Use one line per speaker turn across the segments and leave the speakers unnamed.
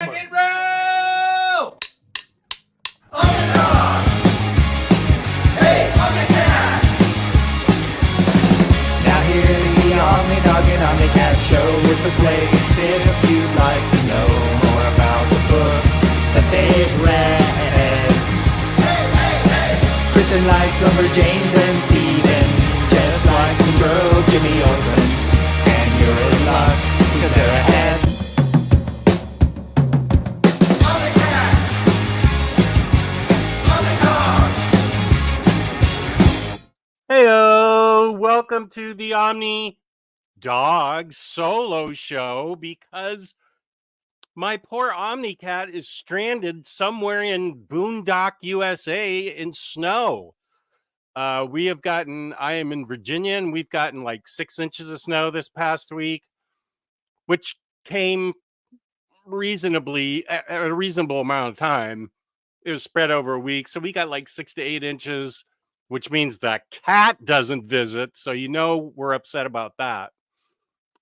Rock and roll! OmniDog! Hey, OmniCat! Now here's the OmniDog and OmniCat show. It's the place to sit if you'd like to know more about the books that they've read. Kristen likes Lumberjanes and Steven just likes to grow Jimmy Olsen. And you're in luck, because they're ahead.
Heyo, welcome to the OmniDog's solo show because my poor OmniCat is stranded somewhere in Boondock, USA in snow. I am in Virginia and we've gotten like 6 inches of snow this past week, which came reasonably at a reasonable amount of time. It was spread over a week. So we got like 6 to 8 inches, which means the cat doesn't visit. So, we're upset about that.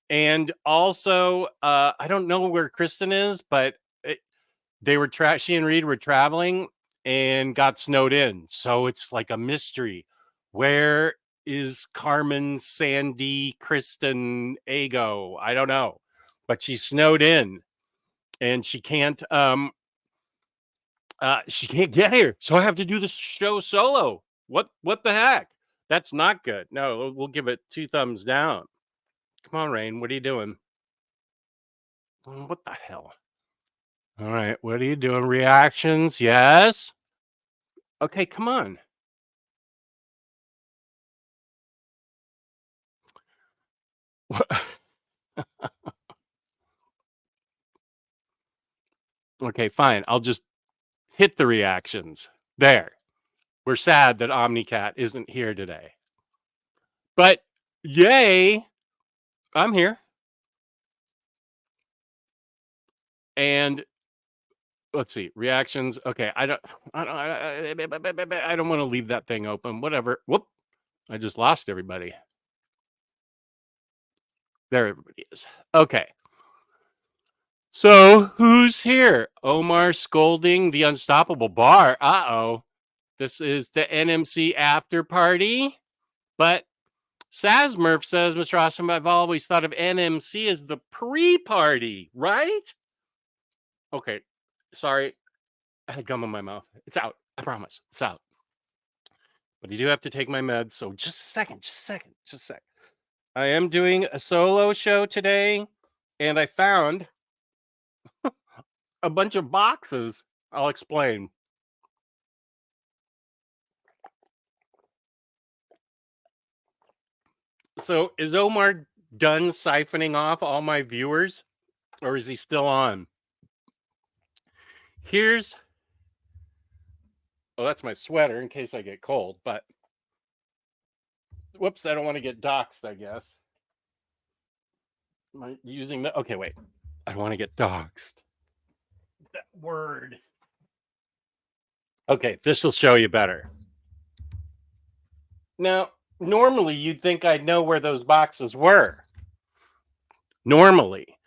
And also, I don't know where Kristen is, but she and Reed were traveling and got snowed in. So it's like a mystery. Where is Carmen, Sandy, Kristen, Ago? I don't know, but she's snowed in and she can't get here. So I have to do this show solo. What the heck? That's not good. No, we'll give it 2 thumbs down. Come on, Rain. What are you doing? What the hell? All right. What are you doing? Reactions? Yes. Okay, come on. Okay, fine. I'll just hit the reactions. There. We're sad that OmniCat isn't here today. But yay, I'm here. And let's see, reactions. Okay, I don't want to leave that thing open. Whatever. Whoop. I just lost everybody. There everybody is. Okay. So who's here? Omar scolding the Unstoppable Bar. Uh-oh. This is the NMC after party. But Sazmurf says, Mr. Awesome, I've always thought of NMC as the pre-party, right? Okay. Sorry. I had gum in my mouth. It's out. I promise. It's out. But you do have to take my meds. So just a second. I am doing a solo show today. And I found a bunch of boxes. I'll explain. So is Omar done siphoning off all my viewers? Or is he still on? That's my sweater in case I get cold, but whoops, I don't want to get doxxed, I guess. Am I using the, okay, wait. I don't want to get doxxed. That word. Okay, this will show you better. Now, normally you'd think I'd know where those boxes were. Normally.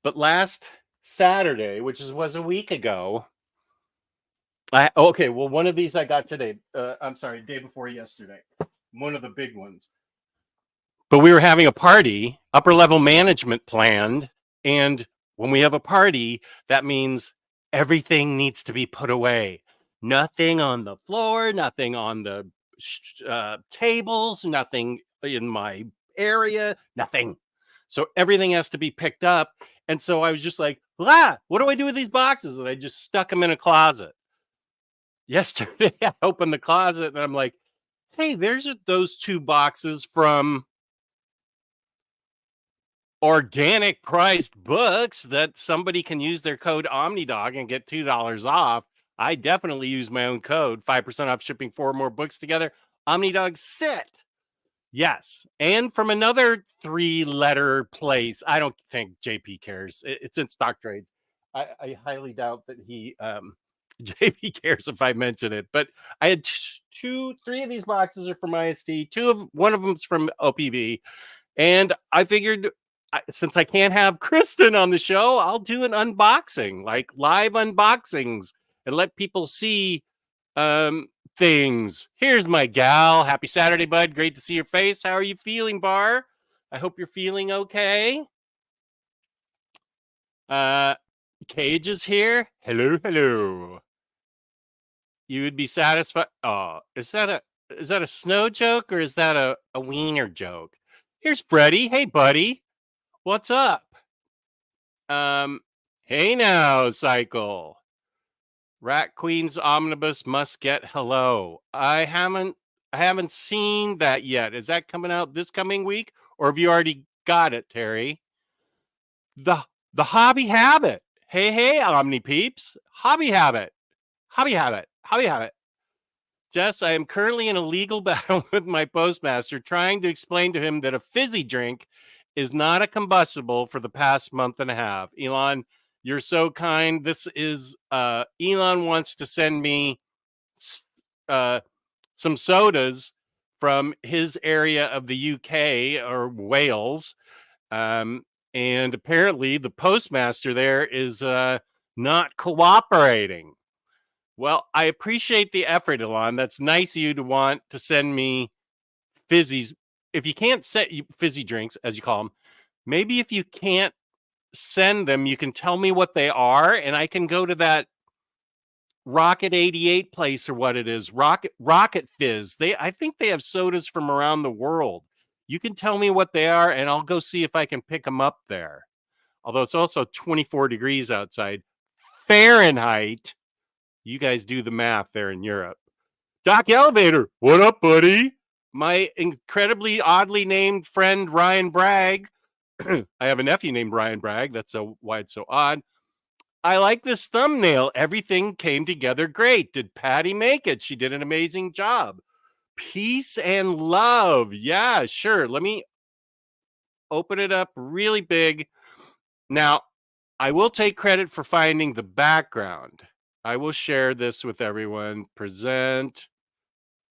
But last Saturday, which was a week ago, one of these I got today. I'm sorry, day before yesterday. One of the big ones. But we were having a party, upper level management planned. And when we have a party, that means everything needs to be put away. Nothing on the floor, nothing on the tables, nothing in my area, nothing. So everything has to be picked up. And so I was just like, what do I do with these boxes? And I just stuck them in a closet. Yesterday, I opened the closet and I'm like, hey, there's those 2 boxes from organic priced books that somebody can use their code OmniDog and get $2 off. I definitely use my own code, 5% off shipping 4 more books together. OmniDog sit. Yes. And from another 3-letter place. I don't think JP cares. It's in Stock Trades. I highly doubt that he JP cares if I mention it. But I had 3 of these boxes are from IST. One of them's from OPV. And I figured since I can't have Kristen on the show, I'll do an unboxing, like live unboxings, and let people see things. Here's my gal. Happy Saturday, bud. Great to see your face. How are you feeling, Bar? I hope you're feeling okay. Cage is here. Hello, hello. You would be satisfied. Oh, is that a snow joke or is that a wiener joke? Here's Freddie. Hey, buddy. What's up? Hey now, Cycle. Rat Queen's Omnibus must get hello. I haven't seen that yet. Is that coming out this coming week? Or have you already got it, Terry? The the hobby habit. Hey, Omni peeps. Hobby habit. Hobby habit. Hobby habit. Jess, I am currently in a legal battle with my postmaster trying to explain to him that a fizzy drink is not a combustible for the past month and a half. Elon, you're so kind. This is Elon wants to send me uh, some sodas from his area of the UK or Wales. And apparently the postmaster there is not cooperating. Well, I appreciate the effort, Elon. That's nice of you to want to send me fizzies. If you can't set fizzy drinks, as you call them, maybe if you can't send them, you can tell me what they are, and I can go to that Rocket 88 place or what it is. Rocket Fizz. I think they have sodas from around the world. You can tell me what they are, and I'll go see if I can pick them up there. Although it's also 24 degrees outside. Fahrenheit. You guys do the math there in Europe. Doc Elevator, what up, buddy? My incredibly oddly named friend Ryan Bragg. I have a nephew named Ryan Bragg. That's why it's so odd. I like this thumbnail. Everything came together great. Did Patty make it? She did an amazing job. Peace and love. Yeah, sure. Let me open it up really big. Now, I will take credit for finding the background. I will share this with everyone. Present,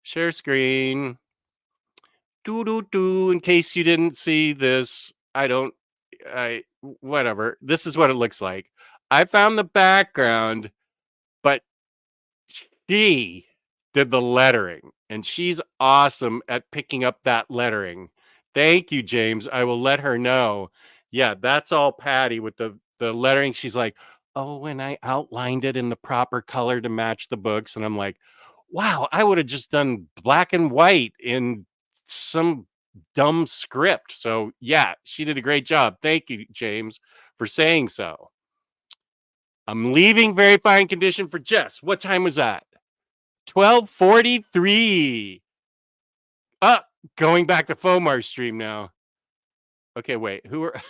share screen. In case you didn't see this, whatever. This is what it looks like. I found the background, but she did the lettering, and she's awesome at picking up that lettering. Thank you, James. I will let her know. Yeah, that's all Patty with the lettering. She's like, oh, and I outlined it in the proper color to match the books. And I'm like, wow, I would have just done black and white in some dumb script. So yeah, she did a great job. Thank you, James, for saying so. I'm leaving very fine condition for Jess. What time was that? 12:43. Going back to Fomar's stream now. Okay, wait. Who are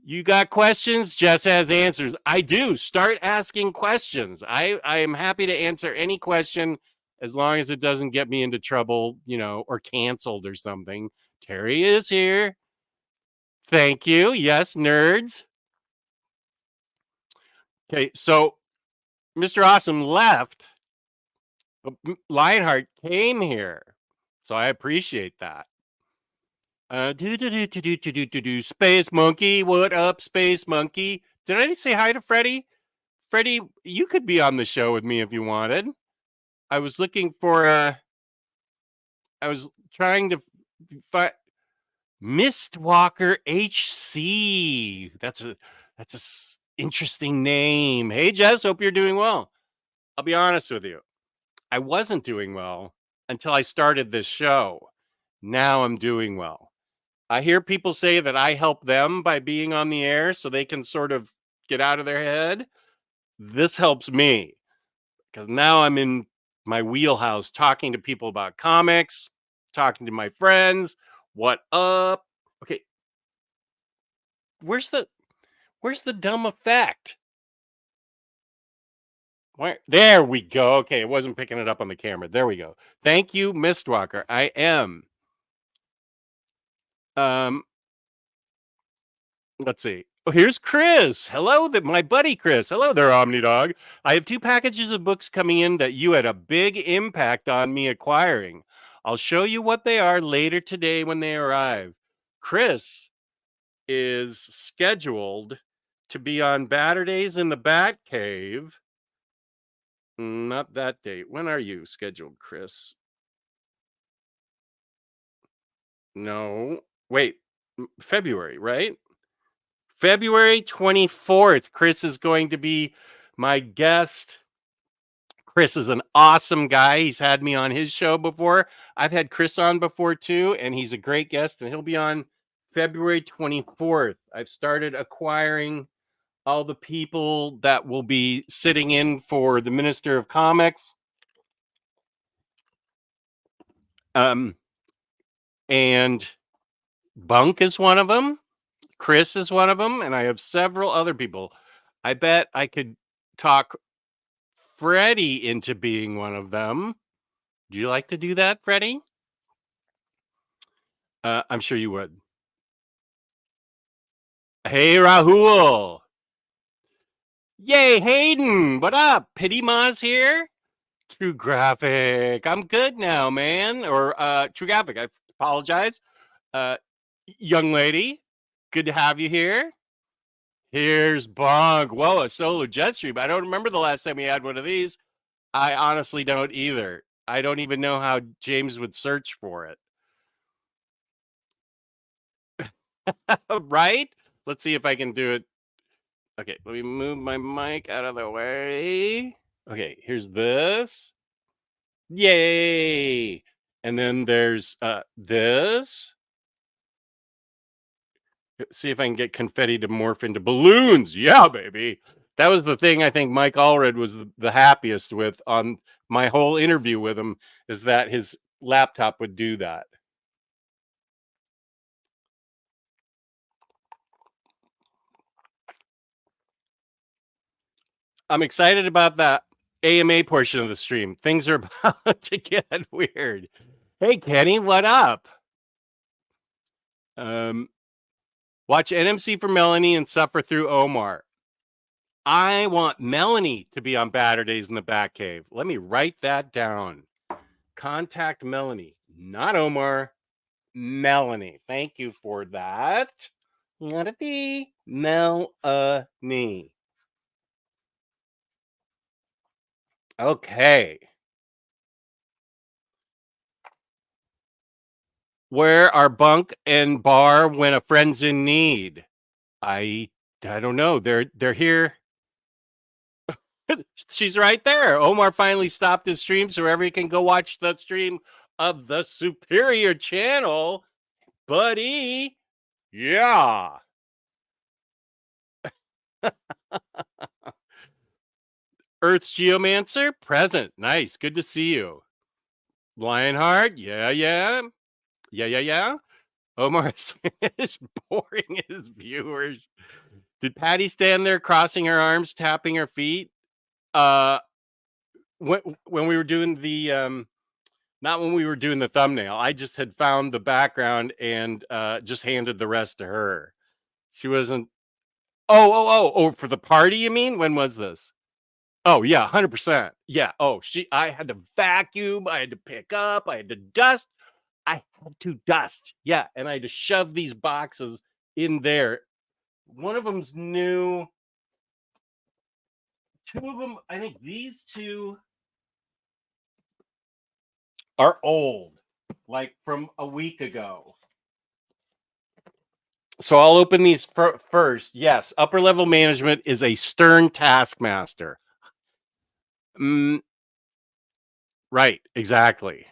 you got questions? Jess has answers. I do. Start asking questions. I am happy to answer any question as long as it doesn't get me into trouble, or canceled or something. Terry is here. Thank you. Yes, nerds. Okay, so Mr. Awesome left, but Lionheart came here. So I appreciate that. Space Monkey, what up, Space Monkey? Did I say hi to Freddie? Freddie, you could be on the show with me if you wanted. I was looking for I was trying to find Mistwalker HC. That's a interesting name. Hey Jess, hope you're doing well. I'll be honest with you. I wasn't doing well until I started this show. Now I'm doing well. I hear people say that I help them by being on the air so they can sort of get out of their head. This helps me because now I'm in my wheelhouse talking to people about comics, talking to my friends. What up? Okay. Where's the dumb effect? There we go. Okay, it wasn't picking it up on the camera. There we go. Thank you, Mistwalker. I am. Let's see. Oh, here's Chris. Hello, my buddy Chris. Hello there, OmniDog. I have 2 packages of books coming in that you had a big impact on me acquiring. I'll show you what they are later today when they arrive. Chris, is scheduled to be on Batterdays in the Bat Cave. Not that date. When are you scheduled, Chris? No. Wait. February, right? February 24th. Chris is going to be my guest. Chris is an awesome guy. He's had me on his show before. I've had Chris on before too, and he's a great guest, and he'll be on February 24th. I've started acquiring all the people that will be sitting in for the Minister of Comics. And Bunk is one of them. Chris is one of them, and I have several other people. I bet I could talk Freddie into being one of them. Do you like to do that, Freddie? I'm sure you would. Hey, Rahul. Yay, Hayden. What up? Pity Maz here. True Graphic. I'm good now, man. Or True Graphic. I apologize. Young lady, good to have you here. Here's Bunk. Whoa, a solo jet stream. I don't remember the last time we had one of these. I honestly don't either. I don't even know how James would search for it. Right? Let's see if I can do it. Okay, let me move my mic out of the way. Okay, here's this. Yay! And then there's this. See if I can get confetti to morph into balloons. Yeah, baby. That was the thing I think Mike Allred was the happiest with on my whole interview with him, is that his laptop would do that. I'm excited about that AMA portion of the stream. Things are about to get weird. Hey, Kenny, what up? Watch NMC for Melanie and suffer through Omar. I want Melanie to be on Batterdays in the Batcave. Let me write that down. Contact Melanie, not Omar. Melanie. Thank you for that. Melanie. Okay. Where are Bunk and Bar when a friend's in need? I don't know. They're here. She's right there. Omar finally stopped his stream so everybody can go watch the stream of the Superior Channel. Buddy. Yeah. Earth's Geomancer, present. Nice. Good to see you. Lionheart, yeah. Omar's finished boring his viewers. Did Patty stand there crossing her arms, tapping her feet? When we were doing the not when we were doing the thumbnail. I just had found the background and just handed the rest to her. She wasn't. Oh, for the party, you mean? When was this? Oh, yeah, 100%. Yeah. Oh, I had to vacuum, I had to pick up, I had to dust. I had to dust. Yeah, and I had to shove these boxes in there. One of them's new. Two of them, I think these two are old, like from a week ago. So I'll open these first. Yes, upper level management is a stern taskmaster. Right, exactly.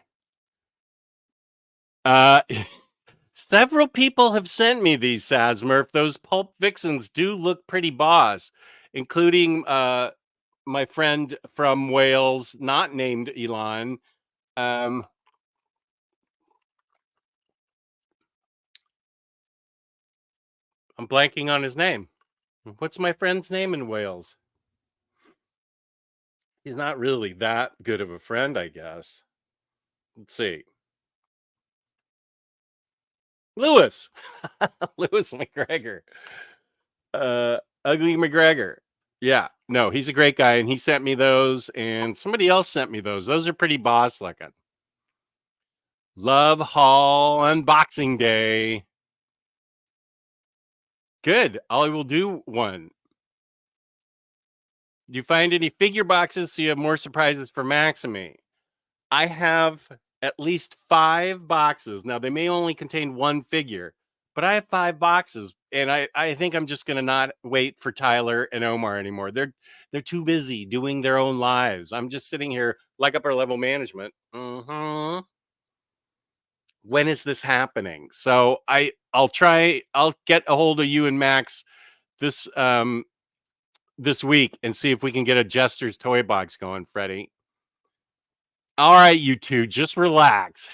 Several people have sent me these, Sazmurf. Those Pulp Vixens do look pretty boss, including my friend from Wales, not named Elon. I'm blanking on his name. What's my friend's name in Wales? He's not really that good of a friend, I guess. Let's see. Lewis. Lewis McGregor. Ugly McGregor. Yeah, no, he's a great guy, and he sent me those, and somebody else sent me those. Those are pretty boss looking. Love Hall Unboxing Day. Good. I will do one. Do you find any figure boxes so you have more surprises for Maxime? I have at least 5 boxes. Now, they may only contain 1 figure, but I have 5 boxes, and I think I'm just gonna not wait for Tyler and Omar anymore. They're too busy doing their own lives. I'm just sitting here like upper level management. Mhm. When is this happening? So I'll get a hold of you and Max this this week and see if we can get a Jester's toy box going, Freddie. All right, you two, just relax.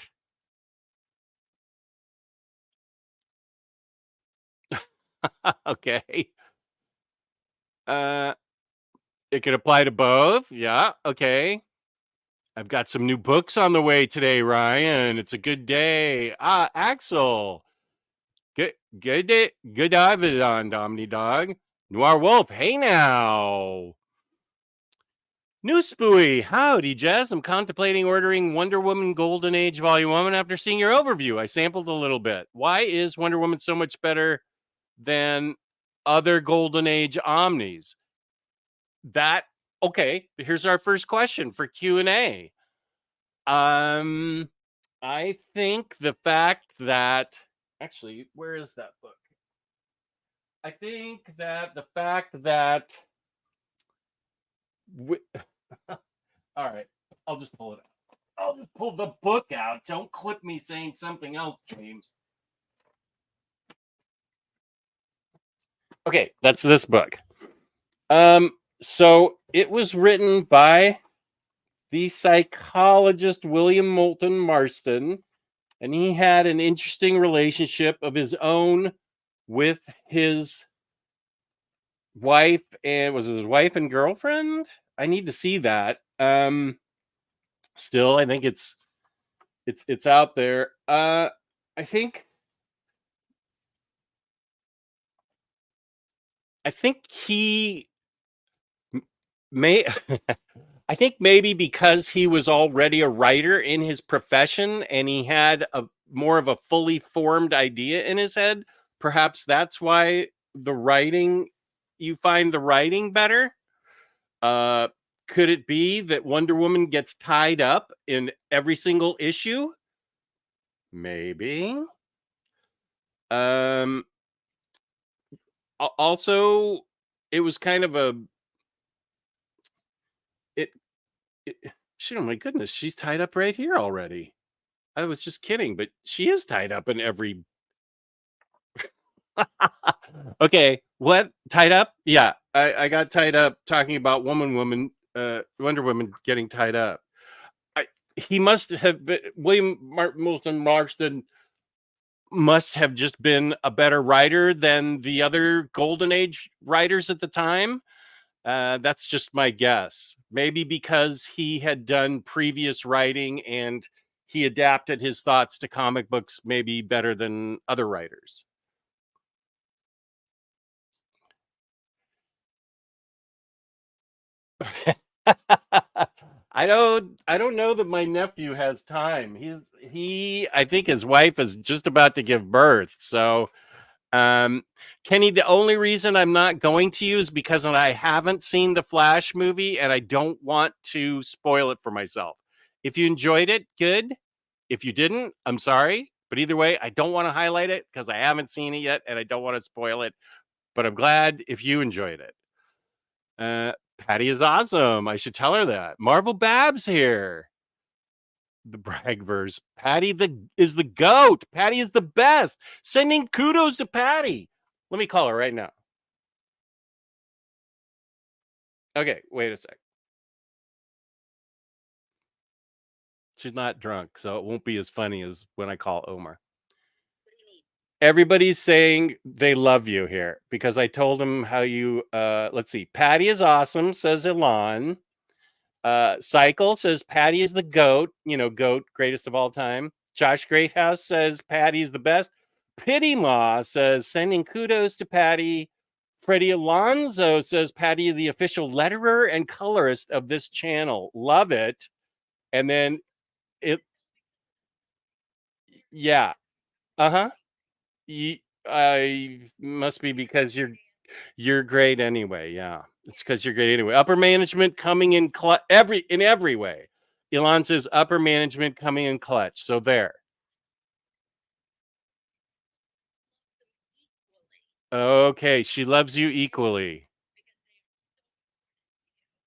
Okay. Uh, it could apply to both. Yeah. Okay. I've got some new books on the way today, Ryan. It's a good day. Ah, Axel. Good, good day. Good David on OmniDog. Noir Wolf. Hey now. New Spooey. Howdy, Jess. I'm contemplating ordering Wonder Woman Golden Age Volume 1 after seeing your overview. I sampled a little bit. Why is Wonder Woman so much better than other Golden Age Omnis? That okay, here's our first question for Q&A. I think the fact that actually, where is that book? I think that the fact that all right, I'll just pull it out. I'll just pull the book out. Don't clip me saying something else, James. Okay, that's this book. So it was written by the psychologist William Moulton Marston, and he had an interesting relationship of his own with his wife, and was it his wife and girlfriend? I need to see that. Still, I think it's out there. I think I think he may I think maybe because he was already a writer in his profession and he had a more of a fully formed idea in his head, perhaps that's why the writing you find the writing better. Uh could it be that Wonder Woman gets tied up in every single issue? Maybe. Um Also it was kind of a it, it shit, oh my goodness, she's tied up right here already. I was just kidding, but she is tied up in every okay, what? Tied up? Yeah, I got tied up talking about Wonder Woman getting tied up. I he must have been William Moulton Marston must have just been a better writer than the other Golden Age writers at the time. That's just my guess. Maybe because he had done previous writing and he adapted his thoughts to comic books maybe better than other writers. I don't know that my nephew has time. He I think his wife is just about to give birth. So um Kenny, the only reason I'm not going to you is because I haven't seen the Flash movie and I don't want to spoil it for myself. If you enjoyed it, good. If you didn't, I'm sorry. But either way, I don't want to highlight it because I haven't seen it yet and I don't want to spoil it. But I'm glad if you enjoyed it. Patty is awesome. I should tell her that. Marvel Babs here. The Bragverse. Patty is the goat. Patty is the best. Sending kudos to Patty. Let me call her right now. Okay, wait a sec. She's not drunk, so it won't be as funny as when I call Omar. Everybody's saying they love you here because I told them how you let's see. Patty is awesome, says Elon. Cycle says Patty is the goat, goat, greatest of all time. Josh Greathouse says Patty is the best. Pity Maw says sending kudos to Patty. Freddie Alonzo says Patty the official letterer and colorist of this channel. Love it. And then it, yeah, uh huh. I must be because you're great anyway. Yeah, it's because you're great anyway. Upper management coming in every way. Elon says upper management coming in clutch. So there. Okay, she loves you equally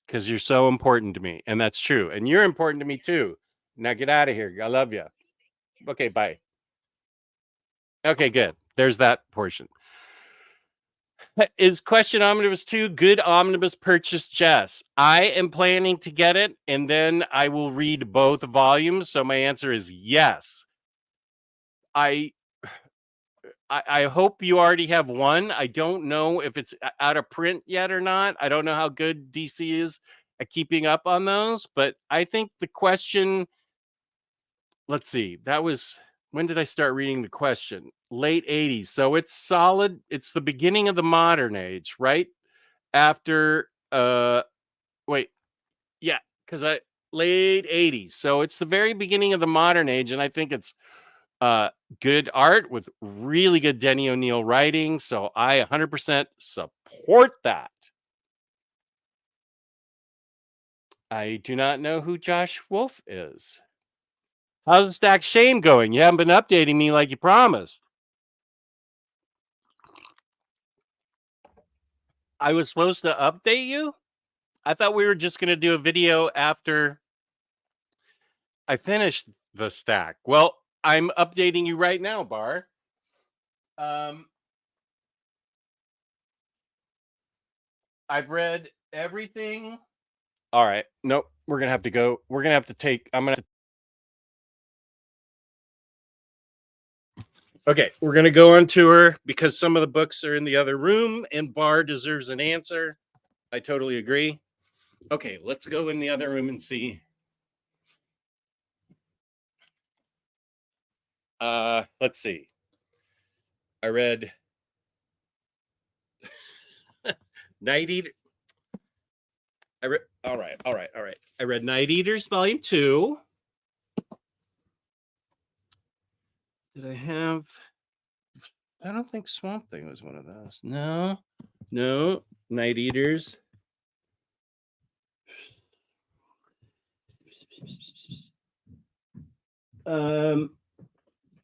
because you're so important to me, and that's true. And you're important to me too. Now get out of here. I love you. Okay, bye. Okay, good. There's that portion. Is Question Omnibus 2 good omnibus purchase, Jess? I am planning to get it, and then I will read both volumes. So my answer is yes. I hope you already have one. I don't know if it's out of print yet or not. I don't know how good DC is at keeping up on those, but I think the Question, let's see, that was, when did I start reading the Question? Late 80s. So it's solid. It's the beginning of the modern age, right? After wait, yeah, because I late 80s. So it's the very beginning of the modern age, and I think it's good art with really good Denny O'Neil writing. So I 100% support that. I do not know who Josh Wolf is. How's the Stack Shame going? You haven't been updating me like you promised. I was supposed to update you? I thought we were just going to do a video after I finished the stack. Well, I'm updating you right now, Bar. I've read everything. All right. Nope. We're going to have to go. We're going to have to take, I'm going to. Okay. We're going to go on tour because some of the books are in the other room and Bar deserves an answer. I totally agree. Okay. Let's go in the other room and see. Let's see. I read Night Eater. All right. I read Night Eaters Volume 2. Did I have? I don't think Swamp Thing was one of those. No. Night Eaters.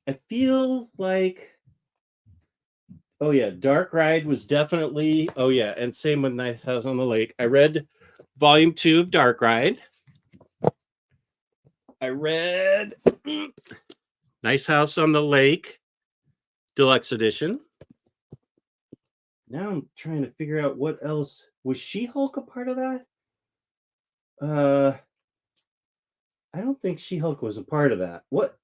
I feel like, oh yeah, Dark Ride was definitely, oh yeah, and same with Nice House on the Lake. I read Volume 2 of Dark Ride. I read Nice House on the Lake Deluxe Edition. Now I'm trying to figure out what else. Was She-Hulk a part of that? I don't think She-Hulk was a part of that. What?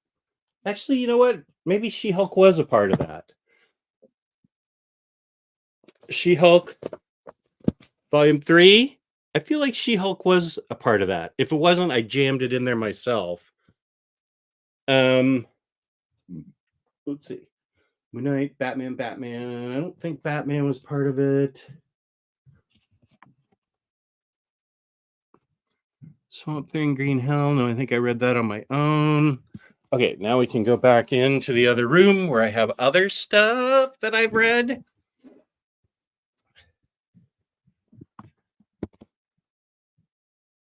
Actually, you know what? Maybe She-Hulk was a part of that. She-Hulk Volume 3. I feel like She-Hulk was a part of that. If it wasn't, I jammed it in there myself. Let's see. Moon Knight, Batman. I don't think Batman was part of it. Swamp Thing, Green Hell. No, I think I read that on my own. Okay, now we can go back into the other room where I have other stuff that I've read.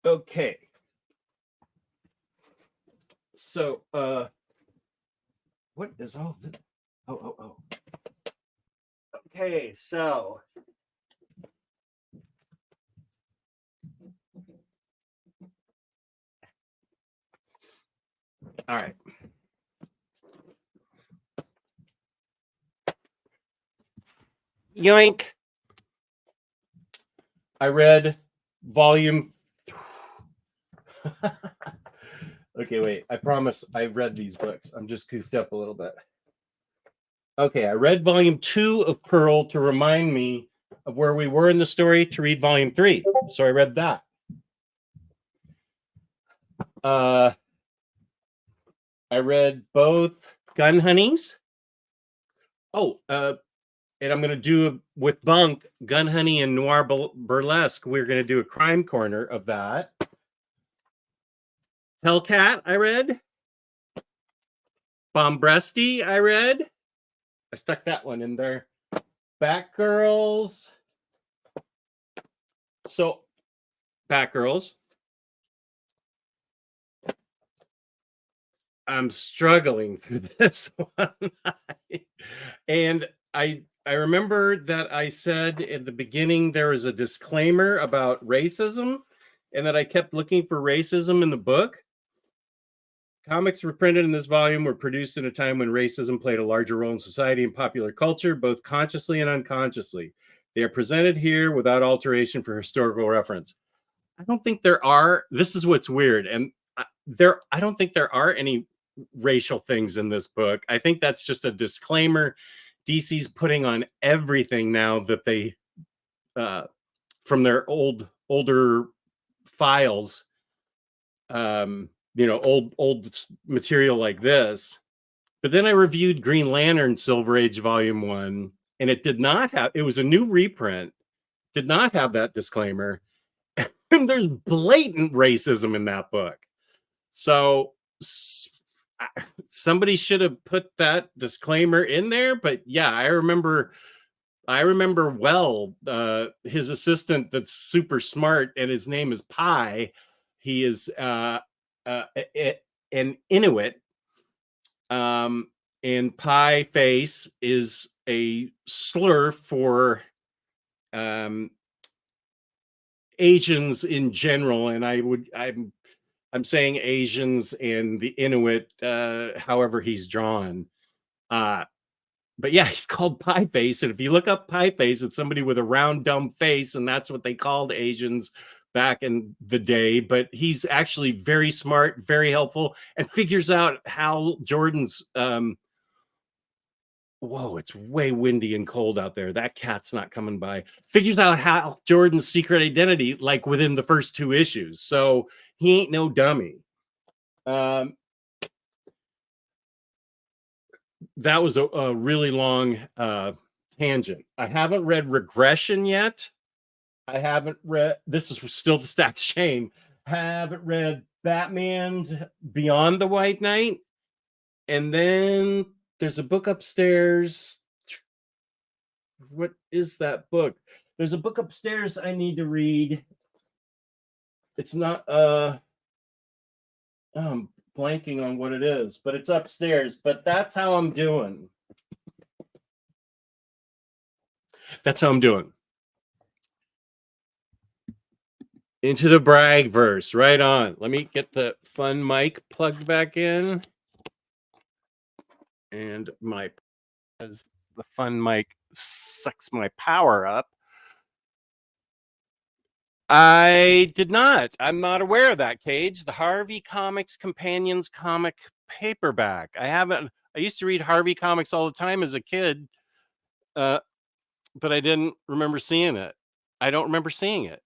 Okay. So, what is all this? Oh. Okay, so. All right. Yoink. I read volume. Okay, wait. I promise I read these books. I'm just goofed up a little bit. Okay, I read volume 2 of Pearl to remind me of where we were in the story to read volume 3. So I read that. I read both Gun Honeys. Oh, and I'm going to do with Bunk, Gun Honey and Noir Burlesque. We're going to do a crime corner of that. Hellcat, I read. Bombresty, I read. I stuck that one in there. Batgirls. So, Batgirls. I'm struggling through this one. And I remember that I said at the beginning there was a disclaimer about racism, and that I kept looking for racism in the book. Comics reprinted in this volume were produced in a time when racism played a larger role in society and popular culture, both consciously and unconsciously. They are presented here without alteration for historical reference. I don't think there are. This is what's weird, and I don't think there are any racial things in this book. I think that's just a disclaimer DC's putting on everything now that they from their older files, old material like this. But then I reviewed Green Lantern Silver Age Volume 1, and it did not have, it was a new reprint, did not have that disclaimer. And there's blatant racism in that book. So somebody should have put that disclaimer in there. But yeah, I remember well his assistant that's super smart, and his name is Pi. He is an Inuit, and Pie face is a slur for Asians in general, and I'm saying Asians and the Inuit, however he's drawn. But yeah, he's called Pie Face, and if you look up Pie Face, it's somebody with a round, dumb face, and that's what they called Asians back in the day. But he's actually very smart, very helpful, and figures out how Jordan's. Whoa, it's way windy and cold out there. That cat's not coming by. Figures out how Jordan's secret identity, like within the first 2 issues. So he ain't no dummy. That was a really long tangent. I haven't read Regression yet. I haven't read, this is still the Stacked Shame. Haven't read Batman Beyond the White Knight. And then there's a book upstairs. What is that book? There's a book upstairs I need to read. It's not I'm blanking on what it is, but it's upstairs. But that's how I'm doing. That's how I'm doing. Into the brag verse, right on. Let me get the fun mic plugged back in. And as the fun mic sucks my power up. I did not. I'm not aware of that, Cage. The Harvey Comics Companions comic paperback. I used to read Harvey Comics all the time as a kid, but I didn't remember seeing it. I don't remember seeing it.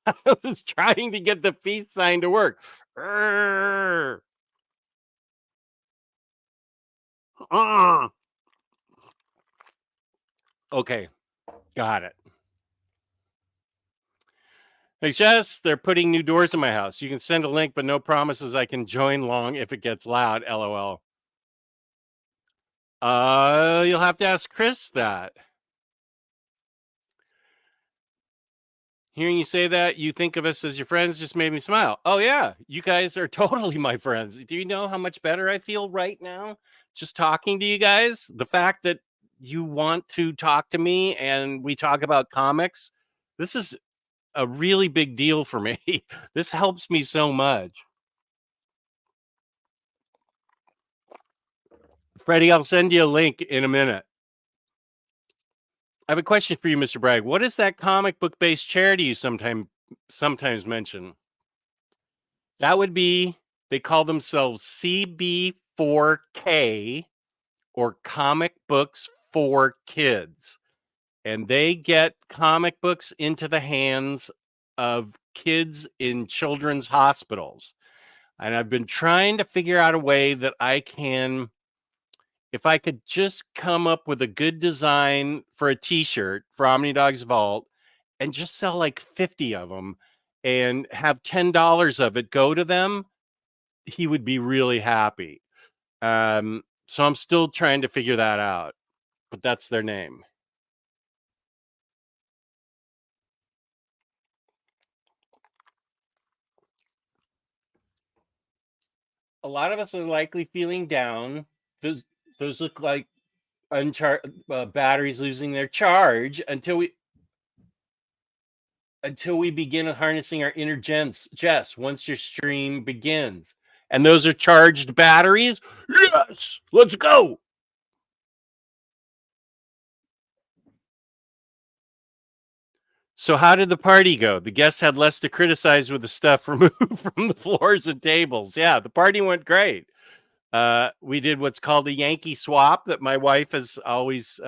I was trying to get the peace sign to work. Okay, got it. Hey, Jess, they're putting new doors in my house. You can send a link, but no promises I can join long if it gets loud. LOL. You'll have to ask Chris that. Hearing you say that, you think of us as your friends just made me smile. Oh, yeah. You guys are totally my friends. Do you know how much better I feel right now? Just talking to you guys. The fact that you want to talk to me and we talk about comics. This is a really big deal for me. This helps me so much. Freddie, I'll send you a link in a minute. I have a question for you, Mr. Bragg. What is that comic book based charity you sometimes mention? That would be, they call themselves CB4K, or Comic Books for Kids. And they get comic books into the hands of kids in children's hospitals. And I've been trying to figure out a way that I can, if I could just come up with a good design for a t-shirt for OmniDog's Vault and just sell like 50 of them and have $10 of it go to them, he would be really happy. So I'm still trying to figure that out, but that's their name. A lot of us are likely feeling down. Those look like batteries losing their charge until we begin harnessing our inner Jess once your stream begins. And those are charged batteries. Yes, let's go. So how did the party go? The guests had less to criticize with the stuff removed from the floors and tables. Yeah, the party went great. We did what's called a Yankee swap that my wife is always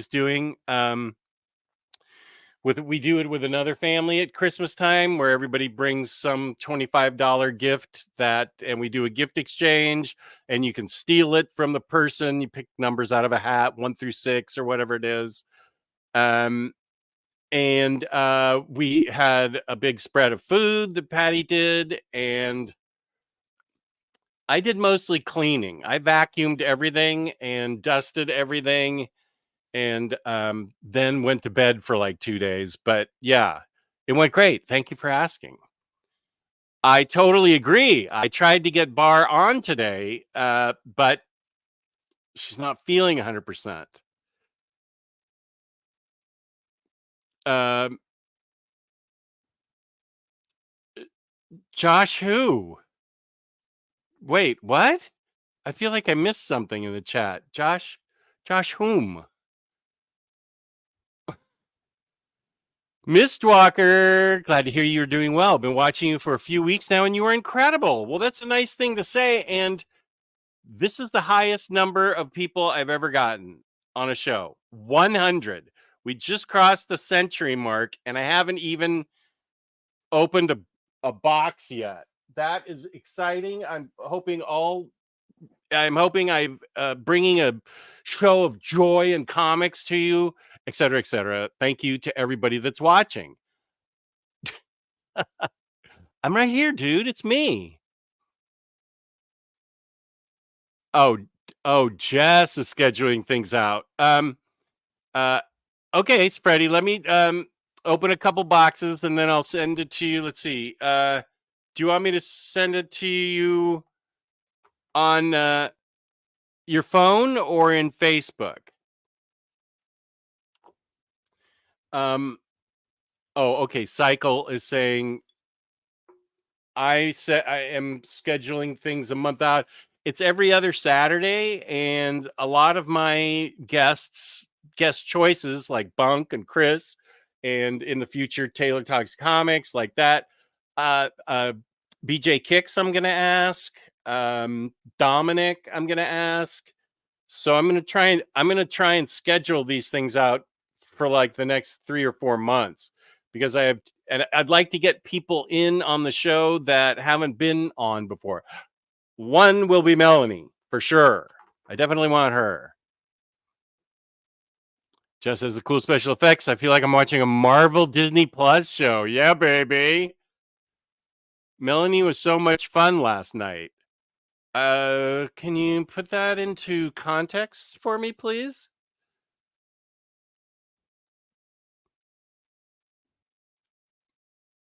doing. We do it with another family at Christmas time where everybody brings some $25 gift and we do a gift exchange, and you can steal it from the person. You pick numbers out of a hat, 1 through 6 or whatever it is. And we had a big spread of food that Patty did, and I did mostly cleaning. I vacuumed everything and dusted everything, and then went to bed for like 2 days. But yeah, it went great. Thank you for asking. I totally agree. I tried to get Bar on today, but she's not feeling 100%. Um, Josh, who? Wait, what? I feel like I missed something in the chat. Josh whom? Mistwalker, glad to hear you're doing well. Been watching you for a few weeks now, and you are incredible. Well, that's a nice thing to say, and this is the highest number of people I've ever gotten on a show. 100. We just crossed the century mark, and I haven't even opened a box yet. That is exciting. I'm hoping I'm bringing a show of joy and comics to you, et cetera, et cetera. Thank you to everybody that's watching. I'm right here, dude. It's me. Oh, Jess is scheduling things out. Uh, okay, Freddie, let me open a couple boxes and then I'll send it to you. Let's see. Do you want me to send it to you on your phone or in Facebook? Okay. Cycle is saying I said I am scheduling things a month out. It's every other Saturday, and a lot of my guest choices like Bunk and Chris, and in the future Taylor Talks Comics like that. BJ Kicks, I'm gonna ask. Dominic, I'm gonna ask. So I'm gonna try and schedule these things out for like the next 3 or 4 months, because I'd like to get people in on the show that haven't been on before. One will be Melanie for sure. I definitely want her. Just as the cool special effects, I feel like I'm watching a Marvel Disney Plus show. Yeah, baby. Melanie was so much fun last night. Can you put that into context for me, please?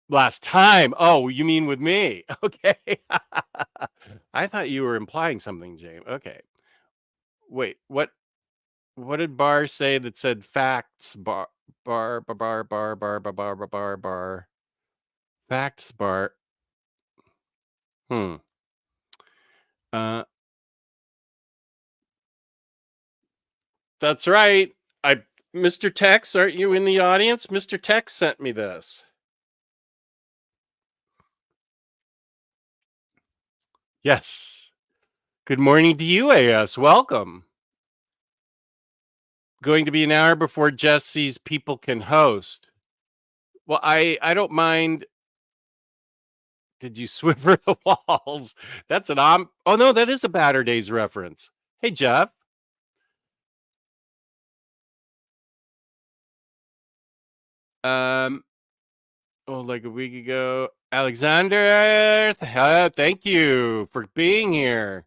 Last time. Oh, you mean with me? Okay. I thought you were implying something, James. Okay. Wait, what did Bar say that said facts bar? Facts bar. Hmm. Uh that's right. Mr. Tex, aren't you in the audience? Mr. Tex sent me this. Yes. Good morning to you, AS. Welcome. Going to be an hour before Jess sees people can host. Well, I don't mind. Did you swiver the walls? That's an oh no, that is a Batter Days reference. Hey Jeff. Like a week ago. Alexander, thank you for being here.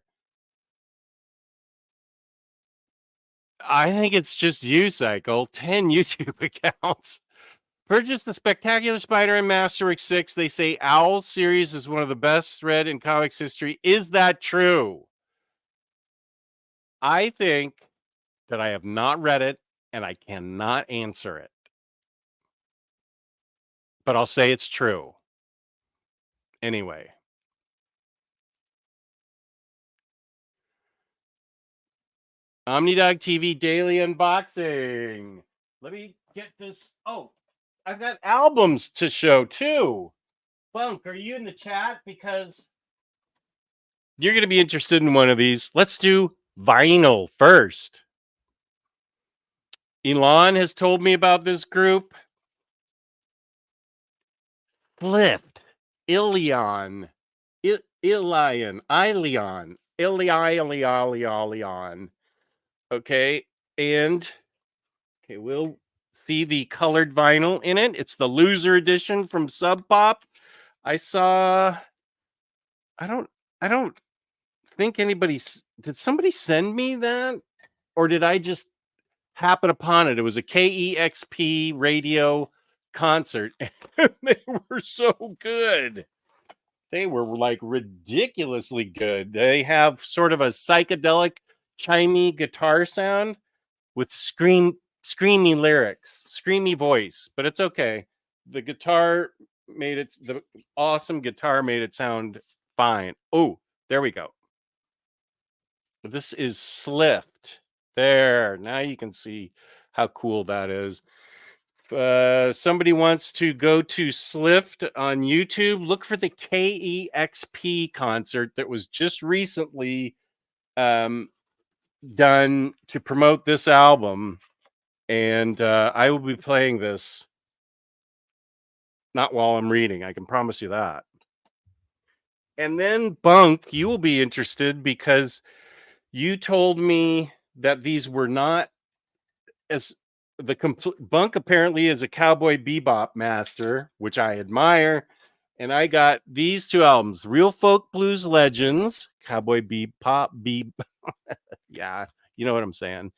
I think it's just you, Cycle. 10 YouTube accounts. Purchase the Spectacular Spider-Man Masterwork 6. They say Owl series is one of the best read in comics history. Is that true? I think that I have not read it and I cannot answer it. But I'll say it's true. Anyway. OmniDog TV Daily Unboxing. Let me get this. Oh, I've got albums to show too. Bunk, are you in the chat? Because you're going to be interested in one of these. Let's do vinyl first. Elon has told me about this group. Flipped. Ilion. Ilion. Ilion. Okay. And okay, we'll see the colored vinyl in it. It's the loser edition from Sub Pop. I don't think anybody, did somebody send me that? Or did I just happen upon it? It was a KEXP radio concert. They were so good. They were like ridiculously good. They have sort of a psychedelic chimey guitar sound with screamy lyrics, screamy voice, but it's okay. The guitar made it, the awesome guitar made it sound fine. Oh, there we go. This is Slift. There, now you can see how cool that is. Somebody wants to go to Slift on YouTube, look for the KEXP concert that was just recently done to promote this album. And I will be playing this not while I'm reading. I can promise you that. And then Bunk, you will be interested because you told me that these were not as the complete. Bunk apparently is a Cowboy Bebop master, which I admire. And I got these two albums, Real Folk Blues Legends, Cowboy Bebop. Yeah, you know what I'm saying.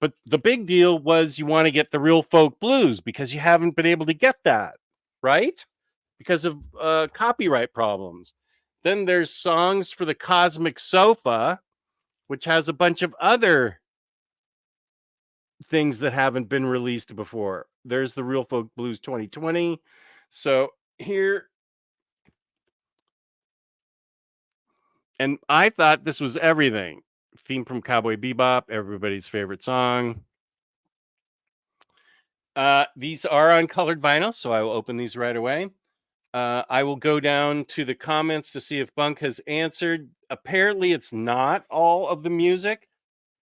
But the big deal was you want to get the Real Folk Blues because you haven't been able to get that, right? Because of copyright problems. Then there's Songs for the Cosmic Sofa, which has a bunch of other things that haven't been released before. There's the Real Folk Blues 2020. So here, and I thought this was everything. Theme from Cowboy Bebop, everybody's favorite song. These are on colored vinyl, so I will open these right away. I will go down to the comments to see if Bunk has answered. Apparently, it's not all of the music.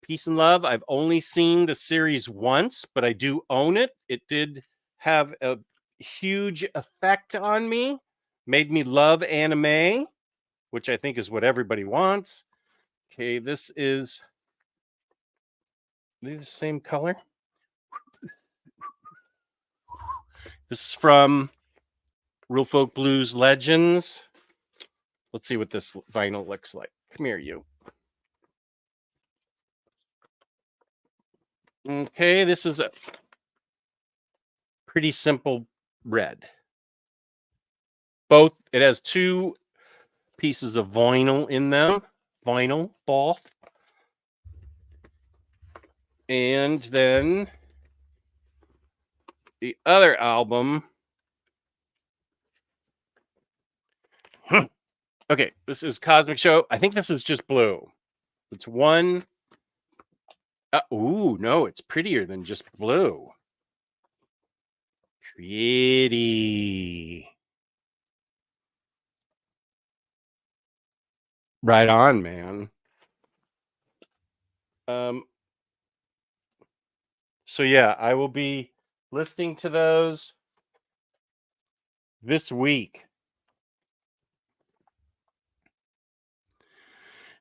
Peace and Love. I've only seen the series once, but I do own it. It did have a huge effect on me. Made me love anime, which I think is what everybody wants. Okay, this is the same color. This is from Real Folk Blues Legends. Let's see what this vinyl looks like. Come here, you. Okay, this is a pretty simple red. Both, it has two pieces of vinyl in them. Vinyl, both. And then the other album. Okay, this is Cosmic Show. I think this is just blue. It's one. Ooh, no, it's prettier than just blue. Pretty. Right on, man. So yeah, I will be listening to those this week.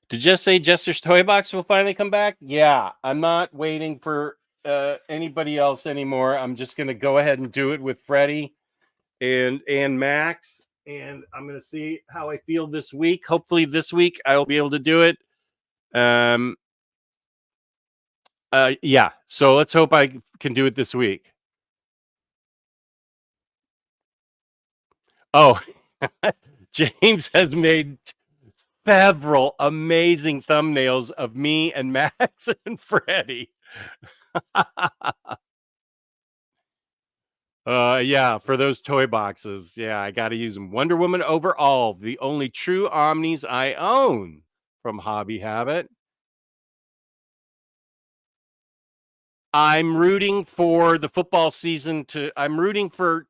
Did Jess say Jester's Toy Box will finally come back? Yeah, I'm not waiting for anybody else anymore. I'm just going to go ahead and do it with Freddie and Max, and I'm going to see how I feel this week. Hopefully this week I'll be able to do it. Yeah. So let's hope I can do it this week. Oh, James has made several amazing thumbnails of me and Max and Freddie. Yeah, for those toy boxes. Yeah, I got to use them. Wonder Woman overall, the only true Omnis I own from Hobby Habit. I'm rooting for the football season I'm rooting for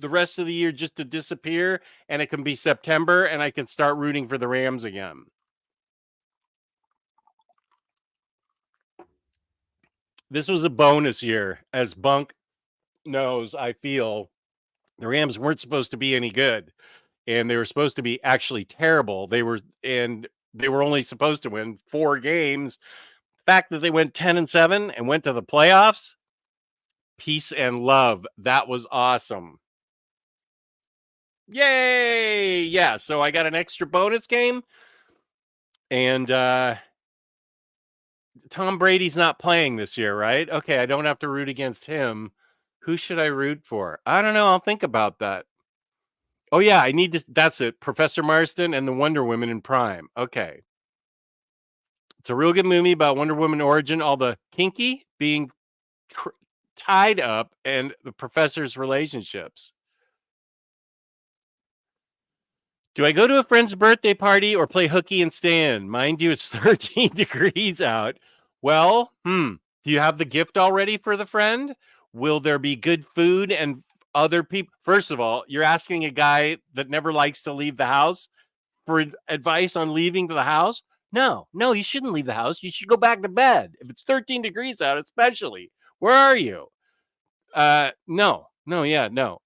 the rest of the year just to disappear, and it can be September and I can start rooting for the Rams again. This was a bonus year, as Bunk knows. I feel the Rams weren't supposed to be any good, and they were supposed to be actually terrible. They were only supposed to win 4 games. The fact that they went 10-7 and went to the playoffs, peace and love. That was awesome. Yay! Yeah, so I got an extra bonus game, and Tom Brady's not playing this year, right? Okay, I don't have to root against him. Who should I root for? I don't know. I'll think about that. Oh yeah, I need to. That's it. Professor Marston and the Wonder Woman in Prime. Okay, it's a real good movie about Wonder Woman origin, all the kinky being tr- tied up, and the professor's relationships. Do I go to a friend's birthday party or play hooky and stand? Mind you, it's 13 degrees out. Well, do you have the gift already for the friend? Will there be good food and other people? First of all, you're asking a guy that never likes to leave the house for advice on leaving the house. No, you shouldn't leave the house. You should go back to bed. If it's 13 degrees out, especially. Where are you? No, don't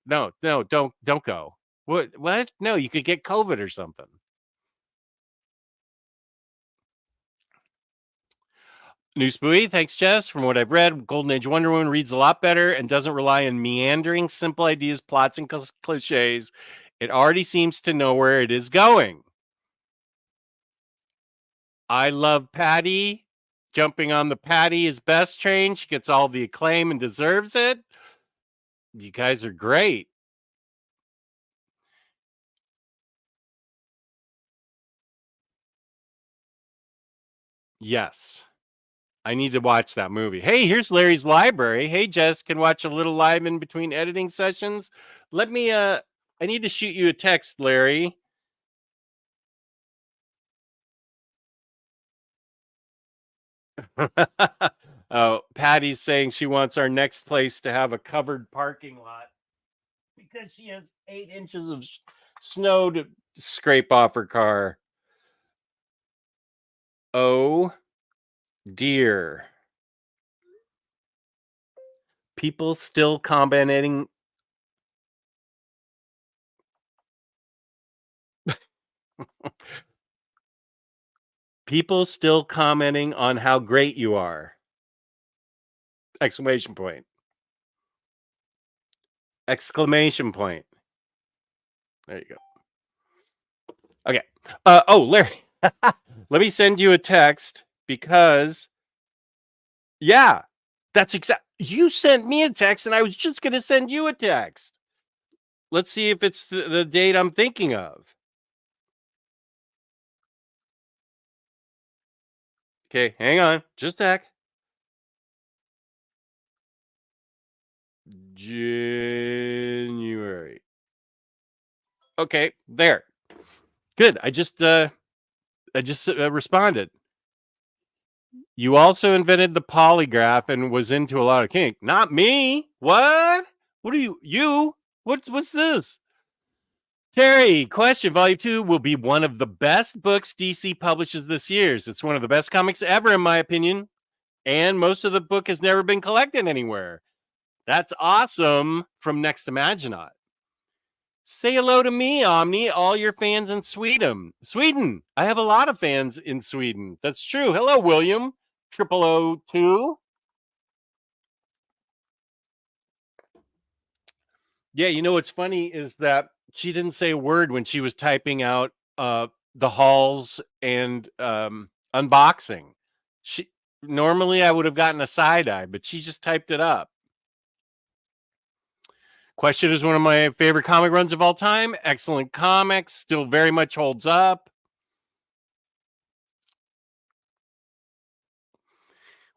go. What? No, you could get COVID or something. New Spooey, thanks, Jess. From what I've read, Golden Age Wonder Woman reads a lot better and doesn't rely on meandering, simple ideas, plots, and cliches. It already seems to know where it is going. I love Patty. Jumping on the Patty is best train. She gets all the acclaim and deserves it. You guys are great. Yes. I need to watch that movie. Hey, here's Larry's library. Hey, Jess, can watch a little live in between editing sessions. Let me I need to shoot you a text, Larry. Oh, Patty's saying she wants our next place to have a covered parking lot because she has 8 inches of snow to scrape off her car. Oh dear. People still commenting. People still commenting on how great you are. Exclamation point. Exclamation point. There you go. Okay. Oh, Larry. Let me send you a text because yeah, that's exact. You sent me a text and I was just going to send you a text. Let's see if it's the date I'm thinking of. Okay, hang on. Just a sec. January. Okay, there. Good. I just responded. You also invented the polygraph and was into a lot of kink. Not me. What? What are you? What's this? Terry, question. Volume 2 will be one of the best books DC publishes this year. It's one of the best comics ever, in my opinion. And most of the book has never been collected anywhere. That's awesome. From Next Imaginaut. Say hello to me, Omni, all your fans in Sweden. Sweden. I have a lot of fans in Sweden. That's true. Hello, William. 0002. Yeah, you know what's funny is that she didn't say a word when she was typing out the hauls and unboxing. Normally, I would have gotten a side eye, but she just typed it up. Question is one of my favorite comic runs of all time. Excellent comics, still very much holds up.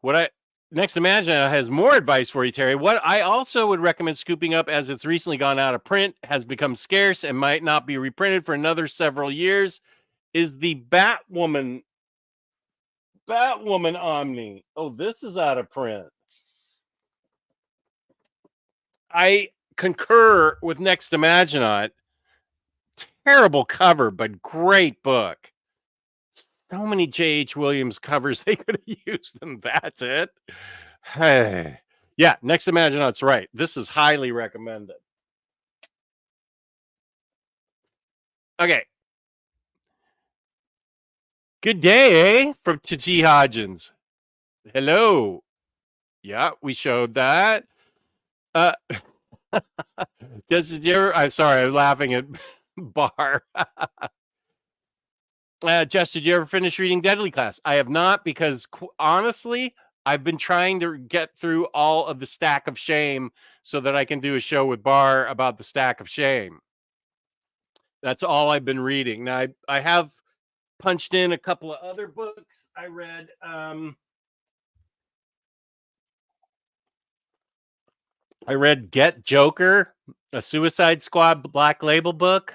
What I Next Imagine has more advice for you, Terry. What I also would recommend scooping up, as it's recently gone out of print, has become scarce, and might not be reprinted for another several years, is the Batwoman Omni. Oh, this is out of print. I concur with Next Imaginaut. Terrible cover, but great book. So many J.H. Williams covers they could have used, and that's it. Hey. Yeah, Next Imaginaut's right. This is highly recommended. Okay. Good day, eh? From T. Hodgins. Hello. Yeah, we showed that. Uh Justin, I'm sorry, I'm laughing at Bar. Justin, did you ever finish reading Deadly Class? I have not, because honestly, I've been trying to get through all of the Stack of Shame so that I can do a show with Bar about the Stack of Shame. That's all I've been reading. Now, I have punched in a couple of other books I read. I read Get Joker, a Suicide Squad Black Label book.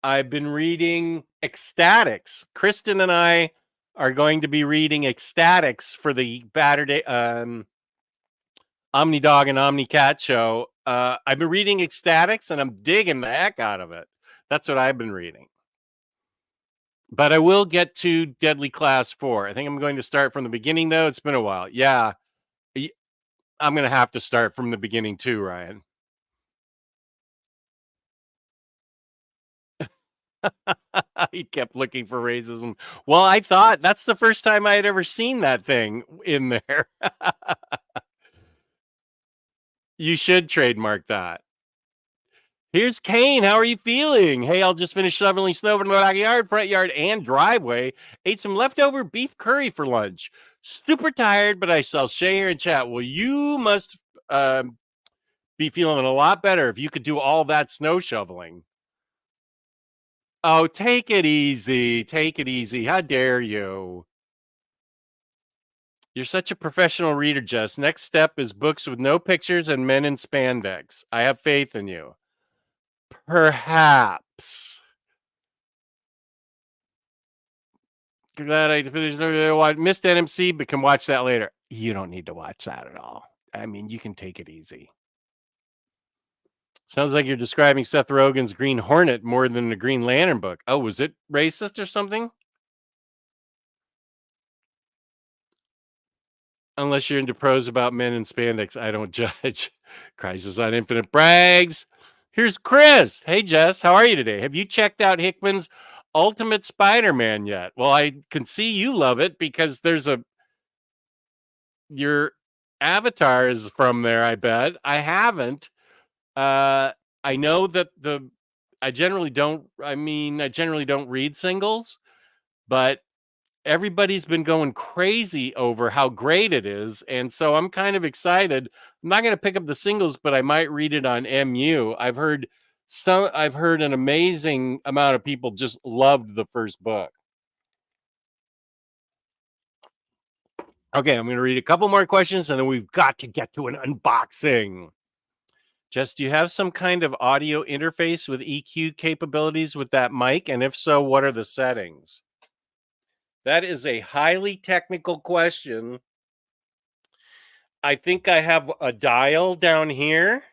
I've been reading Ecstatics. Kristen and I are going to be reading Ecstatics for the OmniDog and OmniCat show. I've been reading Ecstatics, and I'm digging the heck out of it. That's what I've been reading. But I will get to Deadly Class 4. I think I'm going to start from the beginning, though. It's been a while. Yeah. I'm going to have to start from the beginning, too, Ryan. He kept looking for racism. Well, I thought that's the first time I had ever seen that thing in there. You should trademark that. Here's Kane. How are you feeling? Hey, I'll just finish shoveling snow in the backyard, front yard, and driveway. Ate some leftover beef curry for lunch. Super tired, but I shall stay here and chat. Well, you must be feeling a lot better if you could do all that snow shoveling. Oh, take it easy. Take it easy. How dare you? You're such a professional reader, Jess. Next step is books with no pictures and men in spandex. I have faith in you. Perhaps. Glad I finished. Missed NMC, but can watch that later. You don't need to watch that at all. I mean, you can take it easy. Sounds like you're describing Seth Rogen's Green Hornet more than the Green Lantern book. Oh, was it racist or something? Unless you're into prose about men in spandex, I don't judge. Crisis on Infinite Brags. Here's Chris. Hey, Jess, how are you today? Have you checked out Hickman's Ultimate Spider-Man yet? Well, I can see you love it because your avatar is from there, I bet. I haven't. I know that I generally don't read singles, but everybody's been going crazy over how great it is, and so I'm kind of excited. I'm not going to pick up the singles, but I might read it on MU. I've heard an amazing amount of people just loved the first book. Okay, I'm going to read a couple more questions, and then we've got to get to an unboxing. Jess, do you have some kind of audio interface with EQ capabilities with that mic? And if so, what are the settings? That is a highly technical question. I think I have a dial down here.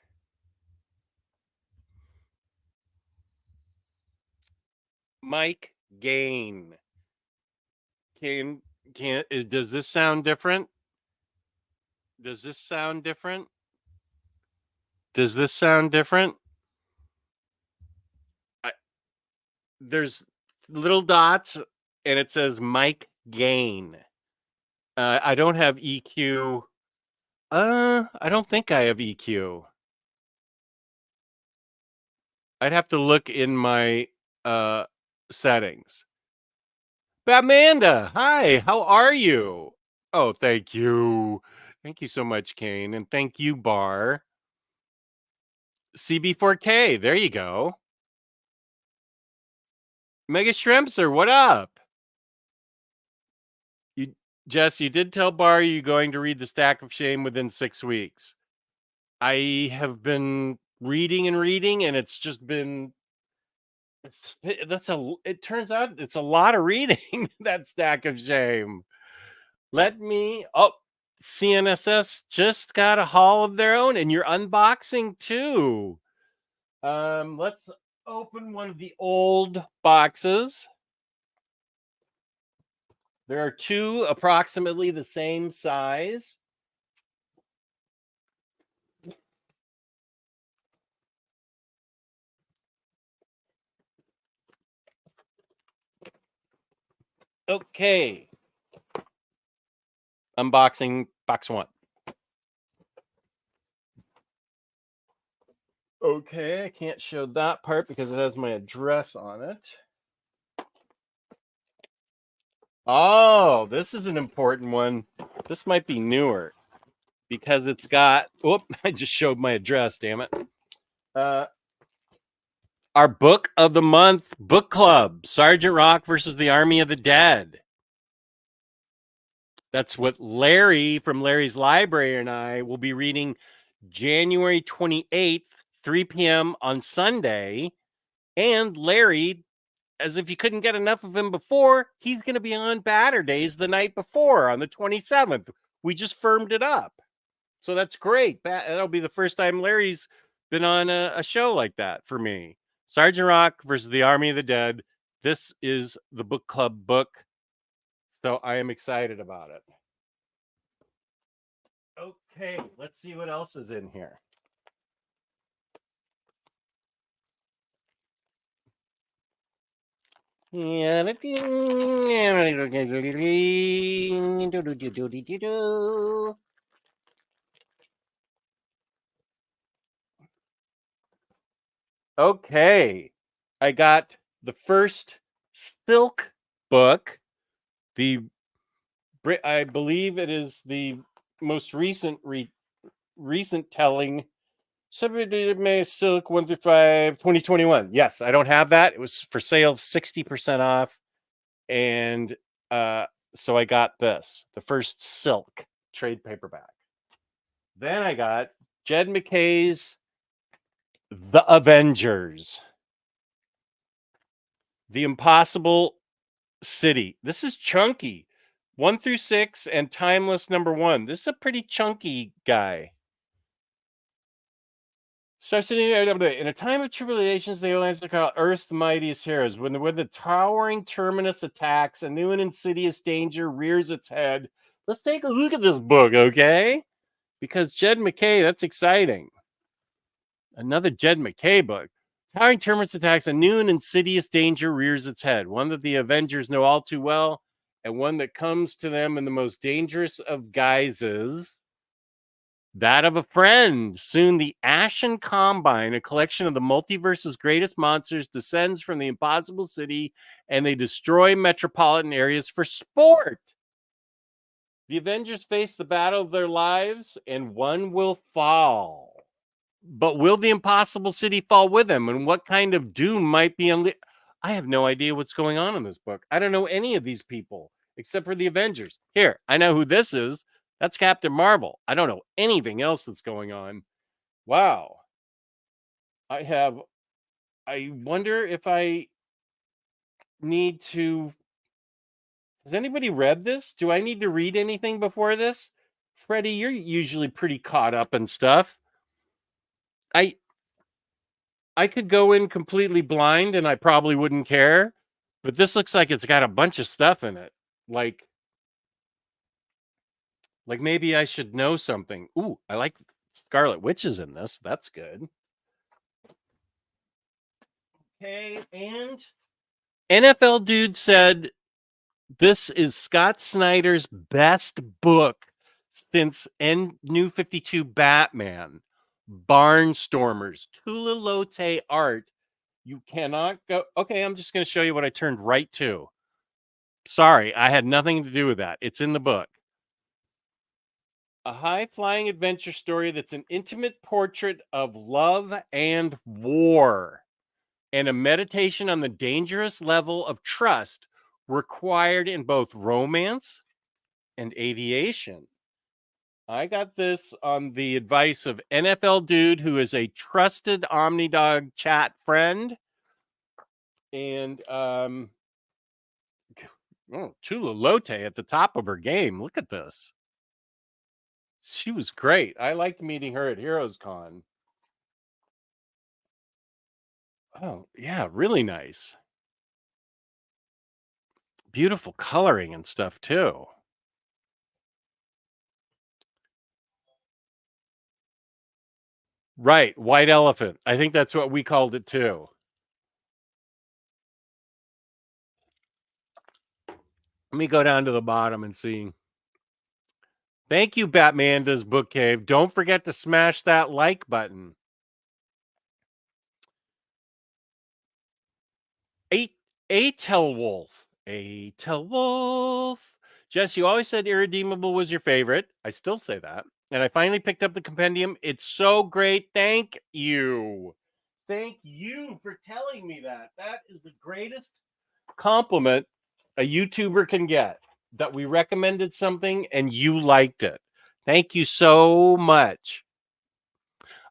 Mic gain. Does this sound different? Does this sound different? Does this sound different? There's little dots and it says mic gain. I don't have EQ. I don't think I have EQ. I'd have to look in my settings. Amanda, hi, how are you? Oh, thank you. Thank you so much, Kane. And thank you, Bar. CB4K. There you go. Mega Shrimpster, what up? You, Jess, you did tell Bar you're going to read the Stack of Shame within 6 weeks. I have been reading and reading, and it's just been it turns out it's a lot of reading, that Stack of Shame. CNSS just got a haul of their own, and you're unboxing too. Let's open one of the old boxes. There are two approximately the same size. Okay. Unboxing box one. Okay, I can't show that part because it has my address on it. Oh, this is an important one. This might be newer because it's got, I just showed my address, damn it. Our book of the month book club, Sergeant Rock versus the Army of the Dead. That's what Larry from Larry's Library and I will be reading January 28th, 3 p.m. on Sunday. And Larry, as if you couldn't get enough of him before, he's going to be on Batter Days the night before on the 27th. We just firmed it up. So that's great. That'll be the first time Larry's been on a show like that for me. Sergeant Rock versus the Army of the Dead. This is the book club book. So I am excited about it. Okay, let's see what else is in here. Okay, I got the first Silk book. I believe it is the most recent telling. May Silk 1 through 5, 2021. Yes, I don't have that. It was for sale 60% off. And so I got this, the first Silk trade paperback. Then I got Jed McKay's The Avengers, The Impossible City. This is chunky. 1 through 6 and Timeless #1. This is a pretty chunky guy. In a time of tribulations, the aliens are called Earth's mightiest heroes. When the towering terminus attacks, a new and insidious danger rears its head. Let's take a look at this book, okay? Because Jed McKay, that's exciting. Another Jed McKay book. Towering terminus attacks, a new and insidious danger rears its head. One that the Avengers know all too well, and one that comes to them in the most dangerous of guises. That of a friend. Soon the Ashen Combine, a collection of the multiverse's greatest monsters, descends from the impossible city and they destroy metropolitan areas for sport. The Avengers face the battle of their lives and one will fall. But will the impossible city fall with them? And what kind of doom might be unleashed? I have no idea what's going on in this book. I don't know any of these people except for the Avengers. Here, I know who this is. That's Captain Marvel. I don't know anything else that's going on. Wow. I wonder if I need to. Has anybody read this? Do I need to read anything before this? Freddie, you're usually pretty caught up in stuff. I could go in completely blind and I probably wouldn't care, but this looks like it's got a bunch of stuff in it. Like maybe I should know something. Ooh, I like Scarlet Witch is in this. That's good. Okay, and NFL Dude said this is Scott Snyder's best book since New 52 Batman. Barnstormers, Tula Lote art. You cannot go. Okay, I'm just going to show you what I turned right to. Sorry, I had nothing to do with that. It's in the book. A high flying adventure story that's an intimate portrait of love and war, and a meditation on the dangerous level of trust required in both romance and aviation. I got this on the advice of NFL Dude, who is a trusted OmniDog chat friend. And Tula Lote at the top of her game. Look at this. She was great. I liked meeting her at Heroes Con. Oh, yeah, really nice. Beautiful coloring and stuff too. Right, white elephant. I think that's what we called it too. Let me go down to the bottom and see. Thank you, Batman does Book Cave. Don't forget to smash that like button. A Atel Wolf. Atel Wolf. Jess, you always said Irredeemable was your favorite. I still say that. And I finally picked up the compendium. It's so great. Thank you. Thank you for telling me that. That is the greatest compliment a YouTuber can get, that we recommended something and you liked it. Thank you so much.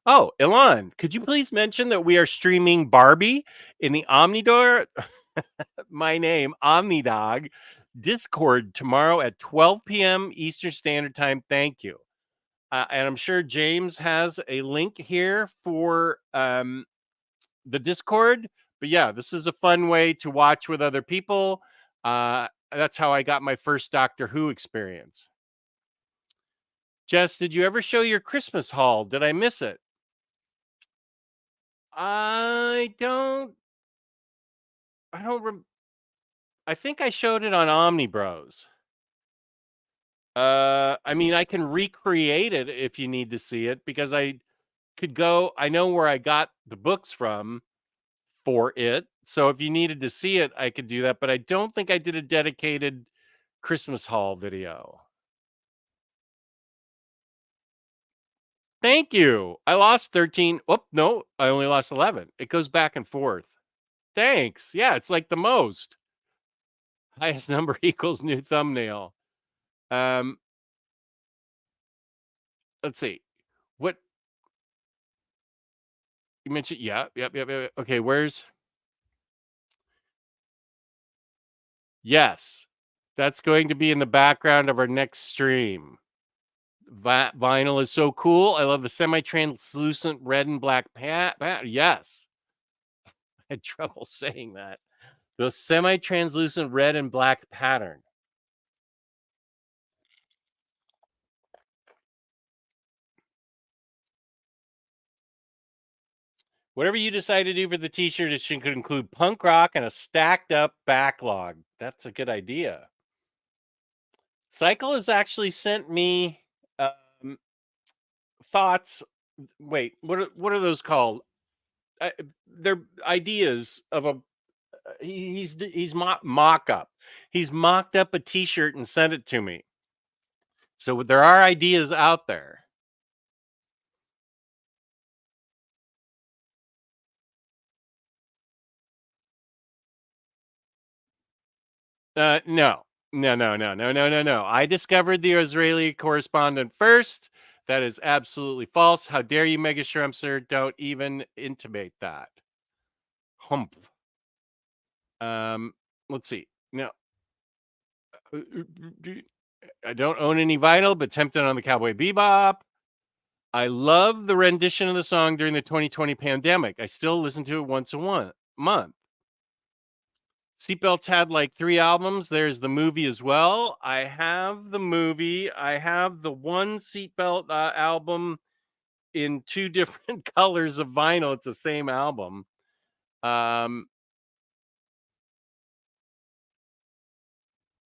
Oh, Ilan, could you please mention that we are streaming Barbie in the Omnidor, my name, OmniDog, Discord tomorrow at 12 p.m. Eastern Standard Time? Thank you. And I'm sure James has a link here for the Discord. But yeah, this is a fun way to watch with other people. That's how I got my first Doctor Who experience. Jess, did you ever show your Christmas haul? Did I miss it? I don't. I don't. I think I showed it on Omni Bros. I mean, I can recreate it if you need to see it, because I could go. I know where I got the books from for it. So if you needed to see it, I could do that. But I don't think I did a dedicated Christmas haul video. Thank you. I lost 13. Oh, no, I only lost 11. It goes back and forth. Thanks. Yeah, it's like the most. Highest number equals new thumbnail. Um, let's see. What you mentioned? Yeah, yep. Okay, where's? Yes, that's going to be in the background of our next stream. Vinyl is so cool. I love the semi-translucent red and black yes. I had trouble saying that. The semi-translucent red and black pattern. Whatever you decide to do for the t-shirt, it should include punk rock and a stacked up backlog. That's a good idea. Cycle has actually sent me thoughts. Wait, what are those called? They're ideas of a. He's mock up. He's mocked up a t-shirt and sent it to me. So there are ideas out there. No. I discovered the Israeli correspondent first. That is absolutely false. How dare you, Mega Shrumpster? Don't even intimate that. Humph. Let's see. No, I don't own any vinyl, but tempted on the Cowboy Bebop. I love the rendition of the song during the 2020 pandemic. I still listen to it once a month. Seatbelts had like 3 albums. There's the movie as well. I have the movie. I have the one Seatbelt album in 2 different colors of vinyl. It's the same album. All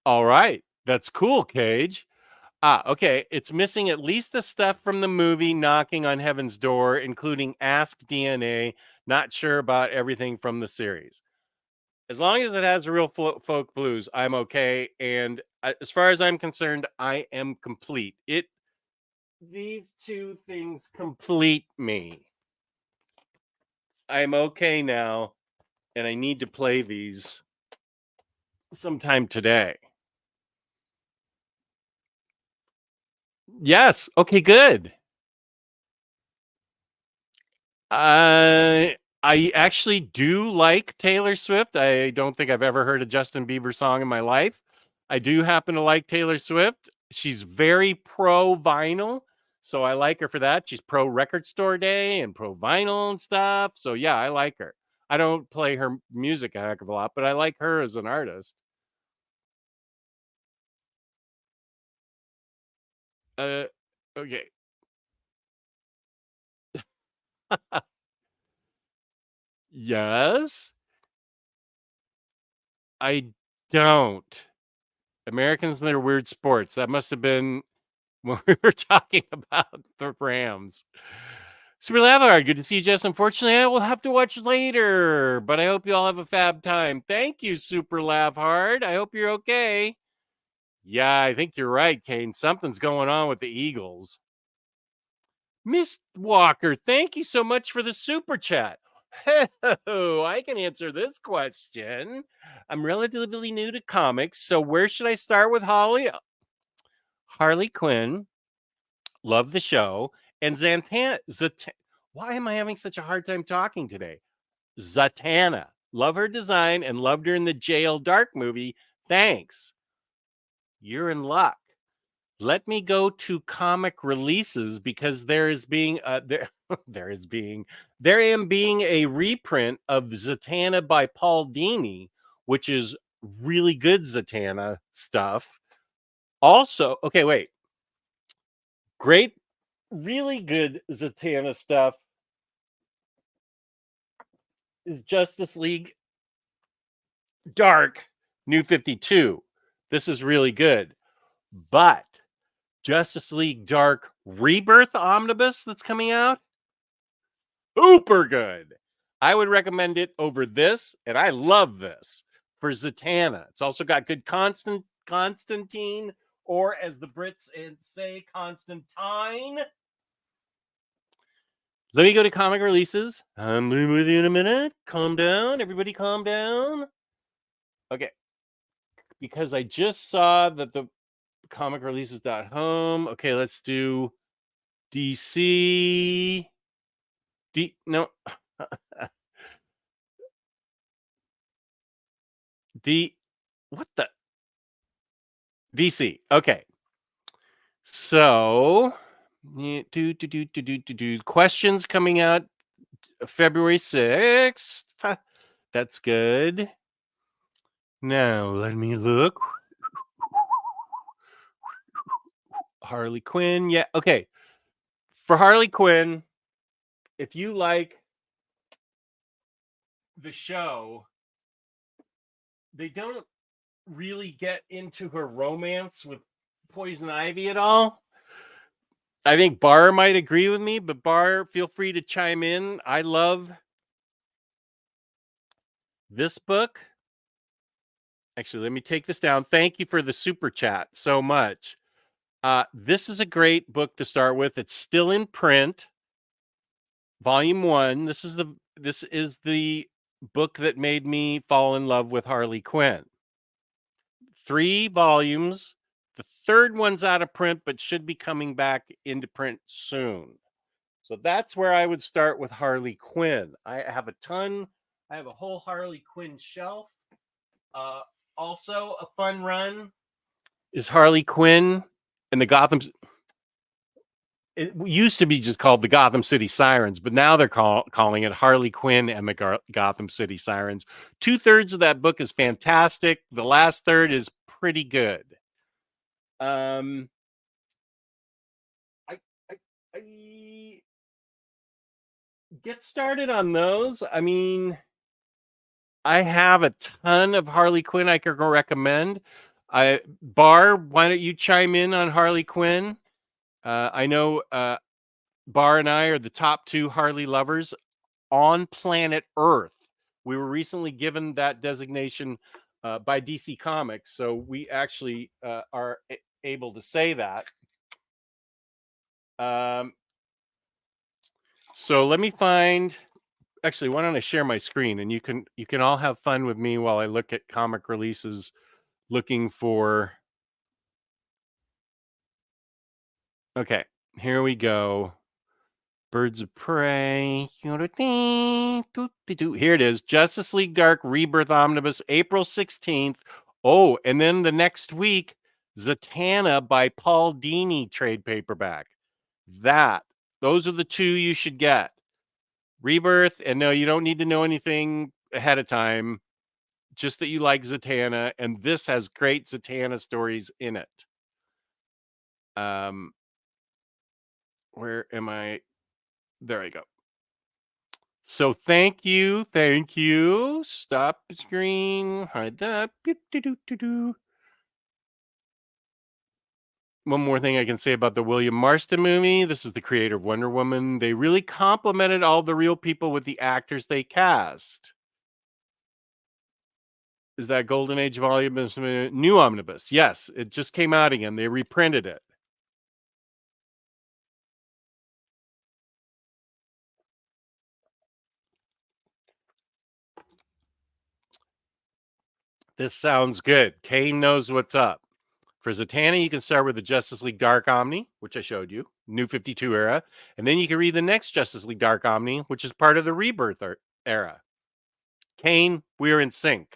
right. That's cool, Cage. Okay. It's missing at least the stuff from the movie Knocking on Heaven's Door, including Ask DNA. Not sure about everything from the series. As long as it has real folk blues, I'm okay. And as far as I'm concerned, I am complete. these two things complete me. I'm okay now, and I need to play these sometime today. Yes. Okay, good. I actually do like Taylor Swift. I don't think I've ever heard a Justin Bieber song in my life. I do happen to like Taylor Swift. She's very pro vinyl, so I like her for that. She's pro record store day and pro vinyl and stuff. So yeah, I like her. I don't play her music a heck of a lot, but I like her as an artist. Uh, okay. Yes, I don't. Americans and their weird sports. That must have been when we were talking about the Rams. Super Lavard, good to see you, Jess. Unfortunately, I will have to watch later, but I hope you all have a fab time. Thank you, Super Lavard. I hope you're okay. Yeah, I think you're right, Kane. Something's going on with the Eagles. Miss Walker, thank you so much for the super chat. Oh, I can answer this question. I'm relatively new to comics, so where should I start with Harley Quinn? Love the show. And why am I having such a hard time talking today? Zatanna. Love her design and loved her in the Jail Dark movie. Thanks. You're in luck. Let me go to comic releases because there am being a reprint of Zatanna by Paul Dini, which is really good Zatanna stuff. Also, okay, wait. Great, really good Zatanna stuff is Justice League Dark New 52. This is really good. But Justice League Dark Rebirth Omnibus that's coming out, super good. I would recommend it over this, and I love this for Zatanna. It's also got good Constantine, or as the Brits say, Constantine. Let me go to comic releases. I'm with you in a minute. Calm down. Everybody calm down. Okay. Because I just saw that the comic releases.home. Okay, let's do DC. No. What the? DC. Okay. So, questions coming out February 6th. That's good. Now, let me look. Harley Quinn. Yeah. Okay. For Harley Quinn, if you like the show, they don't really get into her romance with Poison Ivy at all. I think Bar might agree with me, but Bar, feel free to chime in. I love this book. Actually, let me take this down. Thank you for the super chat so much. This is a great book to start with. It's still in print. Volume 1. This is the book that made me fall in love with Harley Quinn. 3 volumes. The third one's out of print, but should be coming back into print soon. So that's where I would start with Harley Quinn. I have a whole Harley Quinn shelf. Also, a fun run is Harley Quinn and the Gotham. It used to be just called the Gotham City Sirens, but now they're calling it Harley Quinn and the Gotham City Sirens. 2/3 of that book is fantastic. The last third is pretty good. I get started on those. I mean, I have a ton of Harley Quinn I could recommend. Bar, why don't you chime in on Harley Quinn? I know Bar and I are the top 2 Harley lovers on planet Earth. We were recently given that designation by DC Comics, so we actually are able to say that. Um, so let me find. Actually, why don't I share my screen and you can all have fun with me while I look at comic releases, looking for. Okay, here we go. Birds of Prey. Here it is. Justice League Dark Rebirth Omnibus, April 16th. Oh, and then the next week, Zatanna by Paul Dini trade paperback. That, those are the two you should get. Rebirth, and no, you don't need to know anything ahead of time, just that you like Zatanna, and this has great Zatanna stories in it. Um, where am I? There I go. So thank you, thank you. Stop the screen, hide that. One more thing I can say about the William Marston movie. This is the creator of Wonder Woman. They really complimented all the real people with the actors they cast. Is that Golden Age volume new omnibus? Yes, it just came out again. They reprinted it. This sounds good. Kane knows what's up. For Zatanna, you can start with the Justice League Dark Omni, which I showed you, New 52 era, and then you can read the next Justice League Dark Omni, which is part of the Rebirth era. Kane, we're in sync.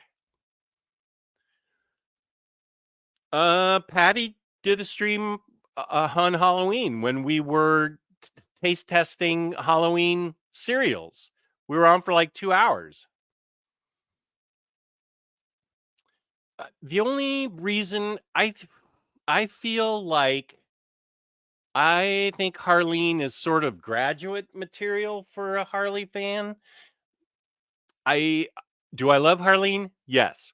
Patty did a stream on Halloween when we were taste testing Halloween cereals. We were on for like 2 hours. The only reason I feel like I think Harleen is sort of graduate material for a Harley fan. I Do I love Harleen? Yes.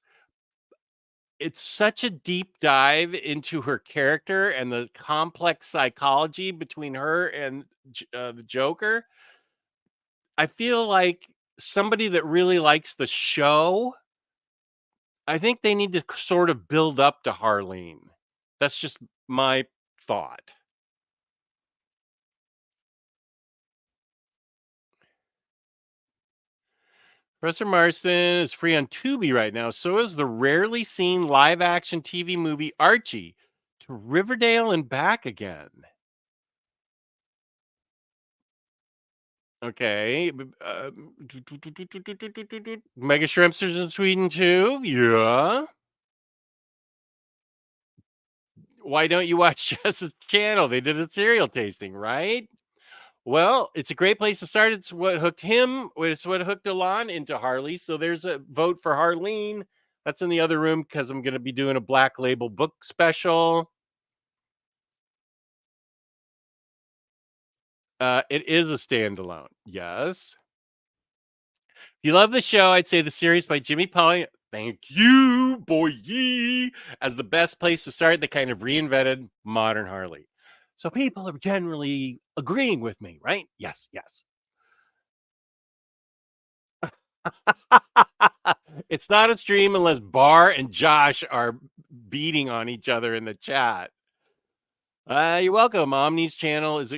It's such a deep dive into her character and the complex psychology between her and the Joker. I feel like somebody that really likes the show, I think they need to sort of build up to Harleen. That's just my thought. Professor Marston is free on Tubi right now. So is the rarely seen live action TV movie Archie to Riverdale and back again. Okay. Mega Shrimpsters in Sweden too. Yeah. Why don't you watch Jess's channel? They did a cereal tasting, right? Well, it's a great place to start. It's what hooked him. It's what hooked Alon into Harley. So there's a vote for Harleen. That's in the other room because I'm going to be doing a Black Label book special. It is a standalone. Yes. If you love the show, I'd say the series by Jimmy Polly. Thank you, boy, as the best place to start. They kind of reinvented modern Harley. So people are generally agreeing with me, right? Yes, yes. It's not a stream unless Bar and Josh are beating on each other in the chat. You're welcome. Omni's channel is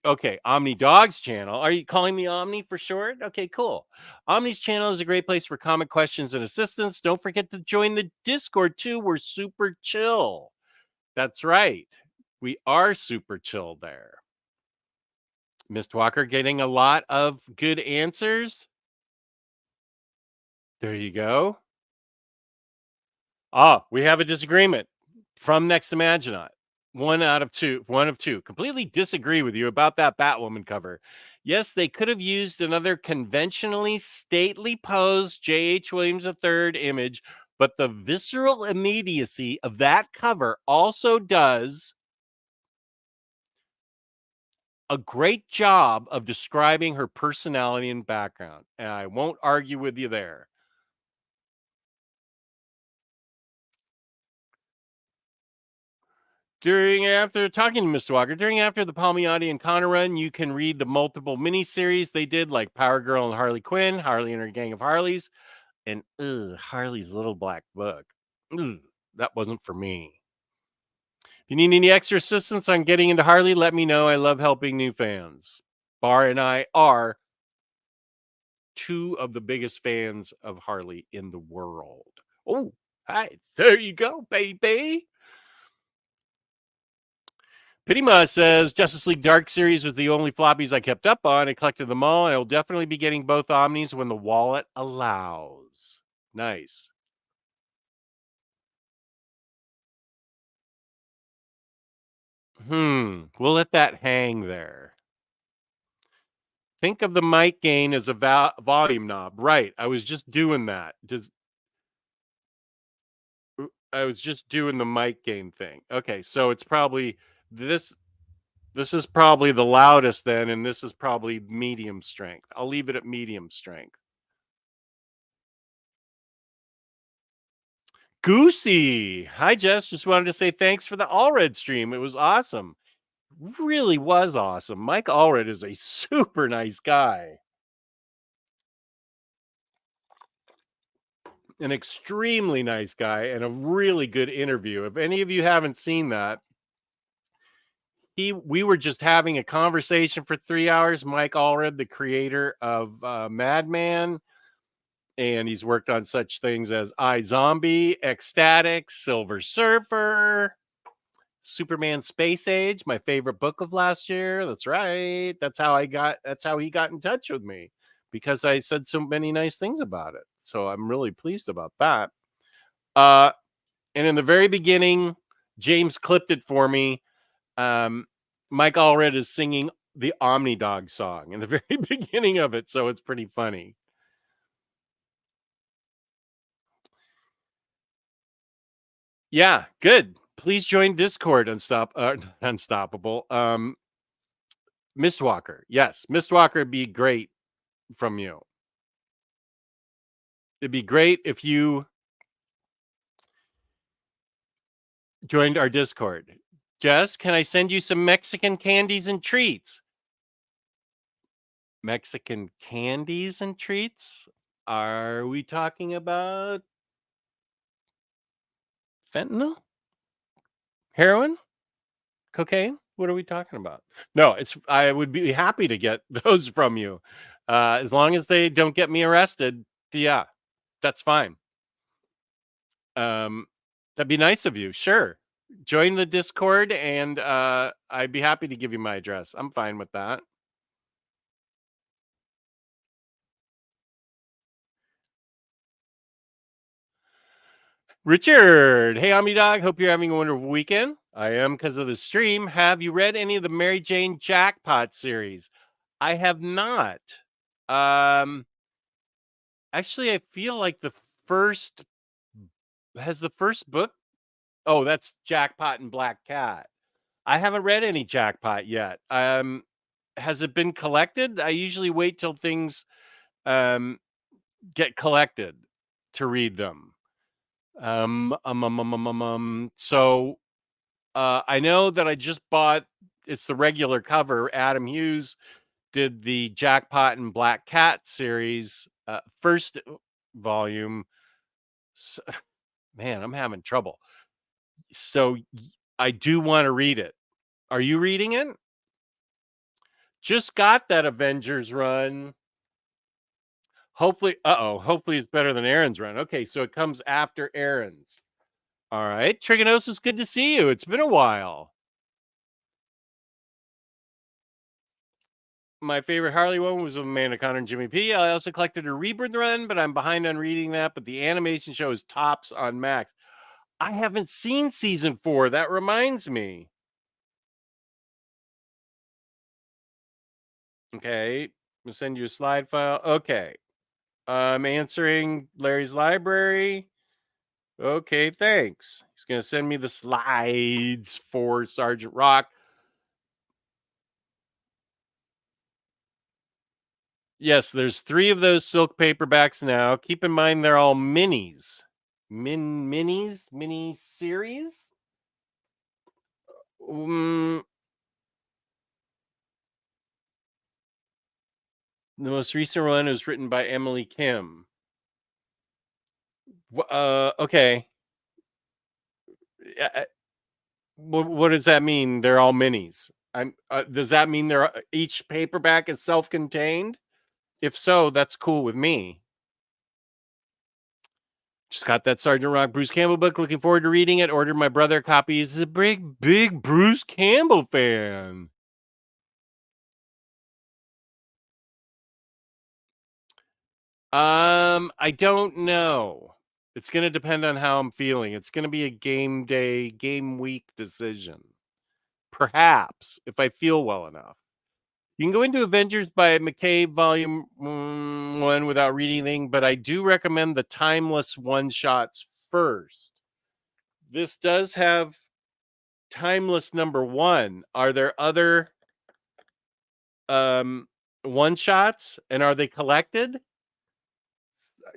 okay. OmniDog's channel. Are you calling me Omni for short? Okay, cool. Omni's channel is a great place for comic questions and assistance. Don't forget to join the Discord too. We're super chill. That's right. We are super chill there. Mist Walker getting a lot of good answers. There you go. Ah, we have a disagreement from Next Imaginaut. One of two. Completely disagree with you about that Batwoman cover. Yes, they could have used another conventionally stately posed J.H. Williams III image, but the visceral immediacy of that cover also does a great job of describing her personality and background. And I won't argue with you there. After talking to Mr. Walker, after the Palmiotti and Connor run, you can read the multiple miniseries they did, like Power Girl and Harley Quinn, Harley and her Gang of Harleys, and Harley's Little Black Book. That wasn't for me. you need any extra assistance on getting into Harley, let me know. I love helping new fans. Bar and I are two of the biggest fans of Harley in the world. Oh, hi. There you go, baby. Pittyma says Justice League Dark Series was the only floppies I kept up on. I collected them all. I will definitely be getting both Omnis when the wallet allows. Nice. We'll let that hang there. Think of the mic gain as a volume knob. Right. I was just doing that. I was just doing the mic gain thing. Okay, so it's probably this. This is probably the loudest then, and this is probably medium strength. I'll leave it at medium strength. Goosey. Hi, Jess. Just wanted to say thanks for the Allred stream. It was awesome. Really was awesome. Mike Allred is a super nice guy. An extremely nice guy and a really good interview. If any of you haven't seen that, we were just having a conversation for 3 hours. Mike Allred, the creator of Madman, and he's worked on such things as iZombie, Ecstatic, Silver Surfer, Superman Space Age, my favorite book of last year. That's right. That's how he got in touch with me, because I said so many nice things about it. So I'm really pleased about that. And in the very beginning, James clipped it for me. Mike Allred is singing the OmniDog's song in the very beginning of it, so it's pretty funny. Yeah, good. Please join Discord. Unstoppable. Mistwalker. Yes, Mistwalker would be great from you. It'd be great if you joined our Discord. Jess, can I send you some Mexican candies and treats? Mexican candies and treats? Are we talking about fentanyl? Heroin? Cocaine? What are we talking about? No, I would be happy to get those from you. As long as they don't get me arrested. Yeah, that's fine. That'd be nice of you. Sure. Join the Discord and I'd be happy to give you my address. I'm fine with that. Richard, hey OmniDog, hope you're having a wonderful weekend. I am, because of the stream. Have you read any of the Mary Jane Jackpot series? I have not. Actually, I feel like the first book. Oh, that's Jackpot and Black Cat. I haven't read any Jackpot yet. Has it been collected? I usually wait till things get collected to read them. So I know that I just bought. It's the regular cover. Adam Hughes did the Jackpot and Black Cat series, first volume. So, man, I'm having trouble. So I do want to read it. Are you reading it? Just got that Avengers run. Hopefully it's better than Aaron's run. Okay, so it comes after Aaron's. All right, Trigonosis, good to see you. It's been a while. My favorite Harley one was with Amanda Connor and Jimmy P. I also collected a Rebirth run, but I'm behind on reading that. But the animation show is tops on Max. I haven't seen season 4. That reminds me. Okay, I'm gonna send you a slide file. Okay, I'm answering Larry's library. Okay, thanks. He's gonna send me the slides for Sergeant Rock. Yes, there's 3 of those silk paperbacks now. Keep in mind they're all minis. Mini series. The most recent one was written by Emily Kim. Okay. What does that mean? They're all minis. Does that mean they're each paperback is self-contained? If so, that's cool with me. Just got that Sergeant Rock Bruce Campbell book. Looking forward to reading it. Ordered my brother a copy. He's a big Bruce Campbell fan. I don't know. It's going to depend on how I'm feeling. It's going to be a game day, game week decision. Perhaps if I feel well enough. You can go into Avengers by McCabe Volume 1 without reading anything, but I do recommend the timeless one-shots first. This does have timeless number 1. Are there other one-shots, and are they collected?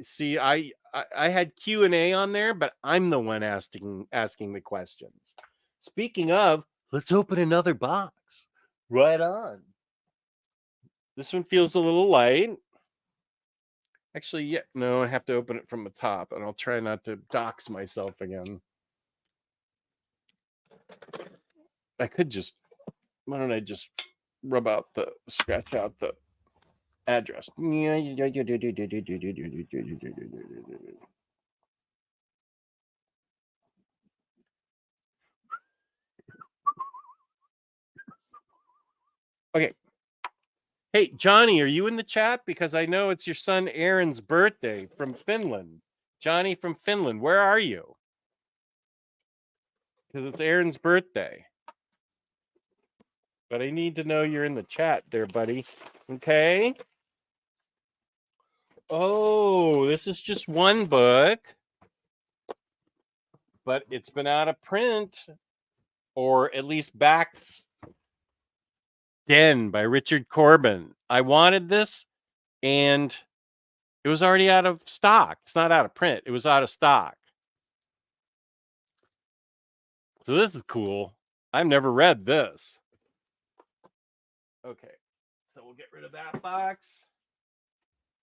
See, I had Q&A on there, but I'm the one asking the questions. Speaking of, let's open another box. Right on. This one feels a little light. Actually, yeah, no, I have to open it from the top, and I'll try not to dox myself again. I could just, why don't I just scratch out the address. Okay. Hey, Johnny, are you in the chat? Because I know it's your son Aaron's birthday from Finland. Johnny from Finland, where are you? Because it's Aaron's birthday. But I need to know you're in the chat there, buddy. Okay. Oh, this is just one book. But it's been out of print, or at least back then, by Richard Corbin. I wanted this, and it was already out of stock. It's not out of print. It was out of stock. So this is cool. I've never read this. Okay, so we'll get rid of that box.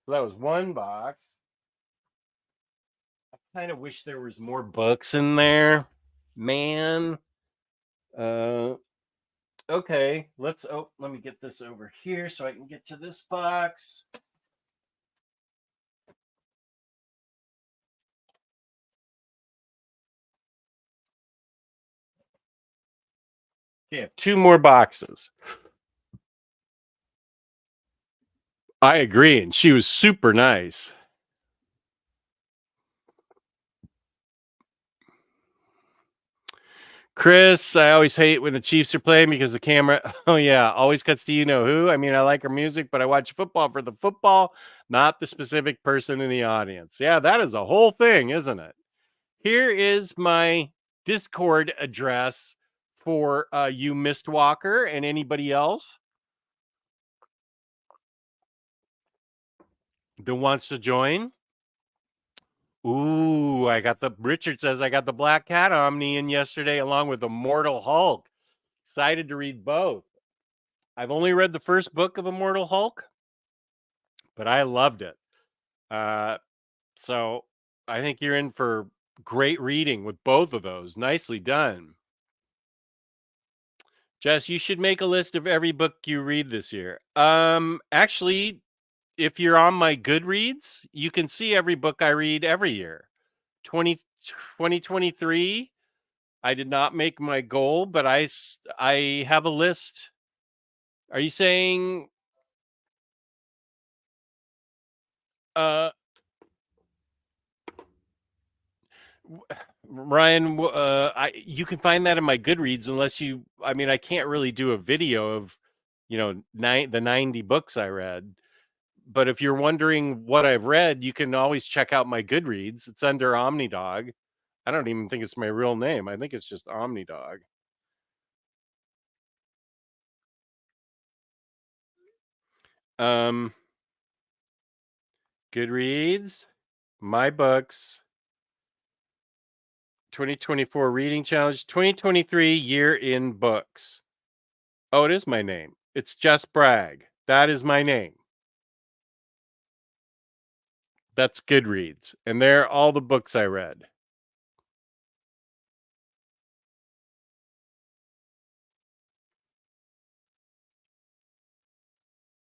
So that was one box. I kind of wish there was more books in there, man. Okay, let me get this over here so I can get to this box. Yeah, 2 more boxes. I agree, and she was super nice. Chris, I always hate when the Chiefs are playing because the camera, oh yeah, always cuts to you know who. I mean, I like her music, but I watch football for the football, not the specific person in the audience. Yeah, that is a whole thing, isn't it? Here is my Discord address for you, Mistwalker, and anybody else that wants to join. Ooh, Richard says I got the Black Cat Omni in yesterday along with Immortal Hulk. Excited to read both. I've only read the first book of Immortal Hulk, but I loved it. So I think you're in for great reading with both of those. Nicely done. Jess, you should make a list of every book you read this year. Actually, if you're on my Goodreads, you can see every book I read every year. 2023, I did not make my goal, but I have a list. Are you saying Ryan, you can find that in my Goodreads unless you, I mean, I can't really do a video of, the 90 books I read. But if you're wondering what I've read, you can always check out my Goodreads. It's under OmniDog. I don't even think it's my real name. I think it's just OmniDog. Goodreads, my books, 2024 reading challenge, 2023 year in books. Oh, it is my name. It's Just Bragg. That is my name. That's Goodreads. And there are all the books I read.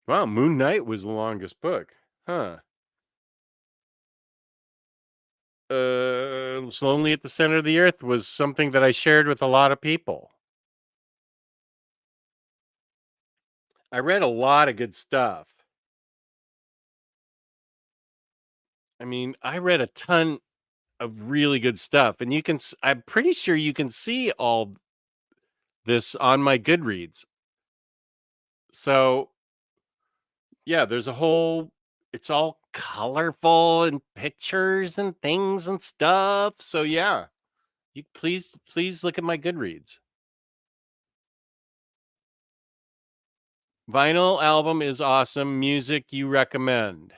Wow, Moon Knight was the longest book. Huh. Lonely at the Center of the Earth was something that I shared with a lot of people. I read a lot of good stuff. I mean, I read a ton of really good stuff, and I'm pretty sure you can see all this on my Goodreads. So, yeah, there's a whole it's all colorful and pictures and things and stuff. So, yeah, you please look at my Goodreads. Vinyl album is awesome. Music you recommend.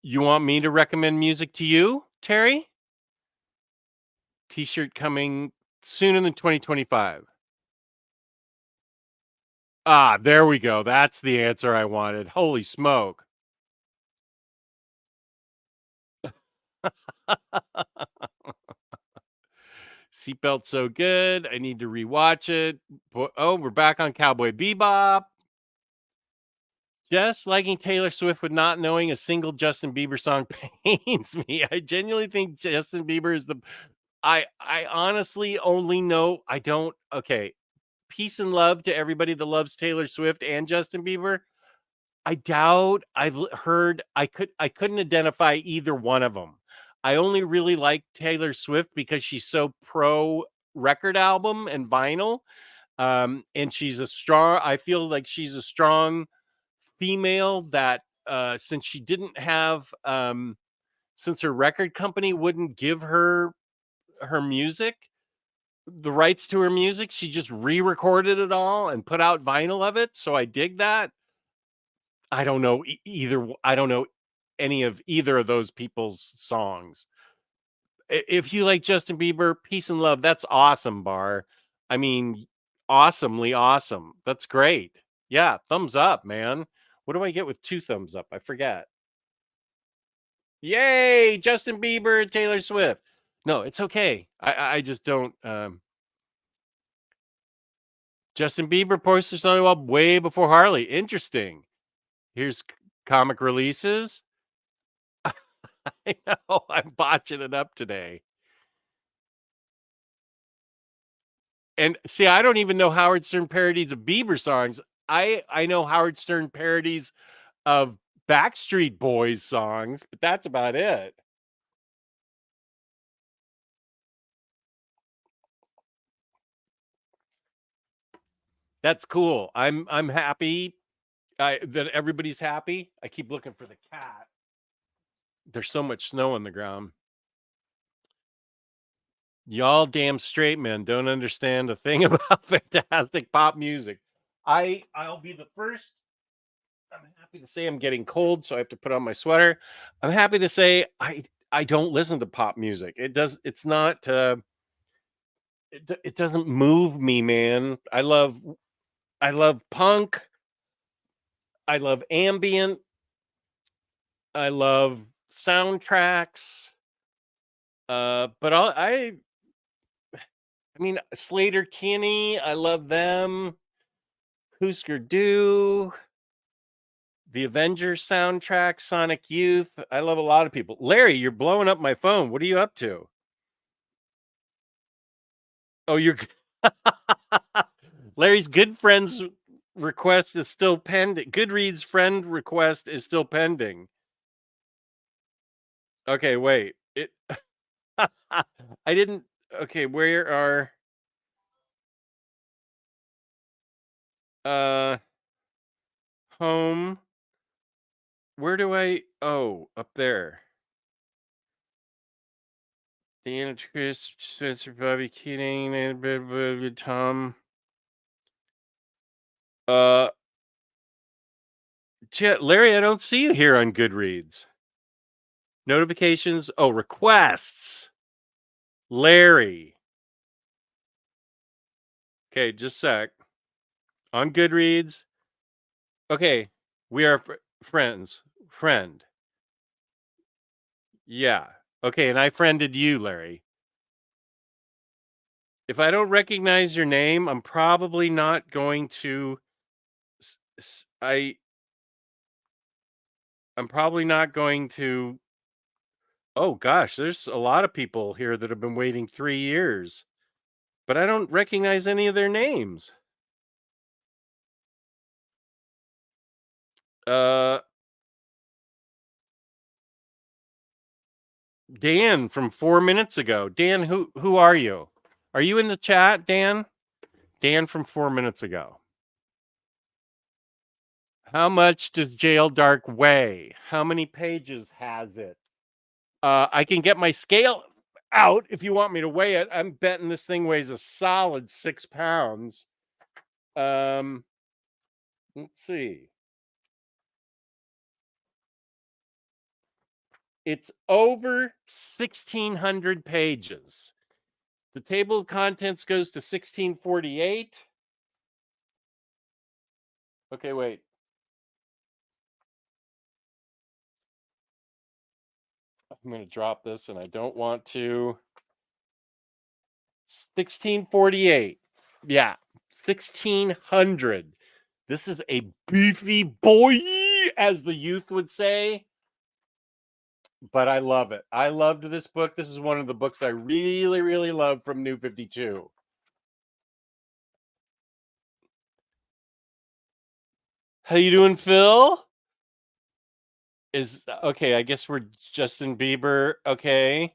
You want me to recommend music to you, Terry? T-shirt coming sooner than 2025. Ah, there we go. That's the answer I wanted. Holy smoke. Seatbelt so good. I need to rewatch it. Oh, we're back on Cowboy Bebop. Just liking Taylor Swift with not knowing a single Justin Bieber song pains me. I genuinely think Justin Bieber is the I honestly only know I don't okay. Peace and love to everybody that loves Taylor Swift and Justin Bieber. I doubt heard I couldn't identify either one of them. I only really like Taylor Swift because she's so pro record album and vinyl. And she's a strong I feel like she's a strong female that since she didn't have since her record company wouldn't give her her music, the rights to her music, she just re-recorded it all and put out vinyl of it. So I dig that. I don't know either. I don't know any of either of those people's songs. If you like Justin Bieber, peace and love. That's awesome, Bar. I mean, awesomely awesome. That's great. Yeah, thumbs up, man. What do I get with two thumbs up? I forget. Yay, Justin Bieber and Taylor Swift. No, it's okay. I just don't. Justin Bieber posted something up way before Harley. Interesting. Here's comic releases. I know I'm botching it up today. And see, I don't even know Howard Stern parodies of Bieber songs. I know Howard Stern parodies of Backstreet Boys songs, but that's about it. That's cool. I'm happy that everybody's happy. I keep looking for the cat. There's so much snow on the ground. Y'all damn straight men don't understand a thing about fantastic pop music. I'll be the first. I'm happy to say I'm getting cold, so I have to put on my sweater. I'm happy to say I don't listen to pop music. It's not it doesn't move me, man. I love punk. I love ambient. I love soundtracks. But I mean Slater Kinney, I love them. Husker Du, the Avengers soundtrack, Sonic Youth. I love a lot of people. Larry, you're blowing up my phone. What are you up to? Oh, you're Larry's good friends request is still pending. Goodreads friend request is still pending. Okay, wait. It I didn't okay, where are uh home? Where do I oh, up there. The Chris Spencer Bobby Keating and Tom. Uh Larry, I don't see you here on Goodreads. Notifications. Oh, requests. Larry. Okay, just a sec. On Goodreads. Okay, we are friends. Friend. Yeah. Okay, and I friended you, Larry. If I don't recognize your name, I'm probably not going to. I'm probably not going to. Oh gosh, there's a lot of people here that have been waiting 3 years, but I don't recognize any of their names. Uh, Dan from 4 minutes ago. Dan, who are you? Are you in the chat, Dan? Dan from 4 minutes ago. How much does Jail Dark weigh? How many pages has it? I can get my scale out if you want me to weigh it. I'm betting this thing weighs a solid 6 pounds. Let's see. It's over 1,600 pages. The table of contents goes to 1648. Okay, wait. I'm going to drop this and I don't want to. 1648. Yeah, 1,600. This is a beefy boy, as the youth would say. But I love it. I loved this book. This is one of the books I really, really love from New 52. How you doing, Phil? Is okay, I guess we're Justin Bieber. Okay.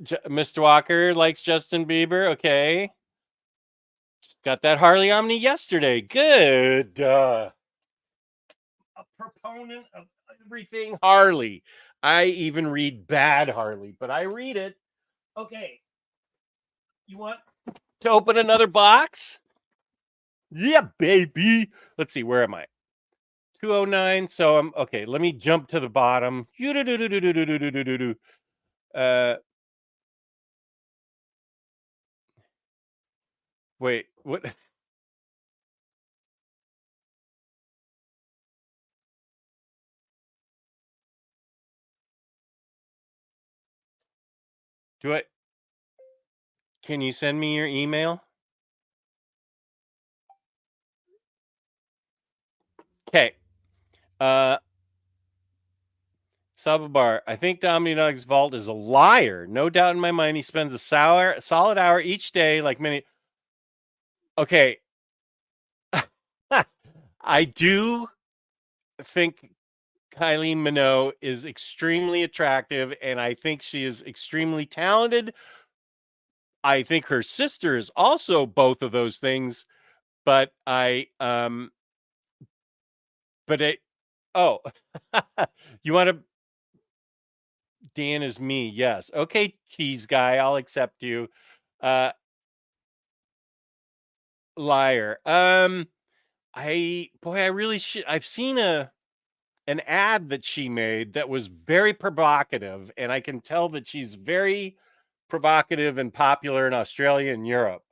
Mr. Walker likes Justin Bieber. Okay. Got that Harley Omni yesterday. Good. A proponent of everything Harley. I even read bad Harley, but I read it. Okay. You want to open another box? Yeah, baby. Let's see, where am I? 209. So I'm okay. Let me jump to the bottom. Wait, what? Do I? Can you send me your email? Okay. Sababar, I think the OmniDog's vault is a liar. No doubt in my mind, he spends a solid hour each day, like many. Okay. I do think Kylie Minogue is extremely attractive, and I think she is extremely talented. I think her sister is also both of those things, but but it, oh, you want to, Dan is me. Yes. Okay. Cheese guy. I'll accept you. Uh, Liar. I really should. I've seen an ad that she made that was very provocative, and I can tell that she's very provocative and popular in Australia and Europe.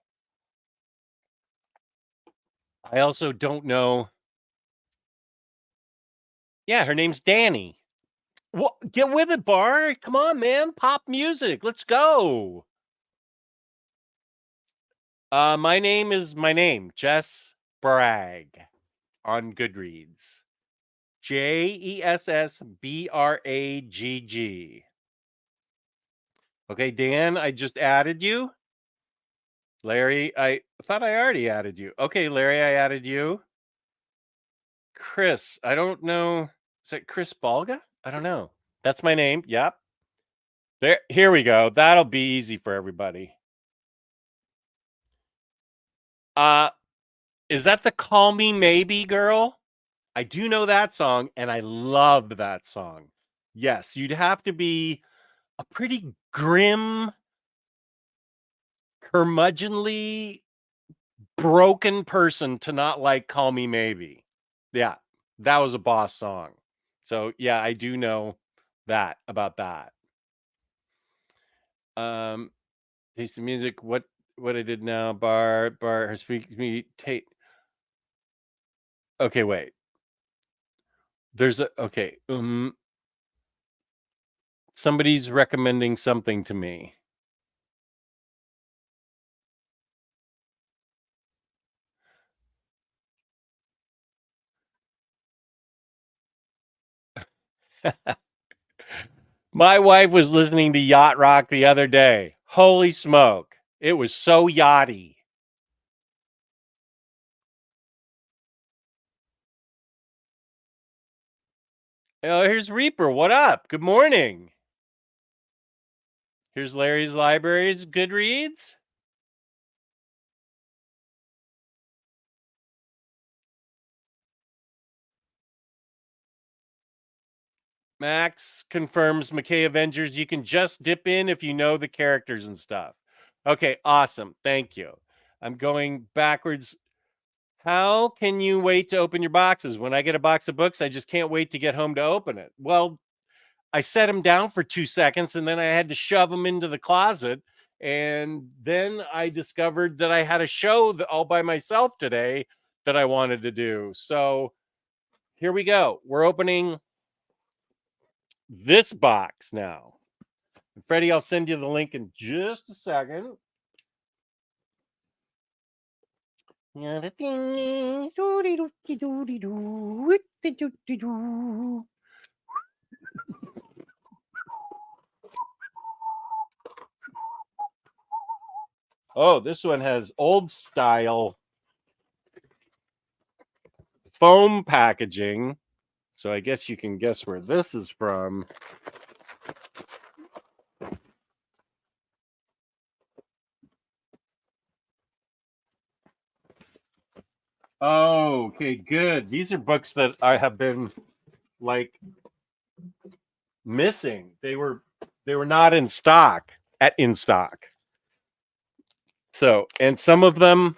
I also don't know. Yeah, her name's Danny. Well, get with it, Bar. Come on, man. Pop music. Let's go. My name is my name, Jess Bragg on Goodreads. JESSBRAGG. Okay, Dan, I just added you. Larry, I thought I already added you. Okay, Larry, I added you. Chris, I don't know. Is it Chris Balga? I don't know. That's my name. Yep. There, here we go. That'll be easy for everybody. Uh, is that the Call Me Maybe girl? I do know that song, and I love that song. Yes, you'd have to be a pretty grim, curmudgeonly, broken person to not like Call Me Maybe. Yeah, that was a boss song. So yeah, I do know that about that. Taste of music. What I did now? Bar her speak me. Tate. Okay, wait. There's a okay. Somebody's recommending something to me. My wife was listening to Yacht Rock the other day. Holy smoke. It was so yachty. Oh, here's Reaper. What up? Good morning. Here's Larry's Libraries Goodreads. Max confirms McKay Avengers. You can just dip in if you know the characters and stuff. Okay, awesome. Thank you. I'm going backwards. How can you wait to open your boxes? When I get a box of books, I just can't wait to get home to open it. Well, I set them down for 2 seconds and then I had to shove them into the closet. And then I discovered that I had a show all by myself today that I wanted to do. So here we go. We're opening this box now. Freddie, I'll send you the link in just a second. Oh, this one has old style foam packaging. So I guess you can guess where this is from. Oh, okay, good. These are books that I have been like missing. They were not in stock in stock. So, and some of them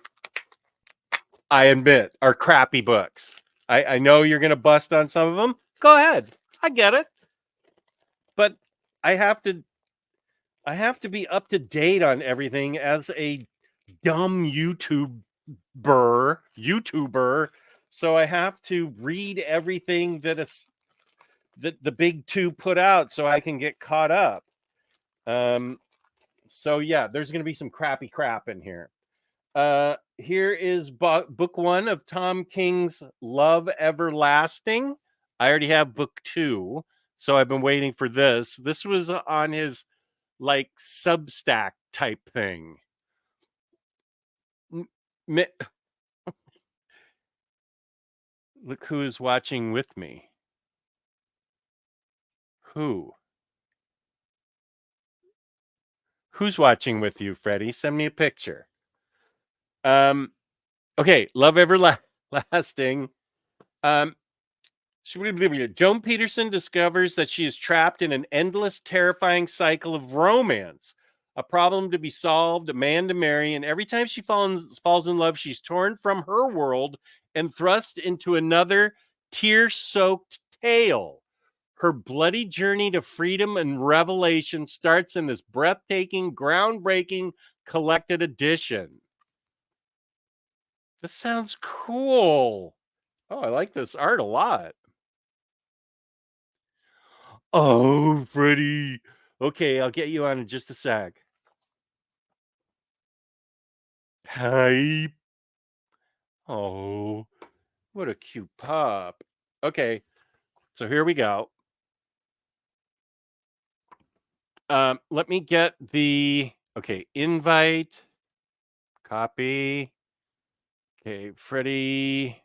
I admit are crappy books. I know you're gonna bust on some of them. Go ahead. I get it. But I have to be up to date on everything as a dumb YouTuber. So I have to read everything that the big two put out so I can get caught up. So yeah, there's gonna be some crappy crap in here. Here is book 1 of Tom King's Love Everlasting. I already have book 2, so I've been waiting for this. This was on his like Substack type thing. Look who is watching with me. Who? Who's watching with you, Freddie? Send me a picture. Okay, Love Everlasting. Joan Peterson discovers that she is trapped in an endless, terrifying cycle of romance, a problem to be solved, a man to marry, and every time she falls in love, she's torn from her world and thrust into another tear-soaked tale. Her bloody journey to freedom and revelation starts in this breathtaking, groundbreaking collected edition. This sounds cool. Oh, I like this art a lot. Oh, Freddie. Okay, I'll get you on in just a sec. Hi. Oh, what a cute pup. Okay, so here we go. Let me get the invite, copy. Okay, Freddie.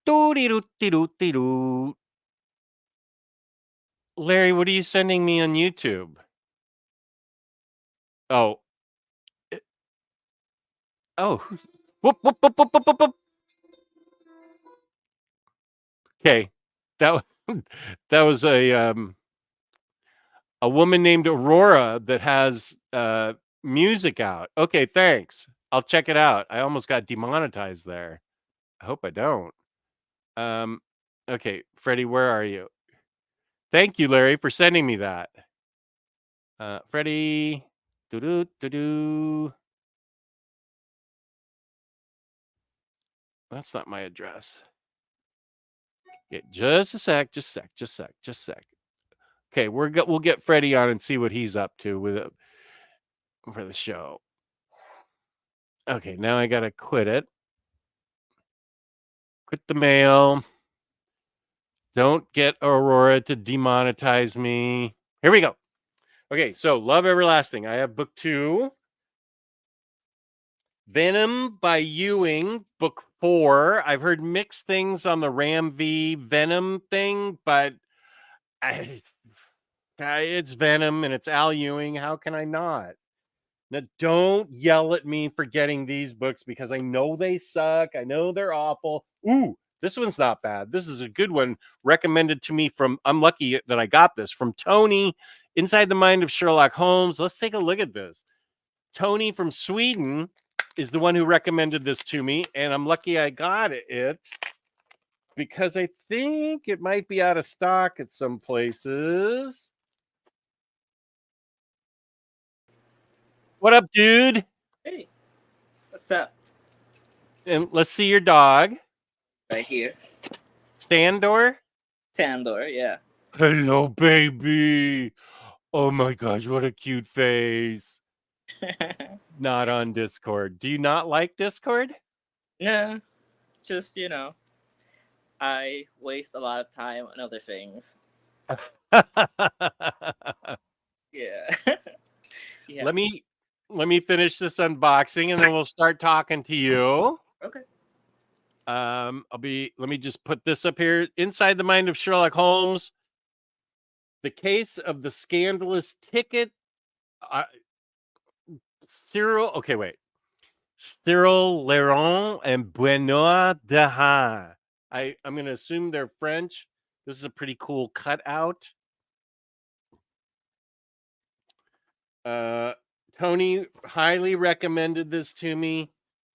Doo-dee-doo-dee-doo-dee-doo. Larry, what are you sending me on YouTube? Oh. Oh. Whoop, whoop, whoop, whoop, whoop, whoop, whoop. Okay. That that was a woman named Aurora that has music out. Okay, thanks. I'll check it out. I almost got demonetized there. I hope I don't. Okay, Freddie, where are you? Thank you, Larry, for sending me that. Freddie, doo-doo-doo-doo. That's not my address. Okay, just a sec. Okay, we'll get Freddie on and see what he's up to with it for the show. Okay, now I gotta quit it. Quit the mail. Don't get Aurora to demonetize me. Here we go. Okay, so Love Everlasting. I have book 2. Venom by Ewing, book 4. I've heard mixed things on the Ram V Venom thing, but it's Venom and it's Al Ewing. How can I not? Now, don't yell at me for getting these books because I know they suck. I know they're awful. Ooh, this one's not bad. This is a good one recommended to me from, I'm lucky that I got this from Tony, Inside the Mind of Sherlock Holmes. Let's take a look at this. Tony from Sweden is the one who recommended this to me, and I'm lucky I got it because I think it might be out of stock at some places. What up, dude?
Hey, what's up?
And let's see your dog.
Right here.
Sandor?
Sandor, yeah.
Hello, baby. Oh my gosh, what a cute face. Not on Discord. Do you not like Discord?
No, just, I waste a lot of time on other things. Yeah. Yeah.
Let me finish this unboxing and then we'll start talking to you.
Okay.
Let me just put this up here. Inside the Mind of Sherlock Holmes. The Case of the Scandalous Ticket. Cyril Leron and Benoit Dehaene. I'm going to assume they're French. This is a pretty cool cutout. Tony highly recommended this to me,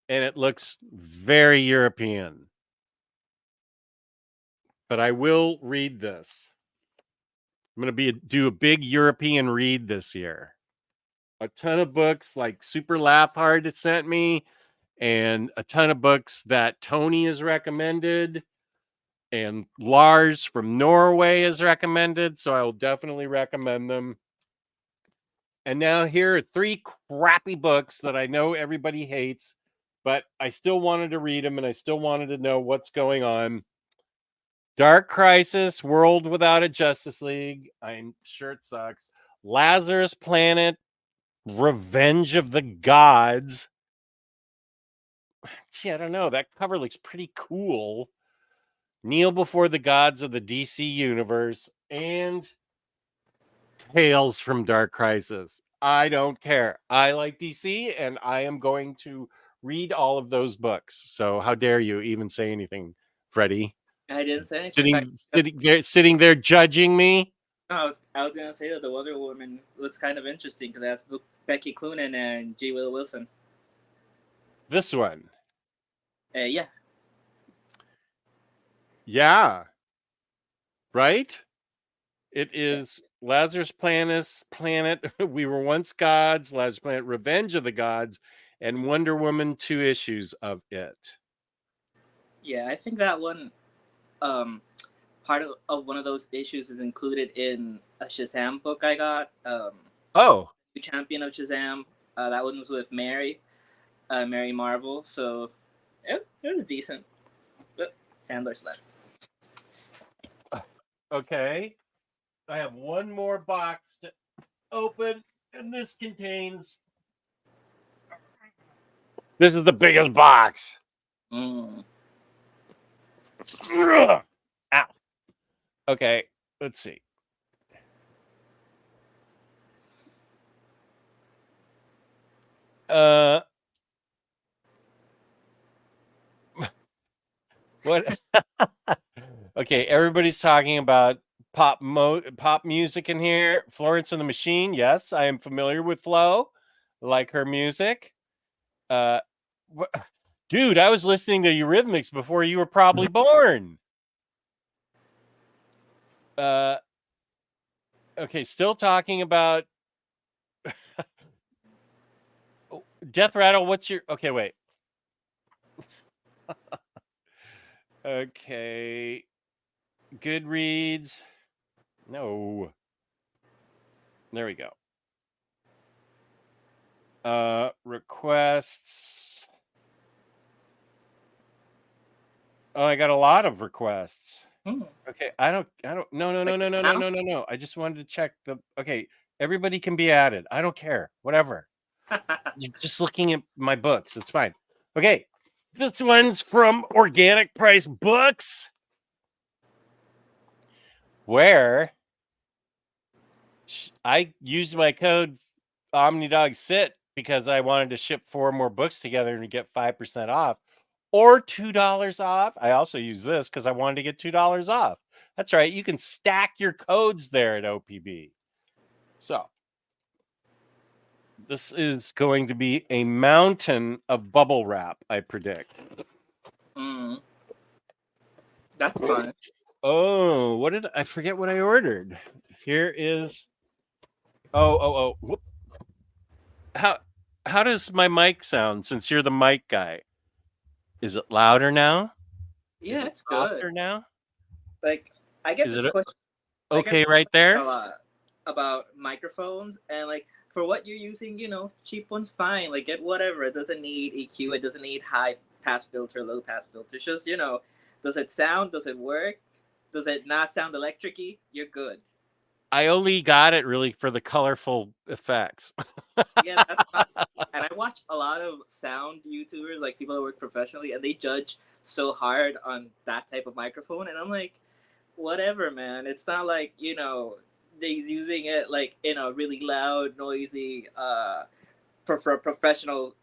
and it looks very European. But I will read this. I'm going to do a big European read this year. A ton of books like Super Laugh Hard sent me, and a ton of books that Tony has recommended, and Lars from Norway has recommended. So I will definitely recommend them. And now here are 3 crappy books that I know everybody hates, but I still wanted to read them and I still wanted to know what's going on. Dark Crisis, World Without a Justice League. I'm sure it sucks. Lazarus Planet, Revenge of the Gods. Gee, I don't know. That cover looks pretty cool. Kneel Before the Gods of the DC Universe and Tales from Dark Crisis. I don't care. I like DC and I am going to read all of those books. So how dare you even say anything, Freddie?
I didn't say anything.
Sitting there judging me.
No, I was gonna say that the Wonder Woman looks kind of interesting because that's Becky Cloonan and G. Willow Wilson.
This one.
Yeah.
Yeah. Right? It is Lazarus Planet. We Were Once Gods, Lazarus Planet, Revenge of the Gods, and Wonder Woman 2 issues of it.
Yeah, I think that one, part of one of those issues is included in a Shazam book I got.
Oh.
Champion of Shazam. That one was with Mary Marvel. So it was decent. But Sandler's left.
Okay. I have one more box to open, and this contains. This is the biggest box.
Mm.
Ow. Okay, let's see. What? Okay, everybody's talking about pop music in here. Florence and the Machine. Yes, I am familiar with Flo. I like her music. Dude, I was listening to Eurythmics before you were probably born. Okay, still talking about Death Rattle. What's your okay? Wait. Okay, Goodreads. No. There we go. Requests. Oh, I got a lot of requests. Okay, no. I just wanted to check okay, everybody can be added. I don't care. Whatever. You're just looking at my books. It's fine. Okay, this one's from Organic Price Books, where I used my code OmniDog's Sit because I wanted to ship 4 more books together and get 5% off or $2 off. I also use this because I wanted to get $2 off. That's right. You can stack your codes there at OPB. So this is going to be a mountain of bubble wrap, I predict.
That's fun.
Oh, what did I forget what I ordered? Here is whoop. How does my mic sound since you're the mic guy? Is it louder now?
Yeah,
Is
it's
it softer
good.
now?
Like I get this question
okay right there
a lot about microphones, and like for what you're using, cheap one's fine. Like get whatever. It doesn't need EQ. It doesn't need high pass filter, low pass filter. It's just does it sound? Does it work? Does it not sound electric-y? You're good.
I only got it really for the colorful effects.
Yeah, that's fine. And I watch a lot of sound YouTubers, like people that work professionally, and they judge so hard on that type of microphone. And I'm like, whatever, man. It's not like, they're using it like in a really loud, noisy, for professional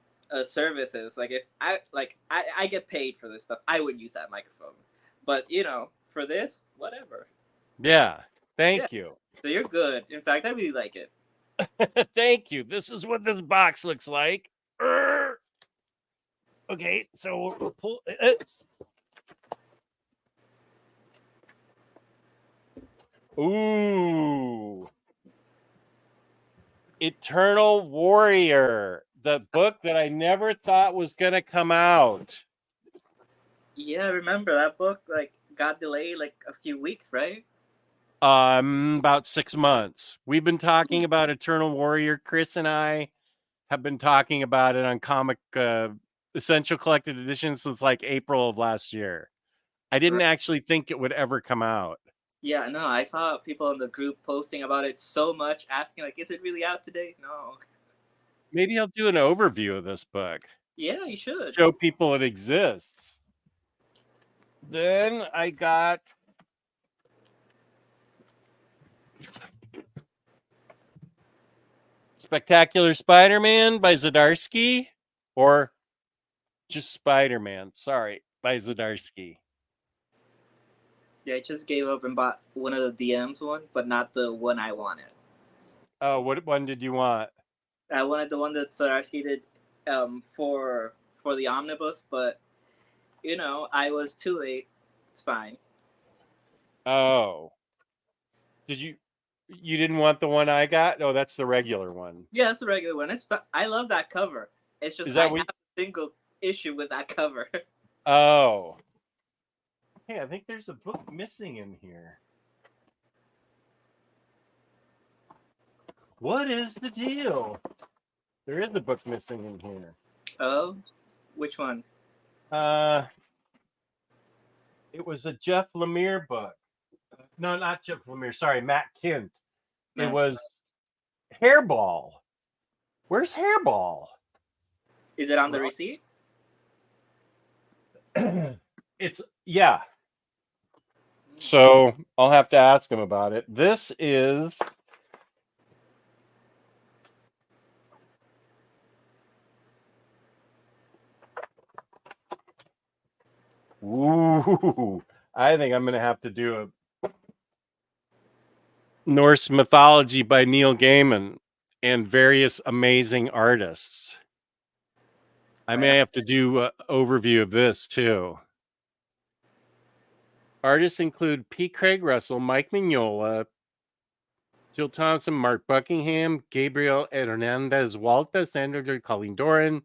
services. Like if I get paid for this stuff, I wouldn't use that microphone. But for this, whatever.
Yeah. Thank you.
So you're good. In fact, I really like it.
Thank you. This is what this box looks like. Okay, so we'll pull it. Ooh. Eternal Warrior, the book that I never thought was going to come out.
Yeah, I remember that book got delayed a few weeks, right?
About 6 months. We've been talking about Eternal Warrior. Chris and I have been talking about it on Comic Essential Collected Edition since April of last year. I didn't actually think it would ever come out.
Yeah, no, I saw people in the group posting about it so much, asking is it really out today? No.
Maybe I'll do an overview of this book.
Yeah, you should.
Show people it exists. Then I got Spectacular Spider-Man by Zdarsky, or just Spider-Man, sorry, by Zdarsky.
Yeah, I just gave up and bought one of the DMs one, but not the one I wanted.
Oh, what one did you want?
I wanted the one that Zdarsky did for the omnibus, but I was too late. It's fine.
Oh. You didn't want the one I got? No, that's the regular one.
Yeah, it's the regular one. I love that cover. It's just I have a single issue with that cover.
Oh. Hey, I think there's a book missing in here. What is the deal? There is a book missing in here.
Oh? Which one?
It was a Jeff Lemire book. No, not Jeff Lemire. Sorry, Matt Kint. It was Hairball. Where's Hairball?
Is it on the receipt?
Yeah. So I'll have to ask him about it. This is ooh, I think I'm going to have to do a Norse mythology by Neil Gaiman and various amazing artists. I may have to do an overview of this too. Artists include P. Craig Russell, Mike Mignola, Jill Thompson, Mark Buckingham, Gabriel Hernandez, Walter Sandler, Colleen Doran.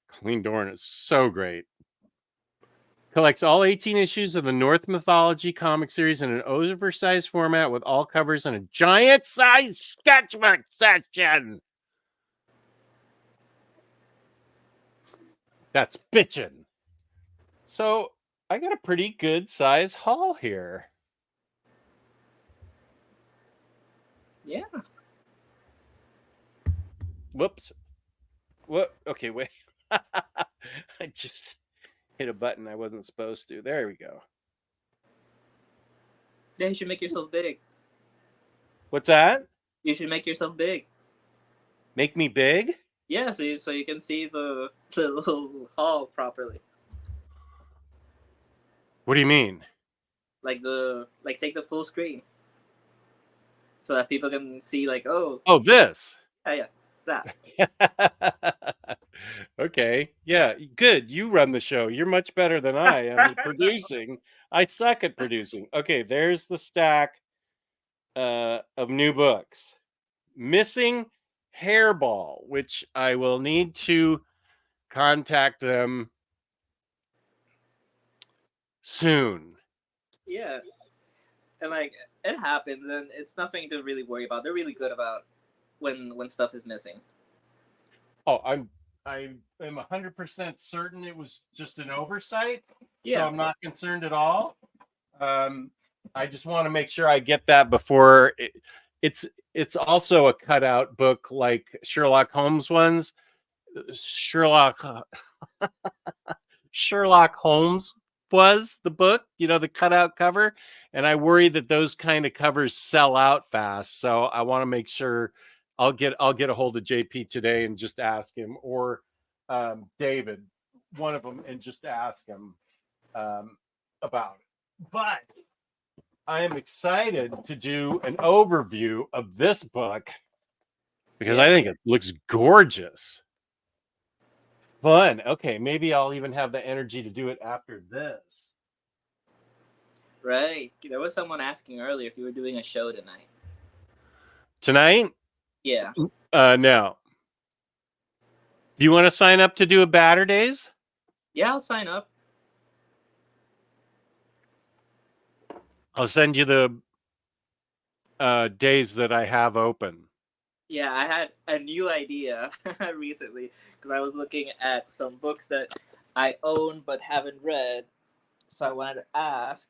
Colleen Doran is so great. Collects all 18 issues of the North Mythology comic series in an oversized format with all covers and a giant size sketchbook section. That's bitchin'. So I got a pretty good size haul here.
Yeah.
Whoops. What? Okay, wait. I just hit a button I wasn't supposed to. There we go.
Yeah, you should make yourself big.
What's that?
You should make yourself big.
Make me big?
Yeah, so you can see the little hall properly.
What do you mean?
Like take the full screen. So that people can see like, oh,
this.
yeah, that.
Okay. Yeah, good. You run the show. You're much better than I am at producing. I suck at producing. Okay, there's the stack of new books. Missing Hairball, which I will need to contact them soon.
Yeah. And like it happens and it's nothing to really worry about. They're really good about when stuff is missing.
Oh, I'm 100% certain it was just an oversight.
Yeah.
So I'm not concerned at all. I just want to make sure I get that before it's also a cutout book like Sherlock Holmes ones. Sherlock Holmes was the book, the cutout cover, and I worry that those kind of covers sell out fast. So I want to make sure I'll get a hold of JP today and just ask him, or David, one of them, and just ask him about it. But I am excited to do an overview of this book because I think it looks gorgeous. Fun. Okay, maybe I'll even have the energy to do it after this.
Right. There was someone asking earlier if you were doing a show tonight.
Tonight?
Yeah.
No. Do you want to sign up to do a Batter Days?
Yeah, I'll sign up.
I'll send you the days that I have open.
Yeah, I had a new idea recently because I was looking at some books that I own but haven't read. So I wanted to ask,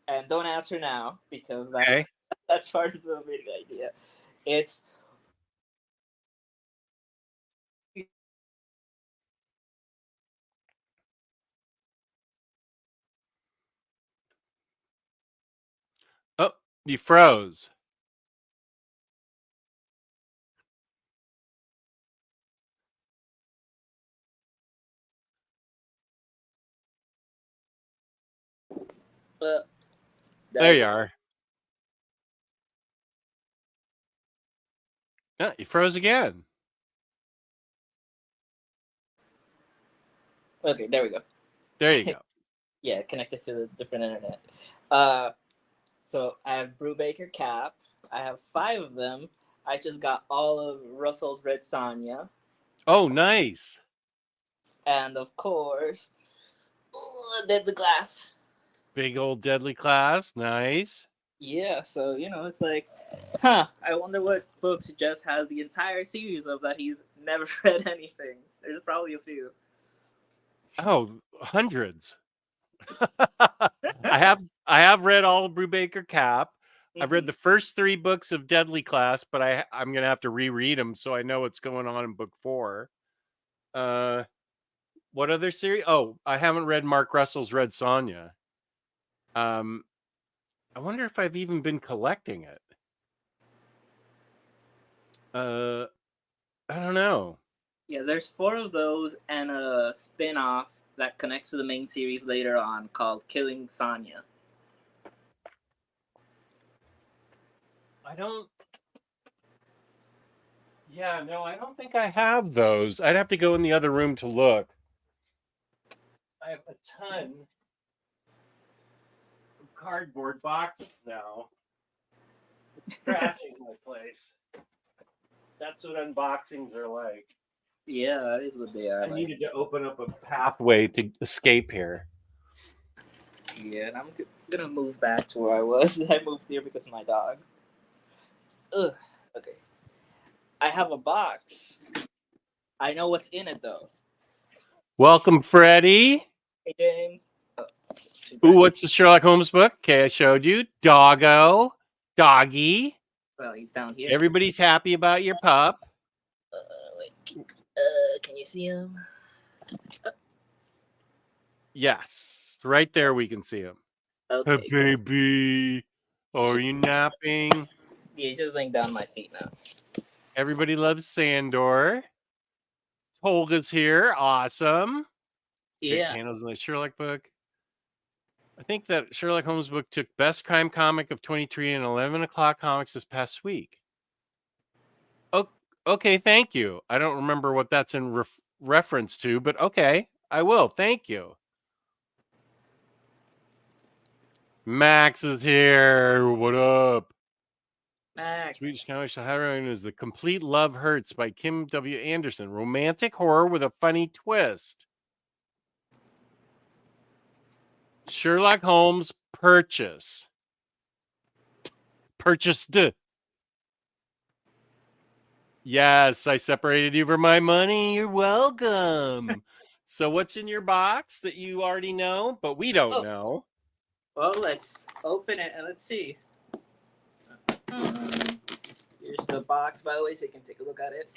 and don't answer now because that's part of the big idea. It's
Oh, you froze. There you are. Yeah, you froze again.
Okay, there we go.
There you go.
Yeah, connected to the different internet. So I have Brubaker Cap. I have 5 of them. I just got all of Russell's Red Sonja.
Oh, nice.
And of course, Deadly Glass.
Big old Deadly Class. Nice.
Yeah, so, it's like, I wonder what books Jess has the entire series of that he's never read anything. There's probably a few.
Oh, hundreds. I have read all of Brubaker Cap. Mm-hmm. I've read the first 3 books of Deadly Class, but I'm going to have to reread them so I know what's going on in book 4. What other series? Oh, I haven't read Mark Russell's Red Sonja. I wonder if I've even been collecting it. I don't know.
Yeah, there's 4 of those and a spin-off that connects to the main series later on called Killing Sonja.
I don't think I have those. I'd have to go in the other room to look. I have a ton of cardboard boxes now. It's trashing my place. That's what unboxings are like.
Yeah, that is what they are.
I needed to open up a pathway to escape here.
Yeah, and I'm gonna move back to where I was. I moved here because of my dog. Ugh. Okay. I have a box. I know what's in it though.
Welcome, Freddie.
Hey James. Oh,
Ooh, what's the Sherlock Holmes book? Okay, I showed you. Doggo. Doggy.
well, he's down here.
Everybody's happy about your pup.
Wait. Can you see him?
Yes. Right there we can see him.
Okay.
Hey, baby. Are you napping?
Yeah, he's just laying down on my feet now.
Everybody loves Sandor. Holga's here. Awesome.
Yeah.
Handles in the Sherlock book. I think that Sherlock Holmes book took Best Crime Comic of 23 and 11 o'clock comics this past week. Oh, okay, thank you. I don't remember what that's in reference to, but okay, I will. Thank you. Max is here. What up?
Max.
Swedish comic heroine is The Complete Love Hurts by Kim W. Anderson. Romantic horror with a funny twist. Sherlock Holmes purchase. Purchased. Yes, I separated you for my money. You're welcome. So what's in your box that you already know, but we don't know?
Well, let's open it and let's see. Here's the box, by the way, so you can take a look at it.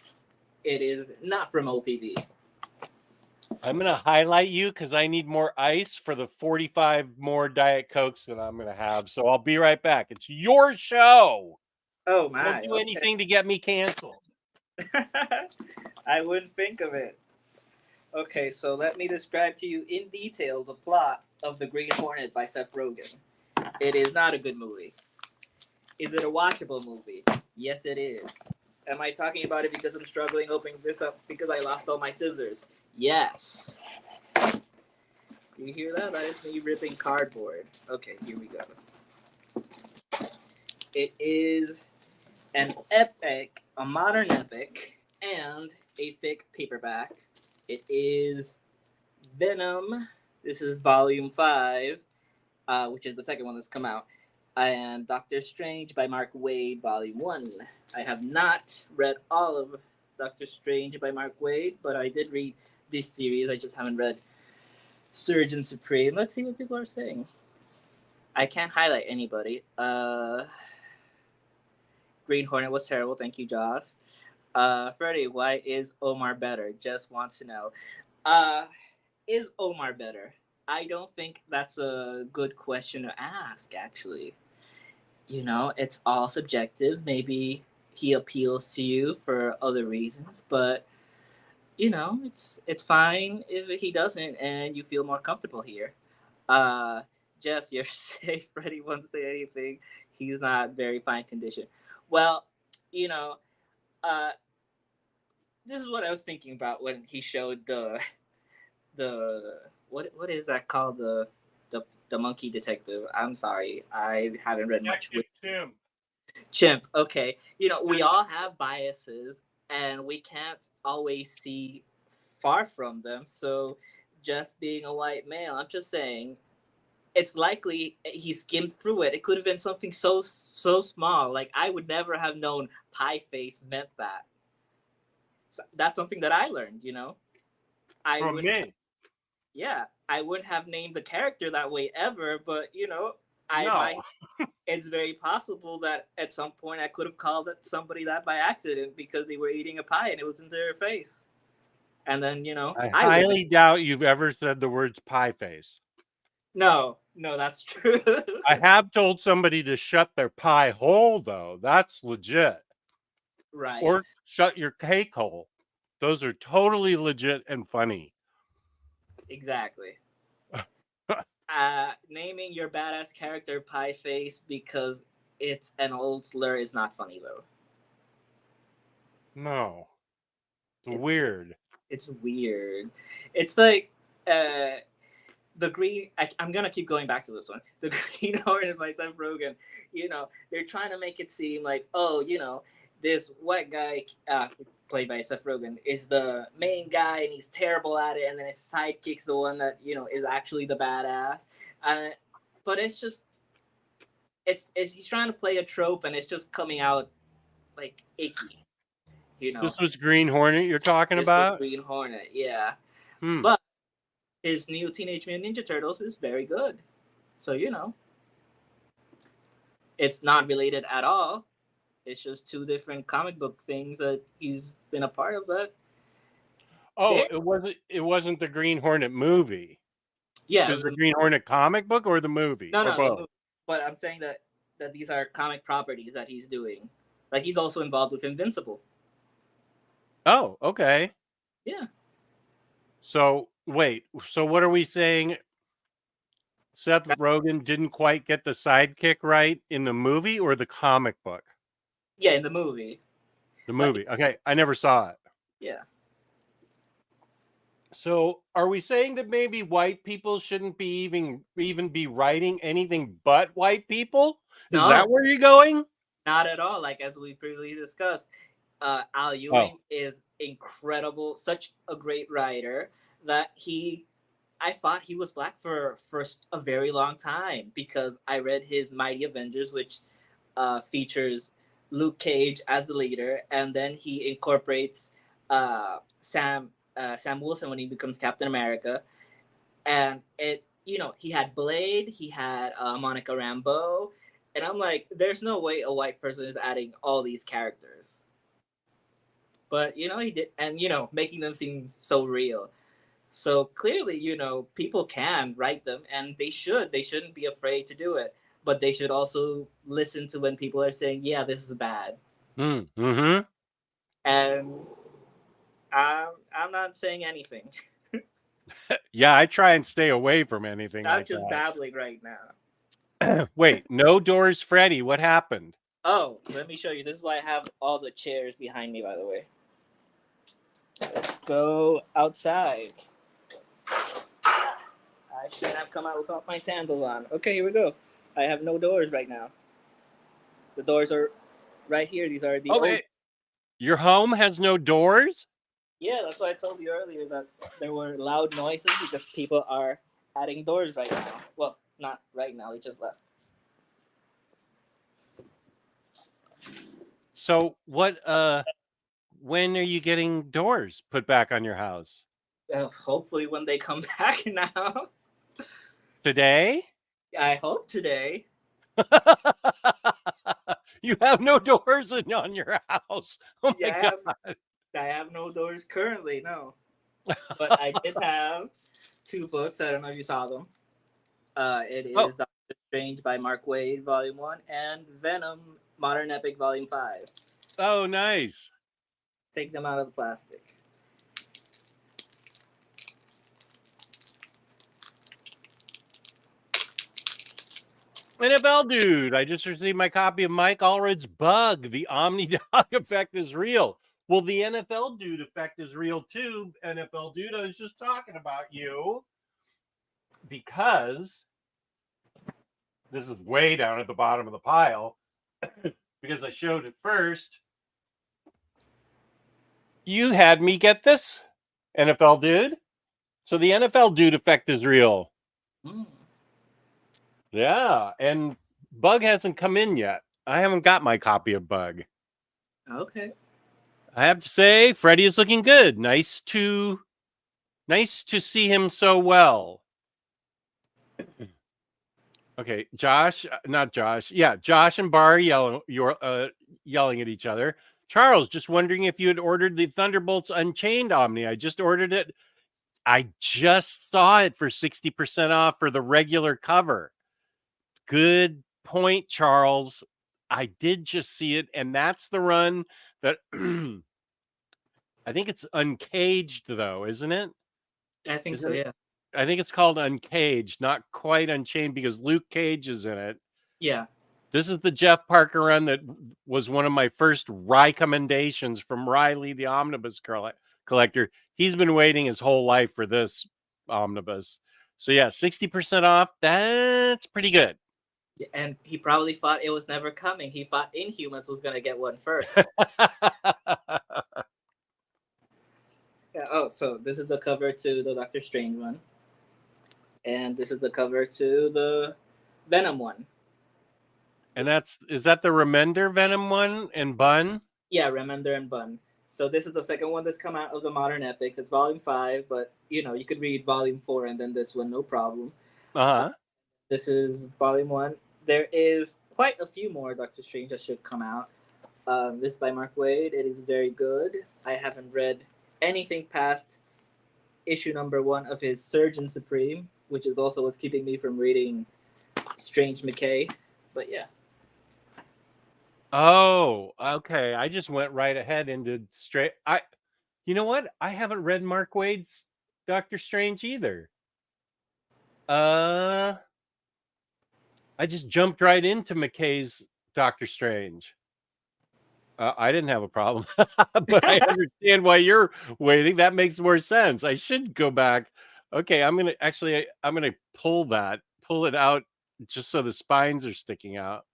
It is not from OPV.
I'm going to highlight you because I need more ice for the 45 more Diet Cokes that I'm going to have. So I'll be right back. It's your show.
Oh, my.
Don't do anything to get me canceled.
I wouldn't think of it. Okay, so let me describe to you in detail the plot of The Green Hornet by Seth Rogen. It is not a good movie. Is it a watchable movie? Yes, it is. Am I talking about it because I'm struggling opening this up because I lost all my scissors? Yes. You hear that? That is me ripping cardboard. Okay, here we go. It is an epic, a modern epic, and a thick paperback. It is Venom. This is volume 5, which is the second one that's come out. And Doctor Strange by Mark Waid, volume 1. I have not read all of Doctor Strange by Mark Waid, but I did read this series. I just haven't read Surgeon Supreme. Let's see what people are saying. I can't highlight anybody. Green Hornet was terrible. Thank you, Joss. Freddie, why is Omar better? Just wants to know. Is Omar better? I don't think that's a good question to ask, actually. You know, it's all subjective. Maybe he appeals to you for other reasons, but you know, it's fine if he doesn't and you feel more comfortable here. Jess, you're safe. Freddie wants to say anything. He's not very fine condition. Well, you know, this is what I was thinking about when he showed the what is that called, the monkey detective. I'm sorry, I haven't read much with Chimp. Okay, you know, we all have biases and we can't always see far from them. So just being a white male, I'm just saying it's likely he skimmed through it. It could have been something so small. Like I would never have known pie face meant that. So that's something that I learned, you know.
From me.
Yeah, I wouldn't have named the character that way ever, but you know, it's very possible that at some point I could have called somebody that by accident because they were eating a pie and it was in their face. And then, you know,
I highly doubt you've ever said the words pie face.
No, that's true.
I have told somebody to shut their pie hole, though. That's legit.
Right.
Or shut your cake hole. Those are totally legit and funny.
Exactly. Naming your badass character Pie Face because it's an old slur is not funny, though.
No. It's weird.
It's weird. It's like the green. I'm gonna keep going back to this one. The Green Hornet by Seth Rogen. You know, they're trying to make it seem like, oh, you know, this white guy played by Seth Rogen is the main guy and he's terrible at it, and then his sidekick's the one that, you know, is actually the badass. but it's just it's he's trying to play a trope, and it's just coming out like icky, you know.
This was Green Hornet you're talking
This was
about?
Green Hornet, yeah.
Hmm.
But his new Teenage Mutant Ninja Turtles is very good. So, it's not related at all. It's just two different comic book things that he's been a part of. But
Oh,
there,
it wasn't the Green Hornet movie.
yeah,
It
it
was
was
the Green Hornet comic book or the movie or
no, the
both?
movie. But I'm saying that these are comic properties that he's doing. Like he's also involved with Invincible.
Oh, okay.
Yeah.
So wait, so what are we saying? Seth
That-
Rogen didn't quite get the sidekick right in the movie or the comic book?
yeah, in the movie.
The
Like,
movie. Okay, I never saw it.
yeah.
So are we saying that maybe white people shouldn't be even be writing anything but white people? Is
No,
that where you're going?
not at all. Like as we previously discussed, Al
Oh,
Ewing is incredible, such a great writer that I thought he was black for a very long time because I read his Mighty Avengers, which features Luke Cage as the leader, and then he incorporates Sam Wilson when he becomes Captain America, and he had Blade, he had Monica Rambeau, and I'm like, there's no way a white person is adding all these characters. But he did, and making them seem so real. So clearly, people can write them, and they should. They shouldn't be afraid to do it, but they should also listen to when people are saying, "Yeah, this is bad."
mm-hmm.
And I'm not saying anything.
Yeah, I try and stay away from anything
I'm
like
just babbling right now.
that. Wait, no doors, Freddy. What happened?
Oh, let me show you. This is why I have all the chairs behind me. By the way, let's go outside. I shouldn't have come out without my sandals on. Okay, here we go. I have no doors right now. The doors are right here. These are the old.
Okay, your home has no doors?
Yeah, that's why I told you earlier that there were loud noises because people are adding doors right now. Well, not right now. They just left.
So what when are you getting doors put back on your house?
Hopefully, when they come back now.
Today?
I hope today.
You have no doors on your house. Oh my
Yeah,
god.
I have no doors currently. No, but I did have two books. I don't know if you saw them. It
Oh,
is Doctor Strange by Mark Waid, Volume 1, and Venom, Modern Epic, Volume 5.
oh nice.
Take them out of the plastic.
NFL dude, I just received my copy of Mike Allred's Bug. The OmniDog effect is real. Well, the NFL dude effect is real too. NFL dude, I was just talking about you because this is way down at the bottom of the pile because I showed it first. You had me get this, NFL dude. So the NFL dude effect is real.
Mm.
Yeah, and Bug hasn't come in yet. I haven't got my copy of Bug.
Okay.
I have to say, Freddie is looking good. Nice to see him so well. Okay, Josh, not Josh. Yeah, Josh and Bar yelling at each other. Charles, just wondering if you had ordered the Thunderbolts Unchained Omni. I just ordered it. I just saw it for 60% off for the regular cover. Good point, Charles. I did just see it, and that's the run that I think it's Uncaged, though, isn't it?
I think so,
Isn't it?
yeah.
I think it's called Uncaged, not quite Unchained because Luke Cage is in it.
Yeah.
This is the Jeff Parker run that was one of my first recommendations from Riley, the omnibus collector. He's been waiting his whole life for this omnibus. So yeah, 60% off. That's pretty good.
And he probably thought it was never coming. He thought Inhumans was going to get one first. Yeah. Oh, so this is the cover to the Doctor Strange one. And this is the cover to the Venom one.
And is that the Remender Venom one and Bun?
Yeah, Remender and Bun. So this is the second one that's come out of the Modern Epics. It's volume 5, but you could read volume 4 and then this one, no problem. Uh,
Uh-huh.
this is volume 1. There is quite a few more Doctor Strange that should come out. This is by Mark Waid. It is very good. I haven't read anything past issue number 1 of his Surgeon Supreme, which is also what's keeping me from reading Strange McKay. But yeah.
Oh, okay. I just went right ahead into straight. You know what? I haven't read Mark Waid's Doctor Strange either. I just jumped right into McKay's Doctor Strange. I didn't have a problem, but I understand why you're waiting. That makes more sense. I should go back. Okay, I'm gonna pull it out just so the spines are sticking out.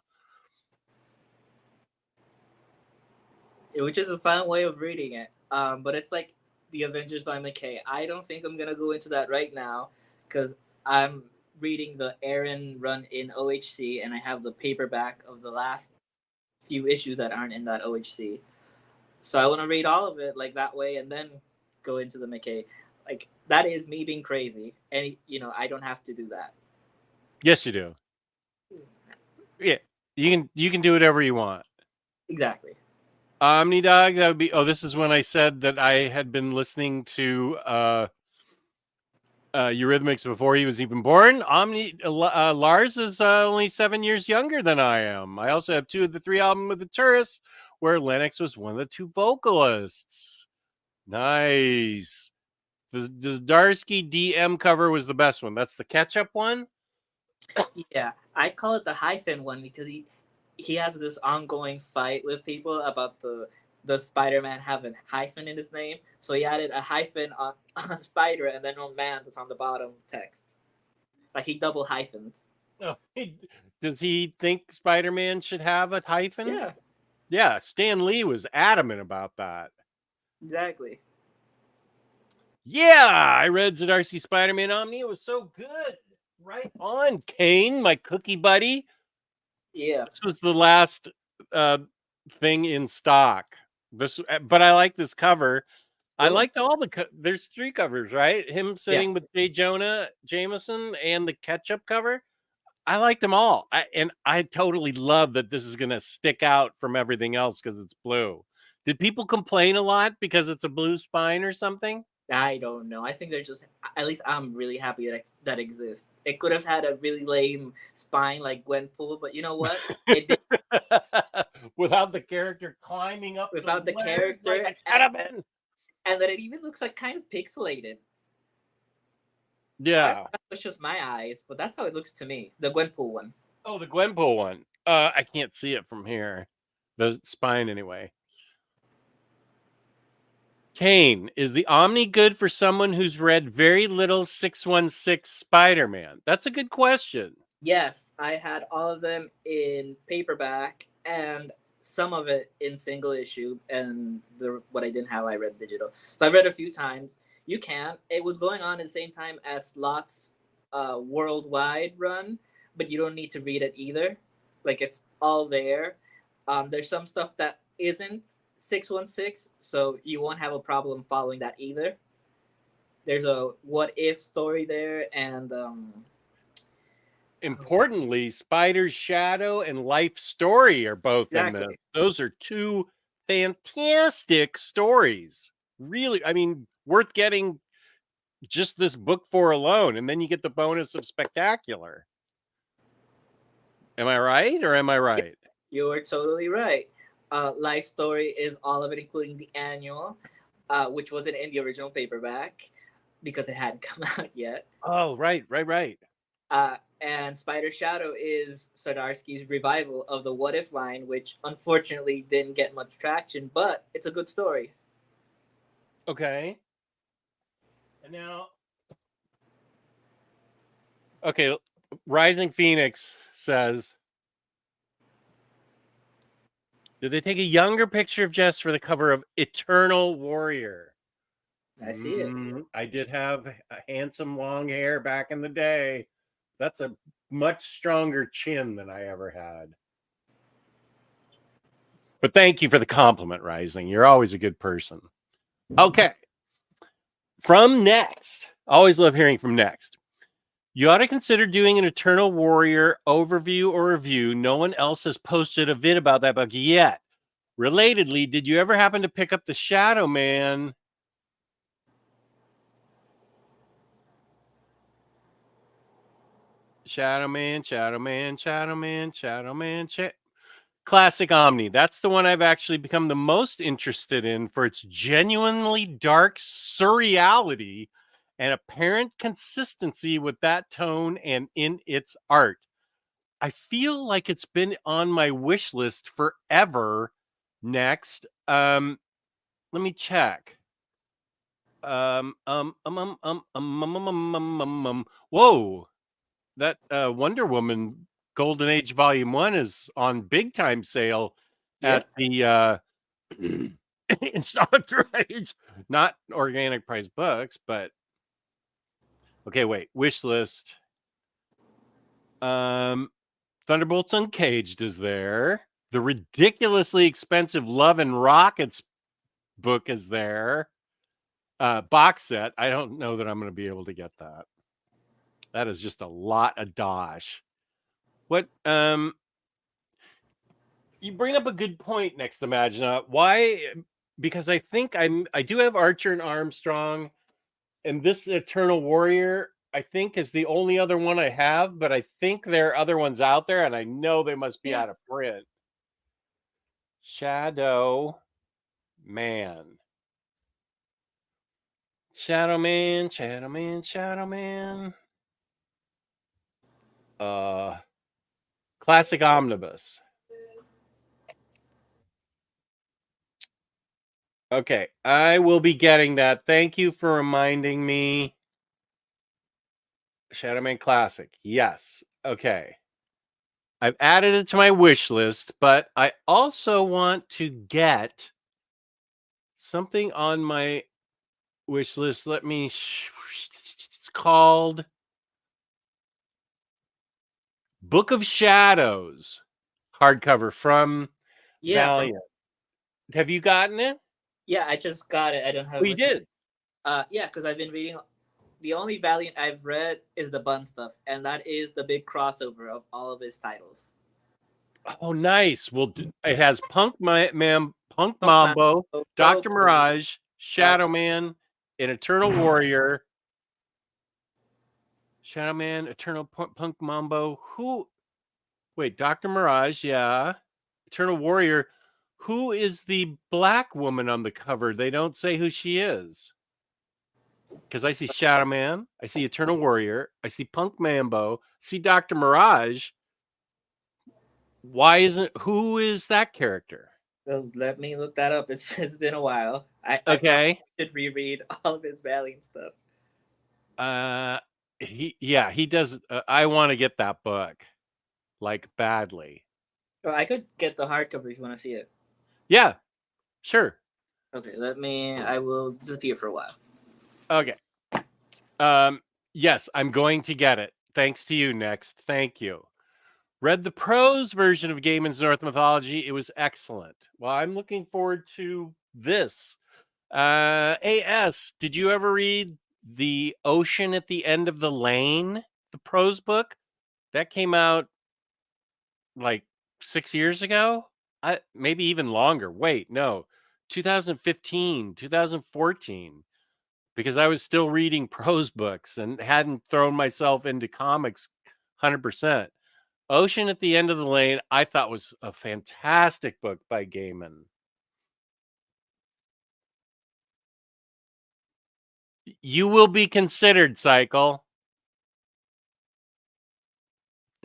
Which is a fun way of reading it. But it's like the Avengers by McKay. I don't think I'm gonna go into that right now because I'm reading the Aaron run in OHC, and I have the paperback of the last few issues that aren't in that OHC. So I want to read all of it like that way, and then go into the McKay. Like that is me being crazy, and I don't have to do that.
Yes, you do. Yeah, you can do whatever you want.
Exactly.
OmniDog, that would be. Oh, this is when I said that I had been listening to Eurythmics before he was even born. Lars is only 7 years younger than I am. I also have 2 of the 3 albums with the Tourists, where Lennox was one of the 2 vocalists. Nice. The Zdarsky DM cover was the best one. That's the ketchup one.
Yeah, I call it the hyphen one because he has this ongoing fight with people about the Spider-Man having hyphen in his name. So he added a hyphen on Spider and then on Man that's on the bottom text. Like he double hyphened.
Oh, does he think Spider-Man should have a hyphen?
Yeah.
Yeah, Stan Lee was adamant about that.
Exactly.
Yeah, I read Zdarsky Spider-Man Omni. It was so good. Right on, Kane, my cookie buddy.
Yeah.
This was the last thing in stock. But I like this cover. Cool. I liked all there's 3 covers, right? Him sitting with J. Jonah Jameson and the ketchup cover. I liked them all. I totally love that this is going to stick out from everything else because it's blue. Did people complain a lot because it's a blue spine or something?
I don't know. I think there's just, at least I'm really happy that exists. It could have had a really lame spine like Gwenpool, but you know what? It did.
Without the character climbing up.
Without the character.
Like
and that it even looks like kind of pixelated.
Yeah.
It's just my eyes, but that's how it looks to me. The Gwenpool one.
Oh, the Gwenpool one. I can't see it from here. The spine anyway. Kane, is the Omni good for someone who's read very little 616 Spider-Man? That's a good question.
Yes, I had all of them in paperback and some of it in single issue, and what I didn't have, I read digital. So I read a few times. You can. It was going on at the same time as Lot's worldwide run, but you don't need to read it either. Like it's all there. There's some stuff that isn't 616, so you won't have a problem following that either. There's a what if story there, and
importantly, Spider's Shadow and Life Story are both in this. Those are 2 fantastic stories. Really, I mean, worth getting just this book for alone, and then you get the bonus of Spectacular. Am I right or am I right?
You're totally right. Life Story is all of it, including the annual, which wasn't in the original paperback because it hadn't come out yet.
Oh, right.
And Spider Shadow is Zdarsky's revival of the What If line, which unfortunately didn't get much traction, but it's a good story.
Okay. And now, okay, Rising Phoenix says, did they take a younger picture of Jess for the cover of Eternal Warrior?
I see it.
I did have a handsome long hair back in the day. That's a much stronger chin than I ever had. But thank you for the compliment, Rising. You're always a good person. Okay. From Next. Always love hearing from Next. You ought to consider doing an Eternal Warrior overview or review. No one else has posted a vid about that book yet. Relatedly, did you ever happen to pick up the Shadow Man? Shadow Man. Classic Omni. That's the one I've actually become the most interested in for its genuinely dark surreality and apparent consistency with that tone and in its art. I feel like it's been on my wish list forever. Next, let me check. Whoa, that Wonder Woman Golden Age Volume 1 is on big time sale at the Installer Trades. Not organic price books, but okay, wait. Wish list. Thunderbolts Uncaged is there. The ridiculously expensive Love and Rockets book is there. Box set. I don't know that I'm going to be able to get that. That is just a lot of dosh. What you bring up a good point, Next Imagina. Why? Because I think I do have Archer and Armstrong, and this Eternal Warrior, I think, is the only other one I have, but I think there are other ones out there, and I know they must be out of print. Shadow Man. Shadow Man. Classic Omnibus. Okay, I will be getting that. Thank you for reminding me. Shadow Man Classic. Yes. Okay. I've added it to my wish list, but I also want to get something on my wish list. Let me. It's called Book of Shadows, hardcover from Valiant. Have you gotten it?
Yeah, I just got it. I don't have.
Oh, you did?
Yeah, because I've been reading. The only Valiant I've read is the Bun stuff, and that is the big crossover of all of his titles.
Oh, nice. Well, it has Punk Mambo, Dr. Mirage, Shadow Man, and Eternal Warrior. Shadow Man, Eternal Punk Mambo. Who? Wait, Dr. Mirage, yeah. Eternal Warrior. Who is the black woman on the cover? They don't say who she is. Because I see Shadow Man, I see Eternal Warrior, I see Punk Mambo, I see Dr. Mirage. Who is that character?
So let me look that up. It's been a while. I should reread all of his Valiant stuff.
He does. I want to get that book, like, badly.
Oh, I could get the hardcover if you want to see it.
Yeah, sure.
Okay, I will disappear for a while.
Okay. Yes, I'm going to get it. Thanks to you, Next. Thank you. Read the prose version of Gaiman's Norse Mythology. It was excellent. Well, I'm looking forward to this. AS, did you ever read The Ocean at the End of the Lane, the prose book? That came out like 6 years ago? Maybe even longer. Wait, no. 2015, 2014. Because I was still reading prose books and hadn't thrown myself into comics 100%. Ocean at the End of the Lane, I thought was a fantastic book by Gaiman. You will be considered, Cycle.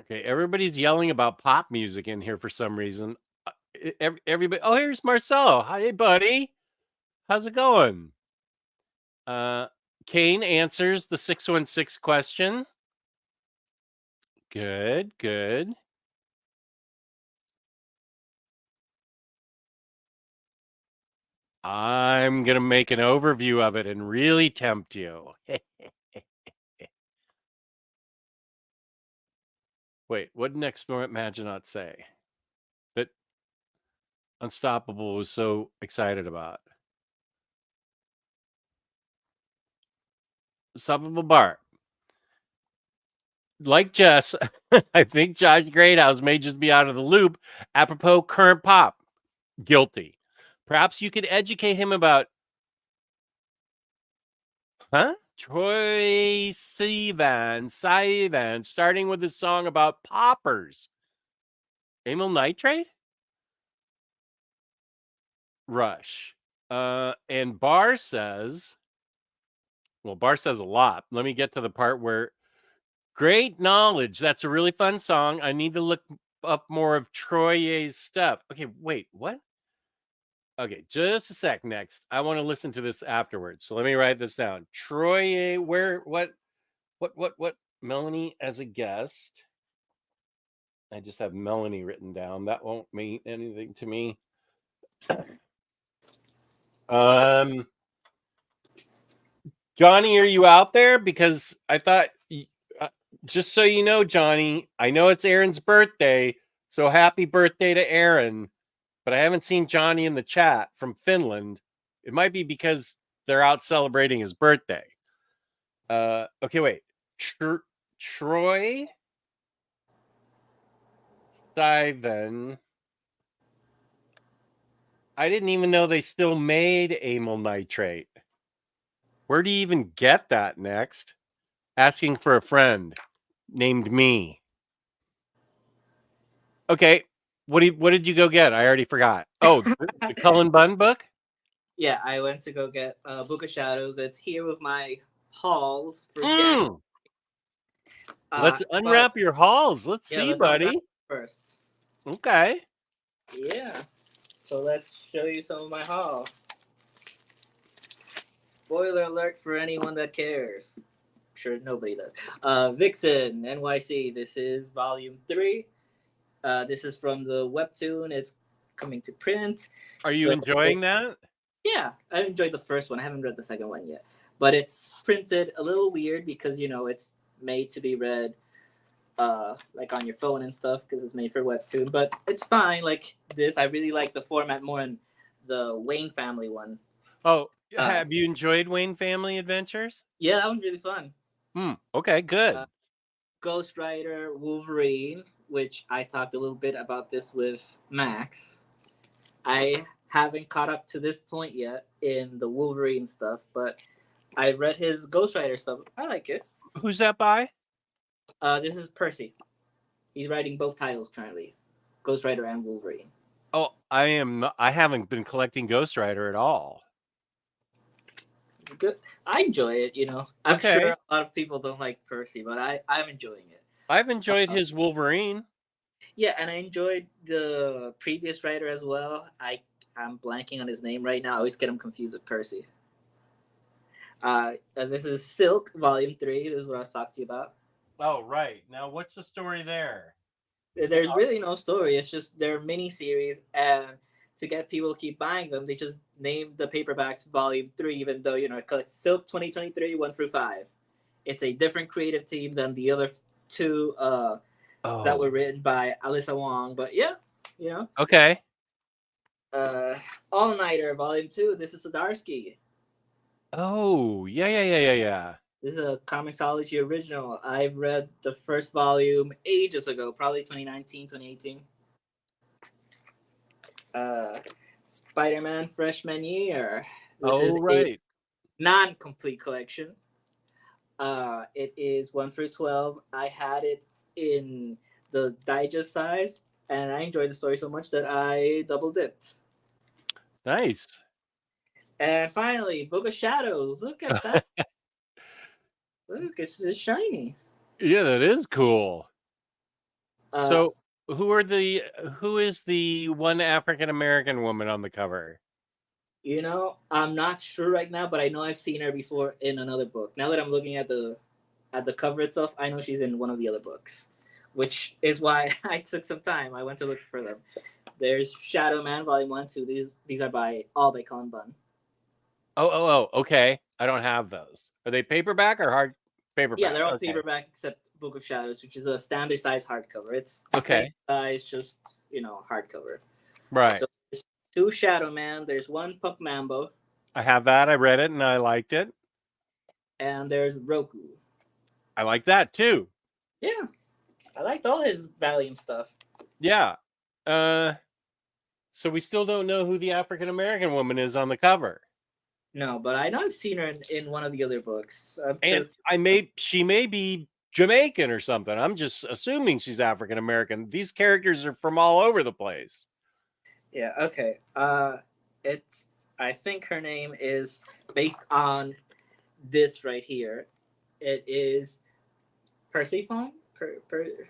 Okay, everybody's yelling about pop music in here for some reason. Everybody. Oh, here's Marcelo. Hi, buddy. How's it going? Kane answers the 616 question. Good. I'm going to make an overview of it and really tempt you. Wait, what did next Maginaut say that Unstoppable was so excited about? Unstoppable Bart. Like Jess, I think Josh Greathouse may just be out of the loop. Apropos current pop, guilty. Perhaps you could educate him about, Troy Sivan, starting with a song about poppers. Amyl nitrate? Rush. And Barr says a lot. Let me get to the part where great knowledge. That's a really fun song. I need to look up more of Troy's stuff. Okay, wait, what? Okay, just a sec. Next, I want to listen to this afterwards. So let me write this down. Troy, what? Melanie as a guest. I just have Melanie written down. That won't mean anything to me. Johnny, are you out there? Because I thought, just so you know, Johnny, I know it's Aaron's birthday, so happy birthday to Aaron. But I haven't seen Johnny in the chat from Finland. It might be because they're out celebrating his birthday. Okay, wait. Troy Sivan. I didn't even know they still made amyl nitrate. Where do you even get that next? Asking for a friend named me. Okay. What did you go get? I already forgot. Oh, the Cullen Bunn book?
Yeah, I went to go get Book of Shadows. It's here with my hauls for January.
Let's unwrap your hauls. Let's see, buddy.
First.
Okay.
Yeah. So let's show you some of my haul. Spoiler alert for anyone that cares. I'm sure nobody does. Vixen, NYC. This is volume 3. This is from the webtoon. It's coming to print.
Are you enjoying that?
Yeah, I enjoyed the first one. I haven't read the second one yet. But it's printed a little weird because, it's made to be read like on your phone and stuff because it's made for webtoon. But it's fine. Like this, I really like the format more in the Wayne Family one.
Oh, have you enjoyed Wayne Family Adventures?
Yeah, that was really fun.
Okay, good.
Ghost Rider, Wolverine, which I talked a little bit about this with Max. I haven't caught up to this point yet in the Wolverine stuff, but I read his Ghost Rider stuff. I like it.
Who's that by?
This is Percy. He's writing both titles currently, Ghost Rider and Wolverine.
Oh, I haven't been collecting Ghost Rider at all.
It's good. I enjoy it, I'm sure a lot of people don't like Percy, but I'm enjoying it.
I've enjoyed his Wolverine.
Yeah, and I enjoyed the previous writer as well. I'm blanking on his name right now. I always get him confused with Percy. This is Silk, Volume 3. This is what I was talking to you about.
Oh, right. Now, what's the story there?
There's really no story. It's just they're mini-series, and to get people to keep buying them, they just named the paperbacks Volume 3, even though, it collects Silk 2023, 1-5. It's a different creative team than the other two that were written by Alyssa Wong. But yeah,
Okay.
All Nighter, Volume 2. This is Zdarsky.
Oh, yeah.
This is a Comixology original. I've read the first volume ages ago, probably 2019, 2018. Spider-Man Freshman Year. This is a non-complete collection. It is 1-12. I had it in the digest size, and I enjoyed the story so much that I double dipped.
Nice.
And finally, Book of Shadows. Look at that. Look, it's shiny.
Yeah, that is cool. So, who is the one African American woman on the cover?
I'm not sure right now, but I know I've seen her before in another book. Now that I'm looking at the cover itself, I know she's in one of the other books, which is why I took some time. I went to look for them. There's Shadow Man, Volume 1, 2. These are all by Cullen Bunn. Oh,
okay. I don't have those. Are they paperback or hard paperback?
Yeah, they're all paperback except Book of Shadows, which is a standard size hardcover. It's the
Okay.
same size, just hardcover.
Right.
So there's 2 Shadow Man. There's 1 Punk Mambo,
I have that. I read it and I liked it.
and there's Roku.
I like that too.
Yeah, I liked all his Valiant stuff.
Yeah. So we still don't know who the African American woman is on the cover.
No, but I know I've seen her in one of the other books.
And she may be Jamaican or something. I'm just assuming she's African American. These characters are from all over the place.
Yeah. Okay. I think her name is based on this right here. It is Persephone.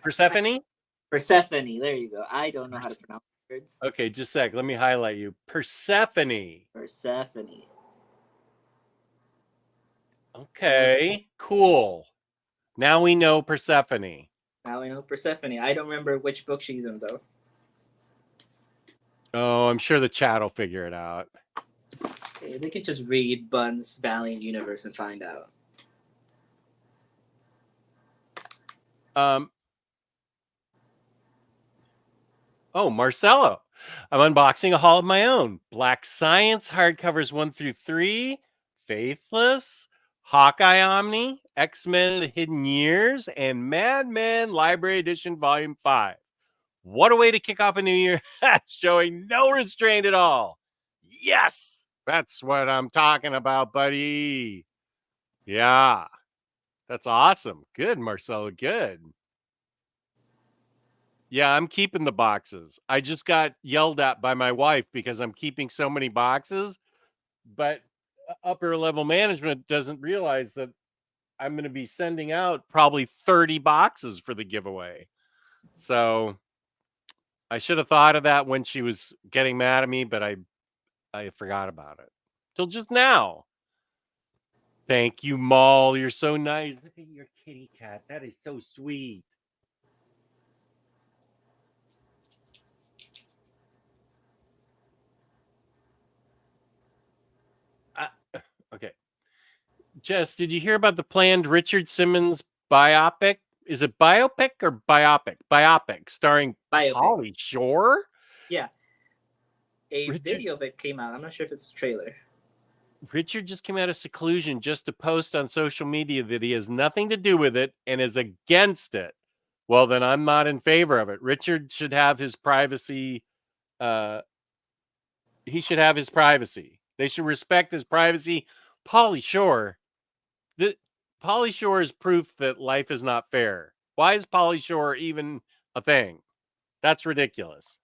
Persephone?
Persephone. There you go. I don't know how to pronounce words.
Okay, just a sec. Let me highlight you. Persephone.
Persephone.
Okay, cool. Now we know Persephone.
Now I know Persephone. I don't remember which book she's in though.
Oh, I'm sure the chat will figure it out.
Okay, they can just read Bun's Valiant Universe and find out.
Oh, Marcelo. I'm unboxing a haul of my own. Black Science hardcovers 1 through 3, Faithless, Hawkeye Omni, X-Men The Hidden Years, and Mad Men Library Edition Volume 5. What a way to kick off a new year, showing no restraint at all. Yes, that's what I'm talking about, buddy. Yeah, that's awesome. Good, Marcelo, good. Yeah, I'm keeping the boxes. I just got yelled at by my wife because I'm keeping so many boxes, but upper level management doesn't realize that I'm going to be sending out probably 30 boxes for the giveaway. So I should have thought of that when she was getting mad at me, but I forgot about it till just now. Thank you, Maul. You're so nice. Look at your kitty cat. That is so sweet. Okay. Jess, did you hear about the planned Richard Simmons biopic? Is it biopic or biopic? Biopic starring Pauly Shore?
Yeah. Video of it came out. I'm not sure if it's a trailer.
Richard just came out of seclusion just to post on social media that he has nothing to do with it and is against it. Well, then I'm not in favor of it. Richard should have his privacy. He should have his privacy. They should respect his privacy. Pauly Shore. Pauly Shore is proof that life is not fair. Why is Pauly Shore even a thing? That's ridiculous.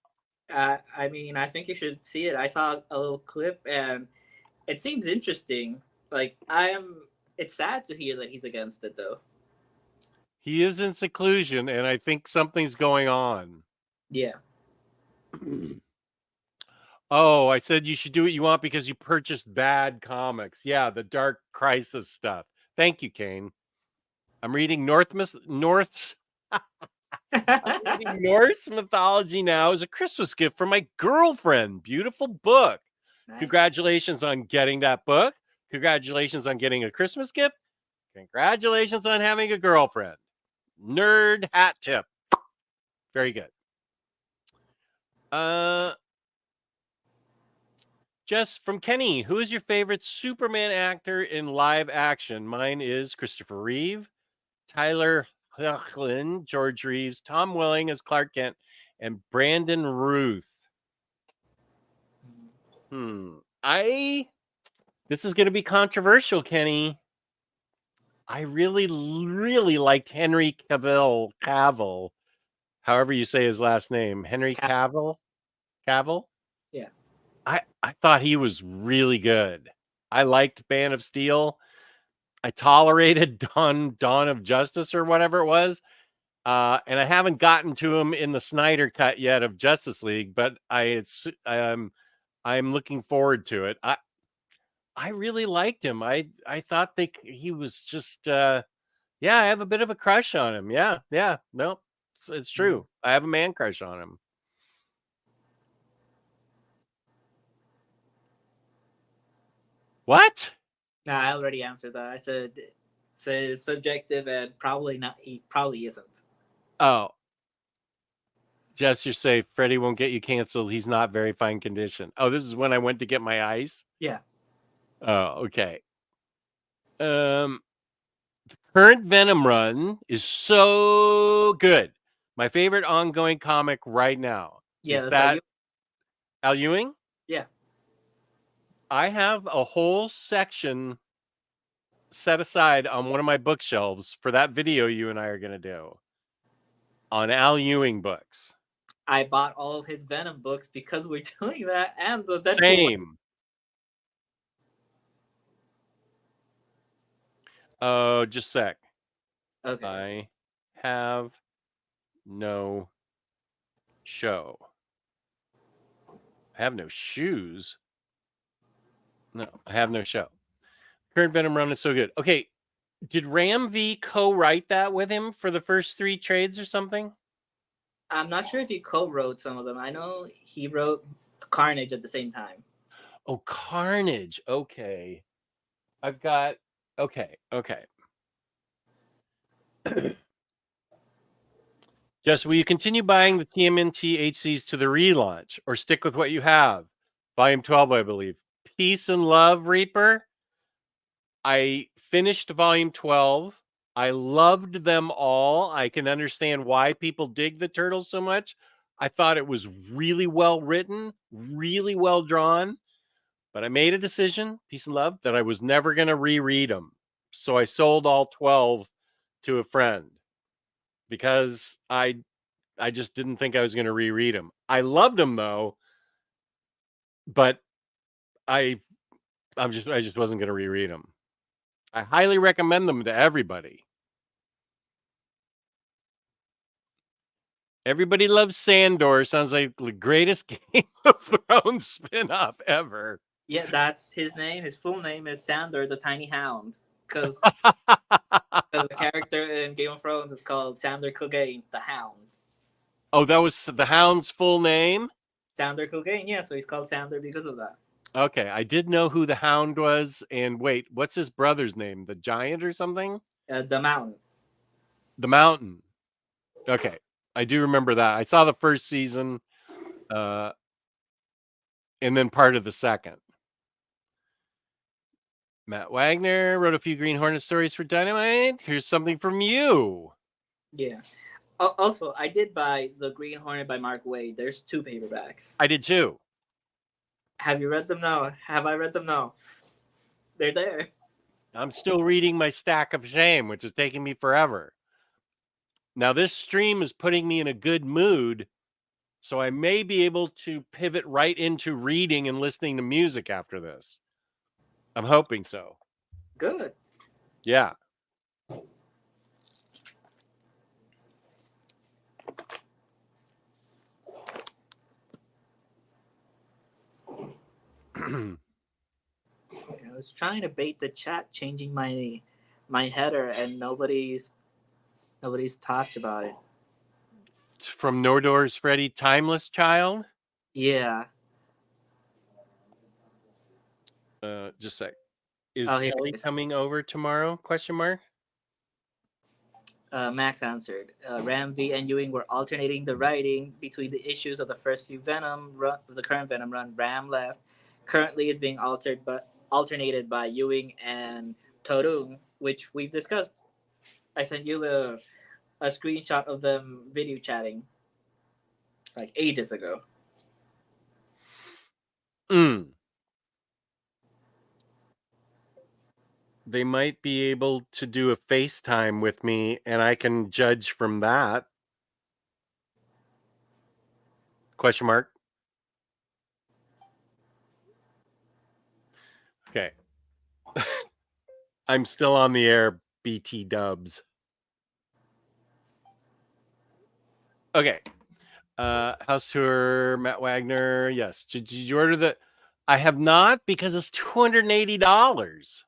I mean, I think you should see it. I saw a little clip and it seems interesting. Like it's sad to hear that he's against it though.
He is in seclusion and I think something's going on.
Yeah.
Oh, I said you should do what you want because you purchased bad comics. Yeah, the Dark Crisis stuff. Thank you, Kane. I'm reading Norse mythology now as a Christmas gift for my girlfriend. Beautiful book. Nice. Congratulations on getting that book. Congratulations on getting a Christmas gift. Congratulations on having a girlfriend. Nerd hat tip. Very good. Jess from Kenny, who is your favorite Superman actor in live action? Mine is Christopher Reeve, Tyler Hoechlin, George Reeves, Tom Welling as Clark Kent, and Brandon Ruth. This is going to be controversial, Kenny. I really, really liked Henry Cavill, however you say his last name. Henry Cavill?
Yeah.
I thought he was really good. I liked Man of Steel. I tolerated Dawn of Justice or whatever it was. And I haven't gotten to him in the Snyder cut yet of Justice League, but I'm looking forward to it. I really liked him. I thought he was just I have a bit of a crush on him. Yeah. No, it's true. I have a man crush on him. What?
Nah, I already answered that. I said says subjective and probably not. He probably isn't.
Oh, Jess, you're safe. Freddie won't get you canceled. He's not very fine condition. Oh, this is when I went to get my ice.
Yeah.
Oh, okay. The current Venom run is so good. My favorite ongoing comic right now.
Yeah.
Is
That's
that Al Ewing?
Yeah.
I have a whole section set aside on one of my bookshelves for that video you and I are going to do on Al Ewing books.
I bought all his Venom books because we're doing that, and the Deadpool.
Same. Oh, just a sec.
Okay.
I have no show. I have no shoes. No, I have no show. Current Venom run is so good. Okay, did Ram V co-write that with him for the first 3 trades or something?
I'm not sure if he co-wrote some of them. I know he wrote Carnage at the same time.
Oh, Carnage. Okay. I've got okay. Jess, will you continue buying the TMNT HCs to the relaunch or stick with what you have? Volume 12, I believe. Peace and Love, Reaper. I finished volume 12. I loved them all. I can understand why people dig the Turtles so much. I thought it was really well written, really well drawn. But I made a decision, Peace and Love, that I was never going to reread them. So I sold all 12 to a friend because I just didn't think I was going to reread them. I loved them though, but I just wasn't going to reread them. I highly recommend them to everybody. Everybody loves Sandor. Sounds like the greatest Game of Thrones spinoff ever.
Yeah, that's his name. His full name is Sandor the Tiny Hound, because the character in Game of Thrones is called Sandor Clegane, the Hound.
Oh, that was the Hound's full name?
Sandor Clegane, yeah, so he's called Sandor because of that.
Okay, I did know who the Hound was. And wait, what's his brother's name? The Giant or something?
The Mountain.
The Mountain. Okay, I do remember that. I saw the first season and then part of the second. Matt Wagner wrote a few Green Hornet stories for Dynamite. Here's something from you.
Yeah. Also, I did buy The Green Hornet by Mark Waid. There's 2 paperbacks.
I did too.
Have you read them? No. Have I read them? No. They're there.
I'm still reading my Stack of Shame, which is taking me forever. Now, this stream is putting me in a good mood, so I may be able to pivot right into reading and listening to music after this. I'm hoping so.
Good.
Yeah.
I was trying to bait the chat, changing my header, and nobody's talked about it.
From Nordor's Freddy, Timeless Child.
Yeah.
Just a sec. Is
Here
Kelly
it is.
coming over tomorrow? Question mark.
Max answered. Ram V and Ewing were alternating the writing between the issues of the first few Venom run, the current Venom run. Ram left. Currently, it's being alternated by Ewing and Torung, which we've discussed. I sent you a screenshot of them video chatting like ages ago.
They might be able to do a FaceTime with me, and I can judge from that. Question mark. Okay. I'm still on the air, BT dubs. Okay. House tour, Matt Wagner. Yes. Did you order the? I have not, because it's $280.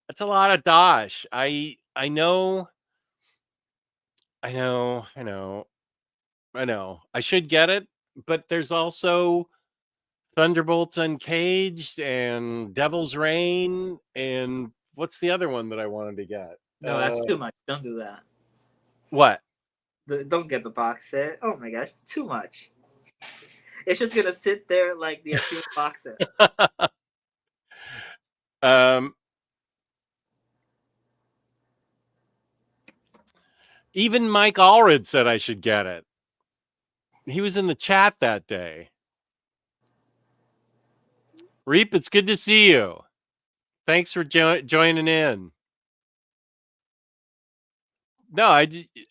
That's a lot of dosh. I know. I should get it, but there's also Thunderbolts Uncaged and Devil's Reign and What's the other one that I wanted to get?
No, that's too much. Don't do that.
What?
Don't get the box set. Oh my gosh, it's too much. It's just gonna sit there like the Akira box set.
um, even Mike Allred said I should get it. He was in the chat that day. Reap, it's good to see you. Thanks for joining in. No,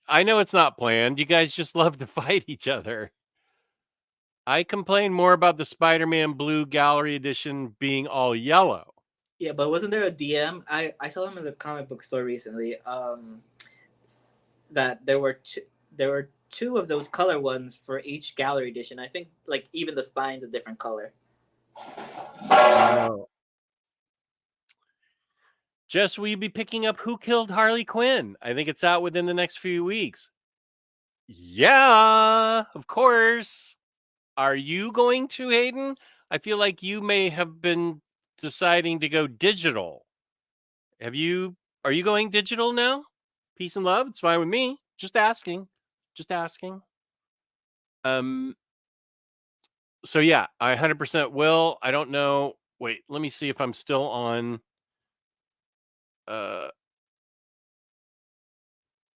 I know it's not planned. You guys just love to fight each other. I complain more about the Spider-Man Blue Gallery Edition being all yellow.
Yeah, but wasn't there a DM? I saw them in the comic book store recently. That there were two of those color ones for each gallery edition. I think like even the spine's a different color.
Oh. Jess, will you be picking up Who Killed Harley Quinn? I think it's out within the next few weeks. Yeah, of course. Are you going to, Hayden? I feel like you may have been deciding to go digital. Are you going digital now? Peace and love. It's fine with me. Just asking. So yeah, I 100% will. I don't know. Wait, let me see if I'm still on.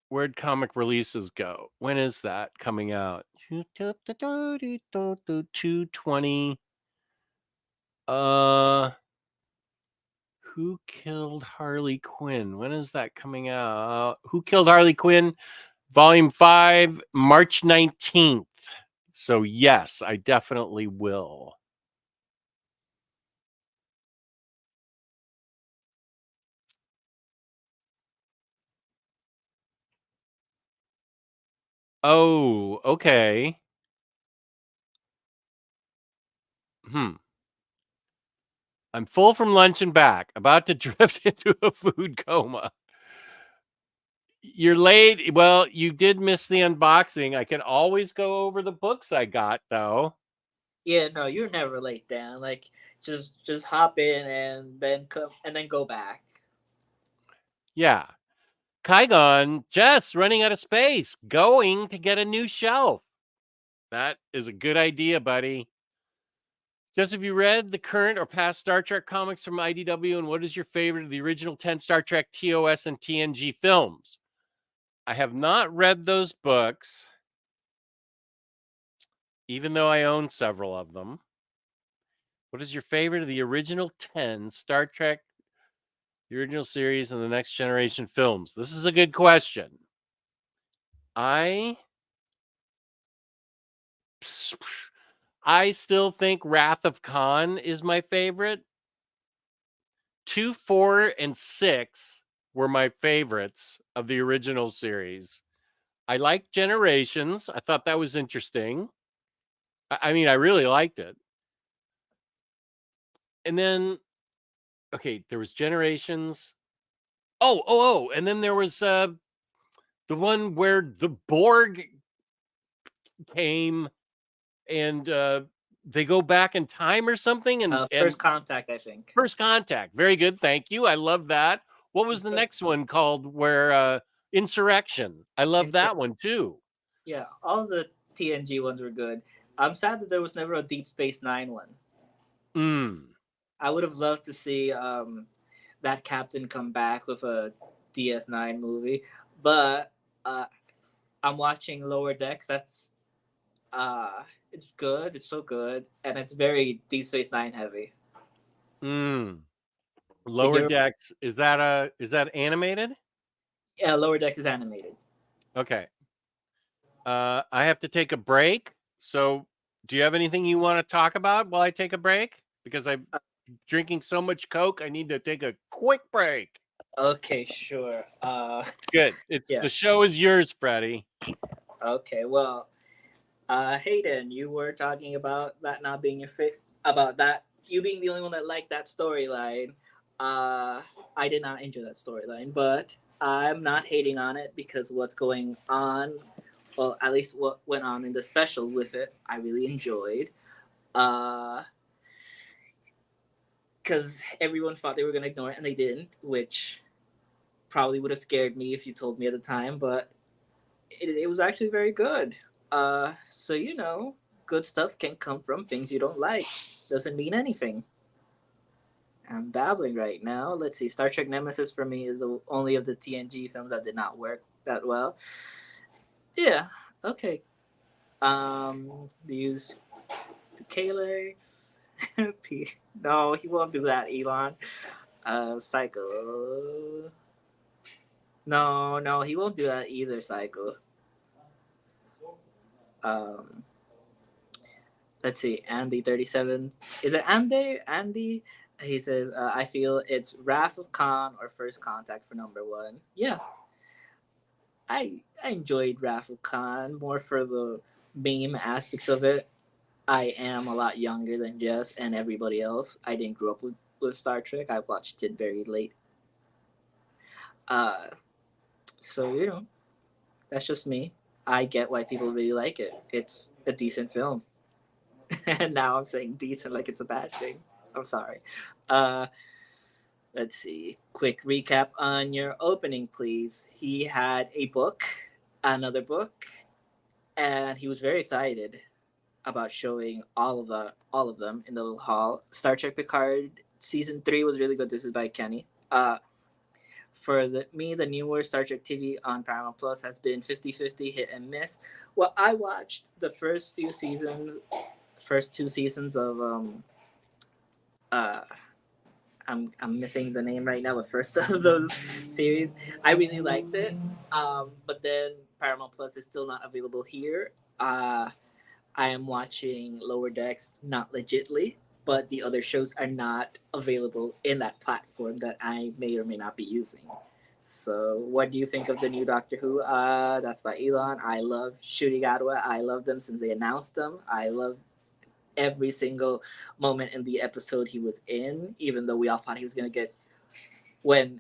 Where'd comic releases go? When is that coming out? 220. Who Killed Harley Quinn? When is that coming out? Who Killed Harley Quinn? Volume 5, March 19th. So yes, I definitely will. Oh, okay. I'm full from lunch and back, about to drift into a food coma. You're late. Well, you did miss the unboxing. I can always go over the books I got, though.
Yeah, no, you're never late, Dan. Like just hop in and then come and then go back.
Yeah. Kygon, Jess, running out of space, going to get a new shelf. That is a good idea, buddy. Jess, have you read the current or past Star Trek comics from IDW, and what is your favorite of the original 10 Star Trek TOS and TNG films? I have not read those books, even though I own several of them. What is your favorite of the original 10 Star Trek, the original series, and the Next Generation films? This is a good question. I still think Wrath of Khan is my favorite. 2, 4, and 6 were my favorites of the original series. I liked Generations. I thought that was interesting. I mean, I really liked it. And then, okay, there was Generations. Oh, and then there was the one where the Borg came and they go back in time or something. And
First Contact, I think.
First Contact. Very good. Thank you. I love that. What was the next one called where Insurrection? I love that one too.
Yeah, all the TNG ones were good. I'm sad that there was never a Deep Space Nine one. I would have loved to see that captain come back with a DS9 movie, but I'm watching Lower Decks. That's it's good. It's so good, and it's very Deep Space Nine heavy.
Lower Decks, is that animated?
Yeah, Lower Decks is animated.
Okay. I have to take a break. So, do you have anything you want to talk about while I take a break? Because I'm drinking so much Coke, I need to take a quick break.
Okay, sure.
Good. The show is yours, Freddie.
Okay, well, Hayden, you were talking about that not being your about that you being the only one that liked that storyline. I did not enjoy that storyline, but I'm not hating on it because what's going on, well, at least what went on in the special with it, I really enjoyed. because everyone thought they were gonna ignore it and they didn't, which probably would have scared me if you told me at the time. But it was actually very good. So good stuff can come from things you don't like. Doesn't mean anything. I'm babbling right now. Let's see. Star Trek Nemesis for me is the only of the TNG films that did not work that well. Yeah. Okay. Use the Kalex. No, he won't do that, Elon. Psycho. No, he won't do that either, Psycho. Um, let's see. Andy37. Is it Andy? Andy? He says, I feel it's Wrath of Khan or First Contact for number one. Yeah. I enjoyed Wrath of Khan more for the meme aspects of it. I am a lot younger than Jess and everybody else. I didn't grow up with Star Trek. I watched it very late. Uh, so that's just me. I get why people really like it. It's a decent film. And now I'm saying decent like it's a bad thing. I'm sorry. Uh, let's see. Quick recap on your opening, please. He had a book, another book, and he was very excited about showing all of them in the little hall. Star Trek Picard season 3 was really good. This is by Kenny. For the newer Star Trek TV on Paramount Plus has been 50-50 hit and miss. Well, I watched the first two seasons of I'm missing the name right now, the first of those series. I really liked it. But then Paramount Plus is still not available here. I am watching Lower Decks not legitly, but the other shows are not available in that platform that I may or may not be using. So, what do you think of the new Doctor Who? That's by Elon. I love Shuri Gadwa. I love them since they announced them. I love every single moment in the episode he was in, even though we all thought he was going to get when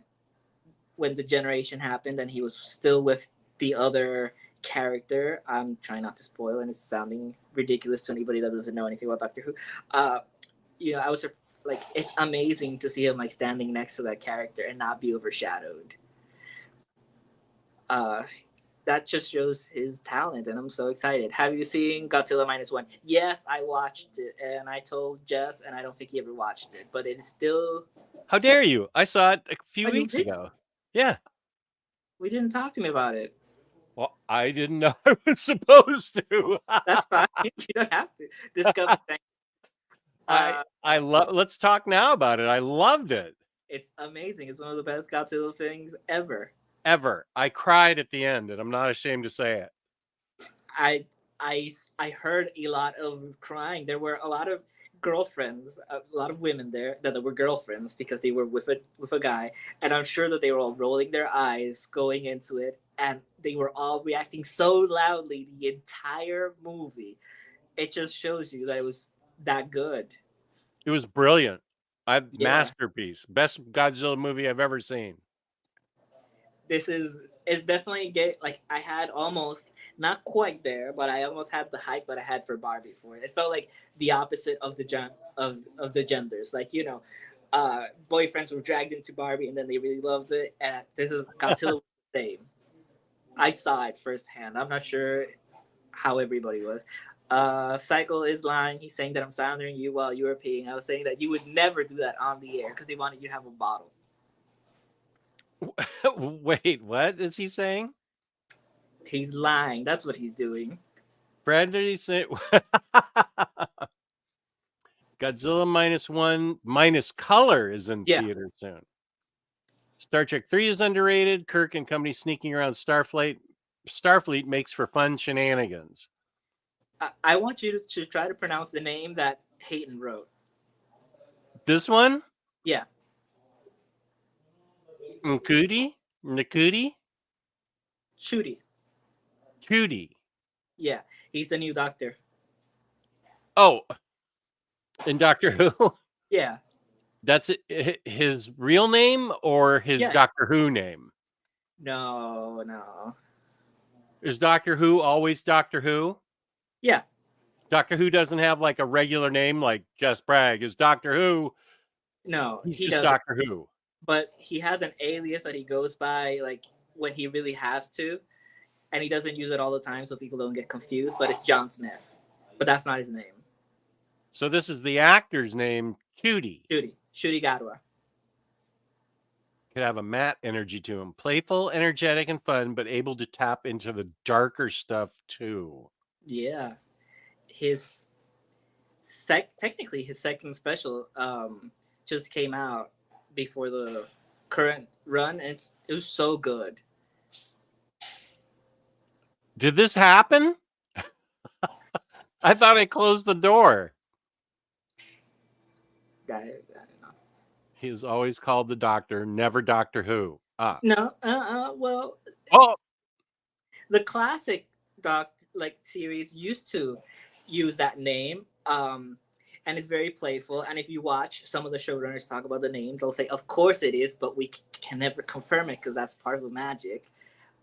the generation happened and he was still with the other character. I'm trying not to spoil, and it's sounding ridiculous to anybody that doesn't know anything about Doctor Who. I was like, it's amazing to see him like standing next to that character and not be overshadowed. That just shows his talent, and I'm so excited. Have you seen Godzilla -1? Yes, I watched it, and I told Jess, and I don't think he ever watched it, but it is still.
How dare you? I saw it a few
Oh, you
weeks
did?
ago. Yeah.
We didn't talk to me about it.
Well, I didn't know I was supposed to.
That's fine. You don't have to. Discover things.
I love. Let's talk now about it. I loved it.
It's amazing. It's one of the best Godzilla things ever.
Ever. I cried at the end, and I'm not ashamed to say it.
I heard a lot of crying. There were a lot of girlfriends, a lot of women there that were girlfriends because they were with a guy, and I'm sure that they were all rolling their eyes going into it, and they were all reacting so loudly the entire movie. It just shows you that it was that good.
It was brilliant. Masterpiece. Best Godzilla movie I've ever seen.
It's definitely like I had almost not quite there, but I almost had the hype that I had for Barbie for it. It felt like the opposite of the genders. Like boyfriends were dragged into Barbie and then they really loved it. And this is Godzilla was the same. I saw it firsthand. I'm not sure how everybody was. Cycle is lying. He's saying that I'm slandering you while you were peeing. I was saying that you would never do that on the air because they wanted you to have a bottle.
Wait, what is he saying?
He's lying. That's what he's doing.
Brad, did he say Godzilla -1 minus color is in theater soon? Star Trek 3 is underrated. Kirk and company sneaking around Starfleet makes for fun shenanigans.
I want you to try to pronounce the name that Hayden wrote.
This one?
Yeah.
Nkuti? Chudi.
Yeah, he's the new Doctor.
Oh, in Doctor Who?
Yeah.
That's his real name or his Doctor Who name?
No.
Is Doctor Who always Doctor Who?
Yeah.
Doctor Who doesn't have like a regular name like Jess Bragg. Is Doctor Who
No,
He's
he
just
doesn't.
Doctor Who.
But he has an alias that he goes by, like when he really has to, and he doesn't use it all the time, so people don't get confused. But it's John Smith, but that's not his name.
So this is the actor's name, Cutie.
Shooty Gadwa.
Could have a matte energy to him. Playful, energetic, and fun, but able to tap into the darker stuff too.
Yeah, his technically his second special just came out before the current run, and it was so good.
Did this happen? I thought I closed the door.
I don't know.
He is always called the Doctor, never Doctor Who. Ah.
No, well,
Oh,
the classic series used to use that name, and it's very playful. And if you watch some of the showrunners talk about the names, they'll say, "Of course it is," but we can never confirm it because that's part of the magic.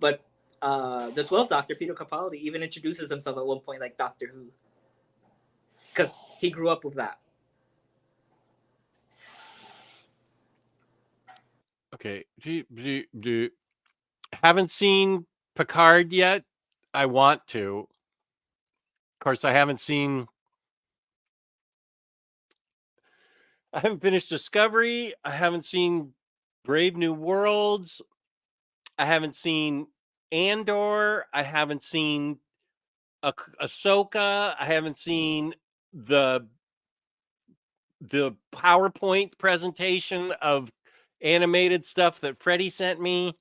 But the 12th Doctor, Peter Capaldi, even introduces himself at one point like Doctor Who, because he grew up with that.
okay. Haven't seen Picard yet. I want to. Of course, I haven't finished Discovery. I haven't seen Brave New Worlds. I haven't seen Andor. I haven't seen Ahsoka. I haven't seen the PowerPoint presentation of animated stuff that Freddie sent me.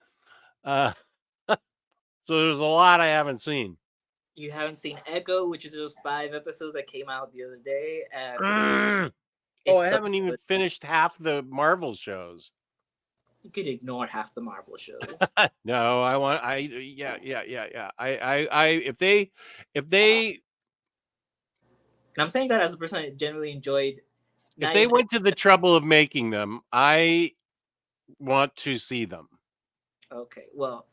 So there's a lot I haven't seen.
You haven't seen Echo, which is those 5 episodes that came out the other day, and
I haven't even finished half the Marvel shows.
You could ignore half the Marvel shows.
No, yeah. If they
and I'm saying that as a person that generally enjoyed.
If they went to the trouble of making them, I want to see them.
Okay, well,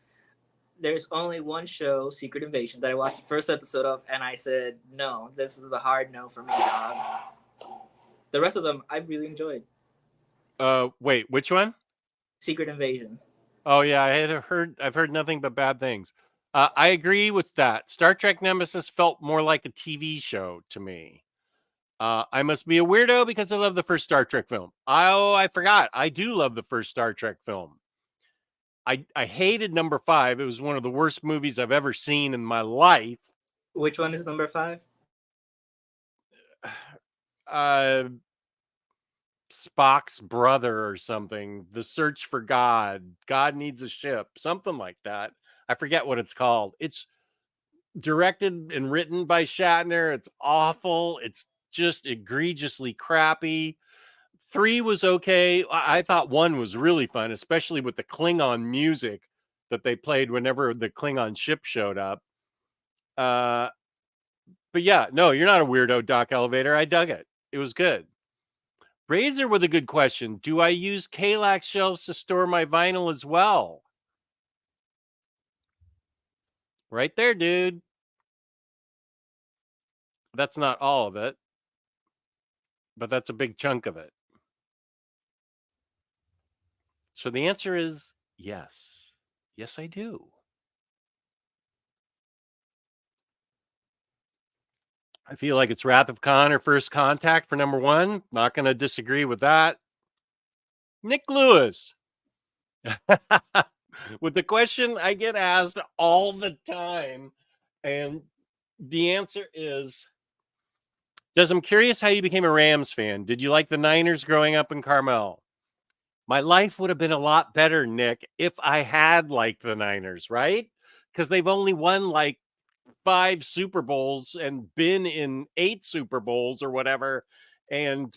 there's only one show, Secret Invasion, that I watched the first episode of, and I said, no, this is a hard no for me, dog. The rest of them, I really enjoyed.
Wait, which one?
Secret Invasion.
Oh yeah, I've heard nothing but bad things. I agree with that. Star Trek Nemesis felt more like a TV show to me. I must be a weirdo because I love the first Star Trek film. I forgot. I do love the first Star Trek film. I hated number 5. It was one of the worst movies I've ever seen in my life.
Which one is number 5?
Spock's brother or something. The Search for God. God Needs a Ship. Something like that. I forget what it's called. It's directed and written by Shatner. It's awful. It's just egregiously crappy. 3 was okay. I thought 1 was really fun, especially with the Klingon music that they played whenever the Klingon ship showed up. But yeah, no, you're not a weirdo, Doc Elevator. I dug it. It was good. Razor with a good question. Do I use Kallax shelves to store my vinyl as well? Right there, dude. That's not all of it, but that's a big chunk of it. So the answer is yes. Yes, I do. I feel like it's Wrath of Khan or First Contact for number 1. Not going to disagree with that. Nick Lewis. With the question I get asked all the time, and the answer is, I'm curious how you became a Rams fan. Did you like the Niners growing up in Carmel? My life would have been a lot better, Nick, if I had liked the Niners, right? Because they've only won like 5 Super Bowls and been in 8 Super Bowls or whatever. And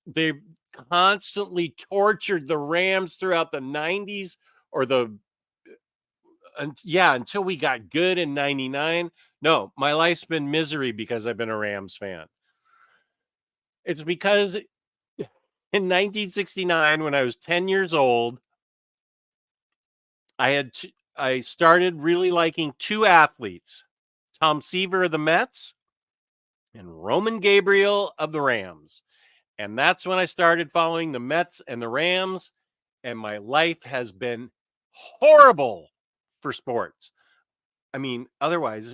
they've constantly tortured the Rams throughout the 90s or until we got good in 99. No, my life's been misery because I've been a Rams fan. It's because in 1969, when I was 10 years old, I started really liking 2 athletes, Tom Seaver of the Mets and Roman Gabriel of the Rams. And that's when I started following the Mets and the Rams, and my life has been horrible for sports. I mean, otherwise,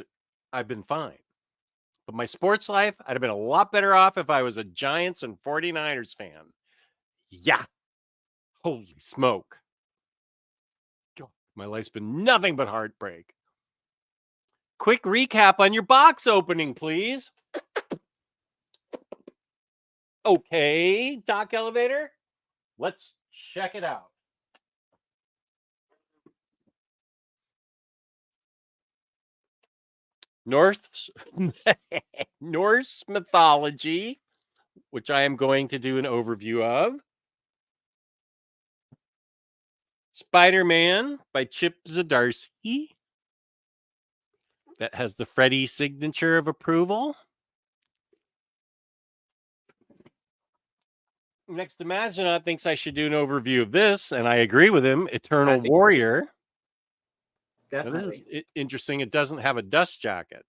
I've been fine. But my sports life, I'd have been a lot better off if I was a Giants and 49ers fan. Yeah. Holy smoke. God, my life's been nothing but heartbreak. Quick recap on your box opening, please. Okay, Doc Elevator. Let's check it out. Norse mythology, which I am going to do an overview of. Spider-Man by Chip Zdarsky. That has the Freddy signature of approval. Next Imaginaut thinks I should do an overview of this, and I agree with him. Eternal Warrior.
Definitely.
Now, this is interesting. It doesn't have a dust jacket.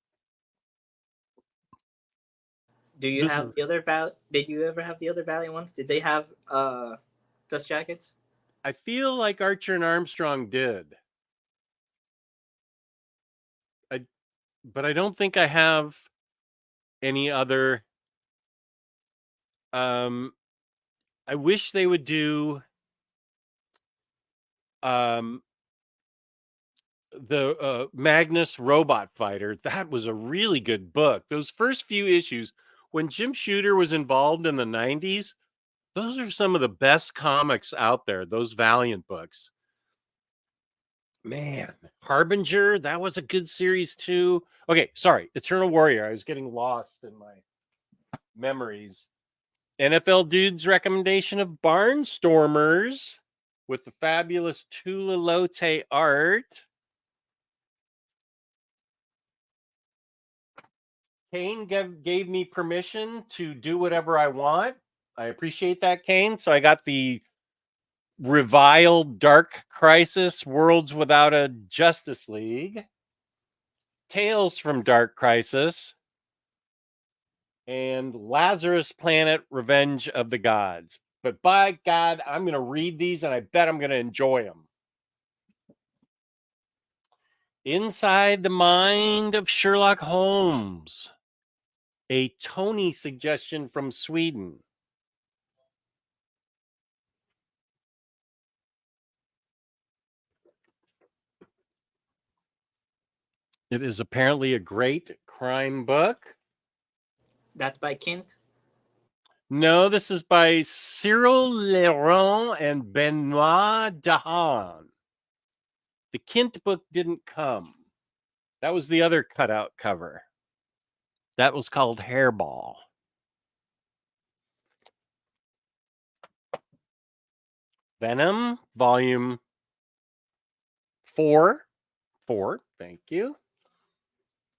Do you have the other Did you ever have the other Valiant ones? Did they have dust jackets?
I feel like Archer and Armstrong did. But I don't think I have any other. I wish they would do the Magnus Robot Fighter. That was a really good book. Those first few issues, when Jim Shooter was involved in the 90s, those are some of the best comics out there, those Valiant books. Man, Harbinger, that was a good series too. Okay, sorry, Eternal Warrior. I was getting lost in my memories. NFL Dude's recommendation of Barnstormers with the fabulous Tula Lote art. Kane gave me permission to do whatever I want. I appreciate that, Kane. So I got the reviled Dark Crisis Worlds Without a Justice League, Tales from Dark Crisis, and Lazarus Planet Revenge of the Gods. But by God, I'm going to read these and I bet I'm going to enjoy them. Inside the Mind of Sherlock Holmes, a Tony suggestion from Sweden. It is apparently a great crime book.
That's by Kint?
No, this is by Cyril Leron and Benoit Dahan. The Kint book didn't come. That was the other cutout cover. That was called Hairball. Venom, volume 4. 4, thank you.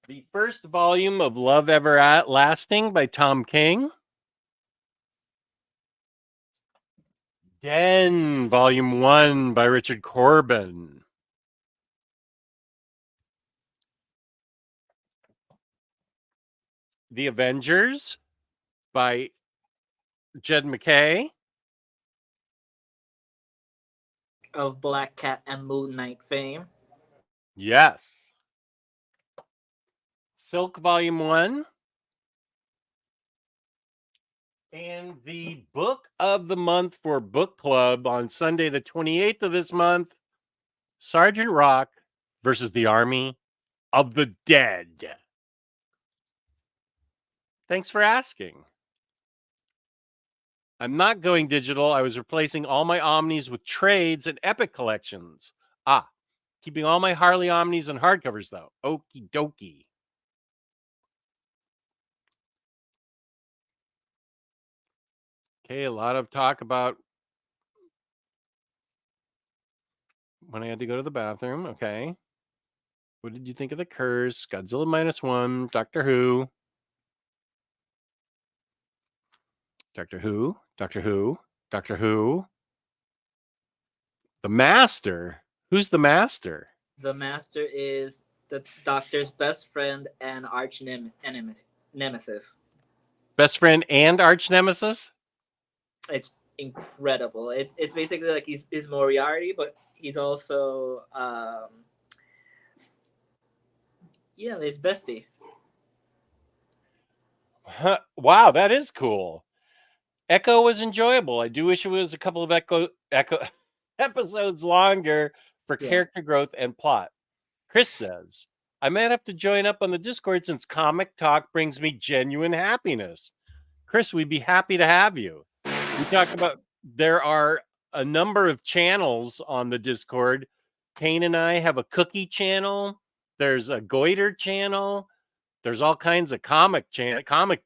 The first volume of Love Everlasting by Tom King. Den, volume 1 by Richard Corbin. The Avengers by Jed McKay.
Of Black Cat and Moon Knight fame.
Yes. Silk volume 1. And the book of the month for book club on Sunday, the 28th of this month, Sergeant Rock versus the Army of the Dead. Thanks for asking. I'm not going digital. I was replacing all my Omnis with trades and Epic collections. Keeping all my Harley Omnis and hardcovers, though. Okie dokie. Okay, a lot of talk about when I had to go to the bathroom. Okay. What did you think of the Curse? Godzilla -1, Doctor Who. Doctor Who, Doctor Who, Doctor Who. The Master? Who's the Master?
The Master is the Doctor's best friend and arch nemesis.
Best friend and arch nemesis?
It's incredible. It's basically like he's Moriarty, but he's also yeah, his bestie.
Wow, that is cool. Echo was enjoyable. I do wish it was a couple of Echo episodes longer for
Yeah.
character growth and plot. Chris says, I might have to join up on the Discord since comic talk brings me genuine happiness. Chris, we'd be happy to have you. We talk about there are a number of channels on the Discord. Kane and I have a cookie channel. There's a goiter channel. There's all kinds of comic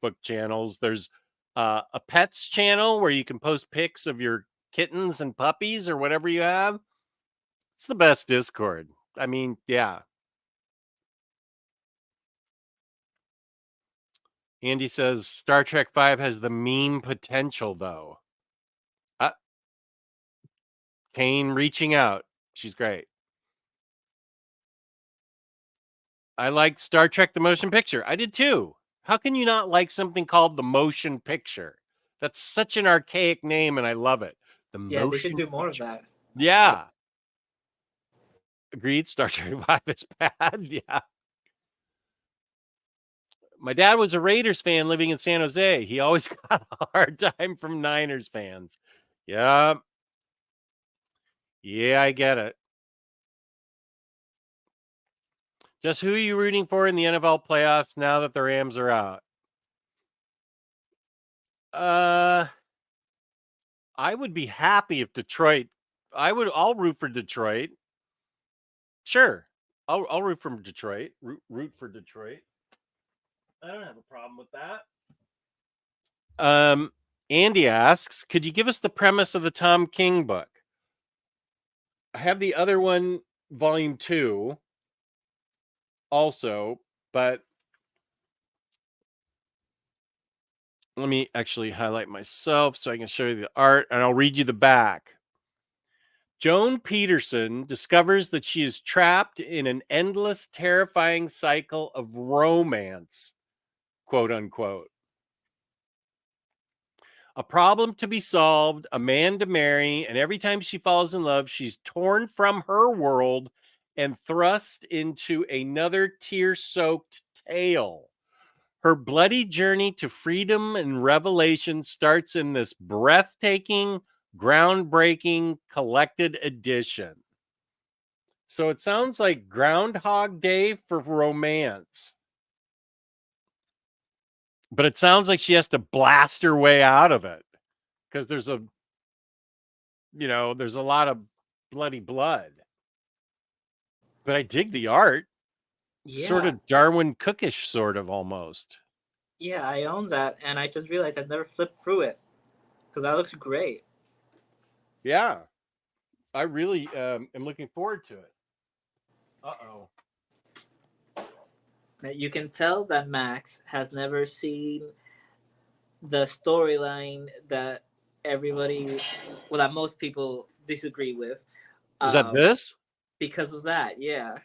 book channels. There's a pets channel where you can post pics of your kittens and puppies or whatever you have. It's the best Discord. I mean, yeah. Andy says Star Trek 5 has the meme potential, though. Kane reaching out. She's great. I liked Star Trek the Motion Picture. I did too. How can you not like something called the Motion Picture? That's such an archaic name, and I love it. The
Yeah,
Motion
they should do more
Picture.
of that.
Yeah. Agreed. Star Trek 5 is bad. Yeah. My dad was a Raiders fan living in San Jose. He always got a hard time from Niners fans. Yeah. Yeah, I get it. Just who are you rooting for in the NFL playoffs now that the Rams are out? I would be happy if Detroit. I'll root for Detroit. Sure. I'll root for Detroit. Root for Detroit. I don't have a problem with that. Andy asks, could you give us the premise of the Tom King book? I have the other one, volume 2, also, but let me actually highlight myself so I can show you the art, and I'll read you the back. Joan Peterson discovers that she is trapped in an endless, terrifying cycle of romance, quote unquote. A problem to be solved, a man to marry, and every time she falls in love, she's torn from her world and thrust into another tear-soaked tale. Her bloody journey to freedom and revelation starts in this breathtaking, groundbreaking collected edition. So it sounds like Groundhog Day for romance. But it sounds like she has to blast her way out of it because there's a lot of bloody blood. But I dig the art.
Yeah.
Sort of Darwin Cookish, sort of almost.
Yeah, I own that, and I just realized I've never flipped through it because that looks great.
Yeah, I really am looking forward to it. Uh-oh.
Now, you can tell that Max has never seen the storyline that that most people disagree with.
Is that this?
Because of that, yeah.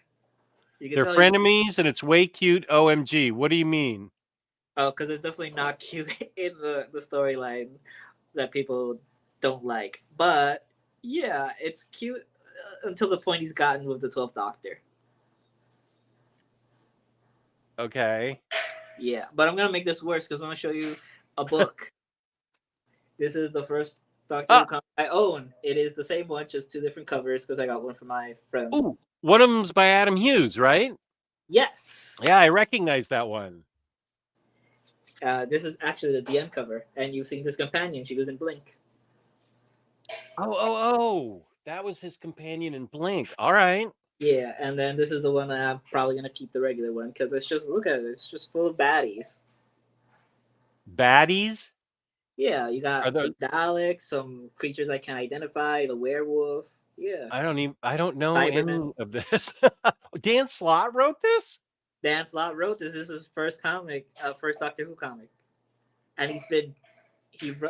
They're frenemies, and it's way cute. OMG. What do you mean?
Oh, because it's definitely not cute in the storyline that people don't like. But yeah, it's cute until the point he's gotten with the 12th Doctor.
Okay.
Yeah, but I'm gonna make this worse because I'm gonna show you a book. This is the first Doctor Who comic I own. It is the same one, just 2 different covers because I got one for my friend.
Ooh, one of them's by Adam Hughes, right?
Yes.
Yeah, I recognize that one.
This is actually the DM cover, and you've seen this companion. She was in Blink.
Oh! That was his companion in Blink. All right.
Yeah, and then this is the one that I'm probably gonna keep the regular one because it's just look at it. It's just full of baddies.
Baddies?
Yeah, you got some Daleks, some creatures I can't identify, the werewolf. Yeah.
I don't know
Cybermen.
any of this. Dan Slott wrote this?
Dan Slott wrote this. This is his first comic, first Doctor Who comic, and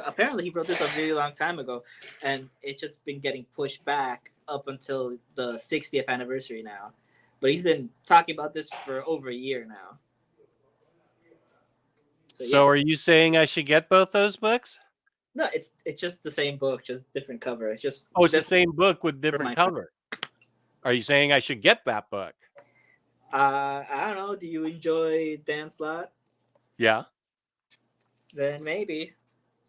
apparently he wrote this a really long time ago, and it's just been getting pushed back up until the 60th anniversary now. But he's been talking about this for over a year now.
So are you saying I should get both those books?
No, it's just the same book, just different cover. It's just
Oh, it's the
this
same book with
for
different
my
cover. Are you saying I should get that book?
I don't know. Do you enjoy Dan Slott?
Yeah.
Then maybe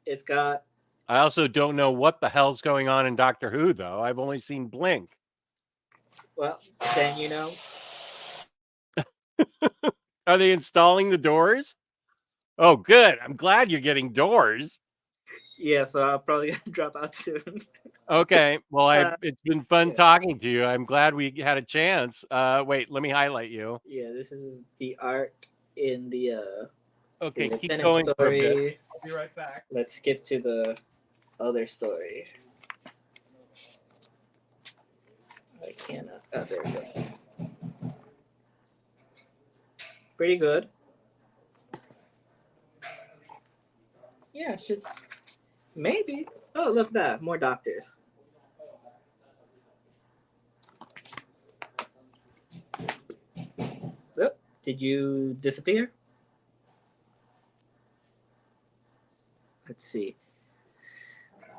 it's got.
I also don't know what the hell's going on in Doctor Who, though. I've only seen Blink.
Well, then you know.
Are they installing the doors? Oh, good. I'm glad you're getting doors.
Yeah, so I'll probably drop out soon.
Okay. Well,
Uh,
it's been fun
yeah.
talking to you. I'm glad we had a chance. Wait, let me highlight you.
Yeah, this is the art in the
Okay, keep
lieutenant
going for a bit.
story.
I'll be right back.
Let's skip to the other story. I cannot. Oh, there we go. Pretty good. Yeah, should maybe. Oh, look at that. More doctors. Oh, did you disappear? Let's see.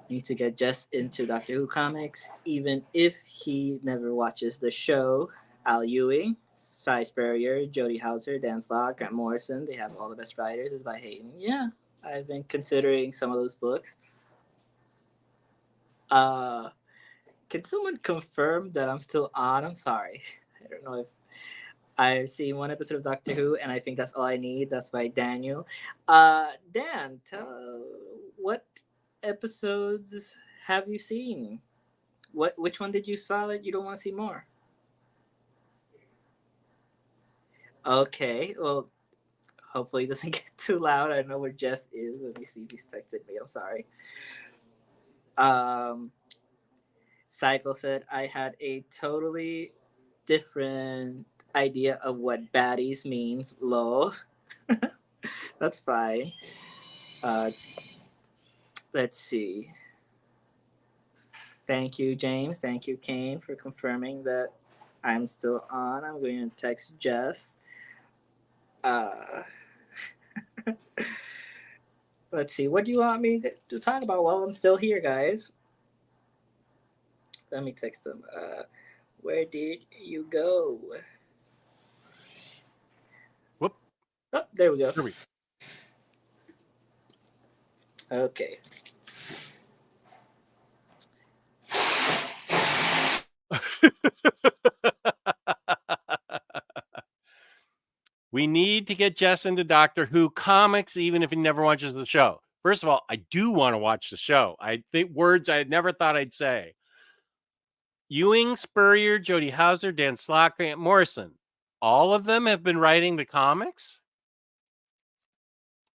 Need to get Jess into Doctor Who comics, even if he never watches the show. Al Ewing, Cy Spurrier, Jodie Hauser, Dan Slott, Grant Morrison. They have all the best writers. Is by Hayden. Yeah, I've been considering some of those books. Uh, can someone confirm that I'm still on? I'm sorry. I don't know if I've seen one episode of Doctor Who, and I think that's all I need. That's by Daniel. Dan, tell what episodes have you seen? Which one did you saw that you don't want to see more? Okay, well, hopefully it doesn't get too loud. I don't know where Jess is. Let me see if he's texted me. I'm sorry. Um, Cycle said I had a totally different idea of what baddies means. Lol. That's fine. Uh, let's see. Thank you, James. Thank you, Kane, for confirming that I'm still on. I'm going to text Jess. Uh, let's see. What do you want me to talk about while I'm still here, guys? Let me text him. Where did you go?
Whoop.
Oh, there we go.
Here we
Okay.
We need to get Jess into Doctor Who comics, even if he never watches the show. First of all, I do want to watch the show. I think words I had never thought I'd say. Ewing, Spurrier, Jodie Hauser, Dan Slott, Grant Morrison. All of them have been writing the comics?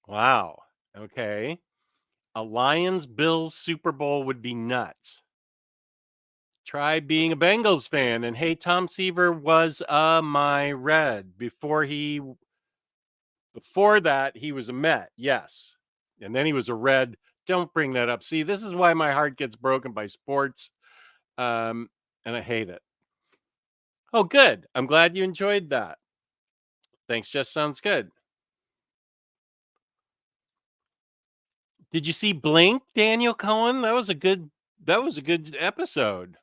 Wow. Okay. A Lions Bills Super Bowl would be nuts. Try being a Bengals fan. And hey, Tom Seaver was my red before that he was a Met. Yes. And then he was a red. Don't bring that up. See, this is why my heart gets broken by sports. And I hate it. Oh, good. I'm glad you enjoyed that. Thanks, Just sounds good. Did you see Blink, Daniel Cohen? That was a good episode.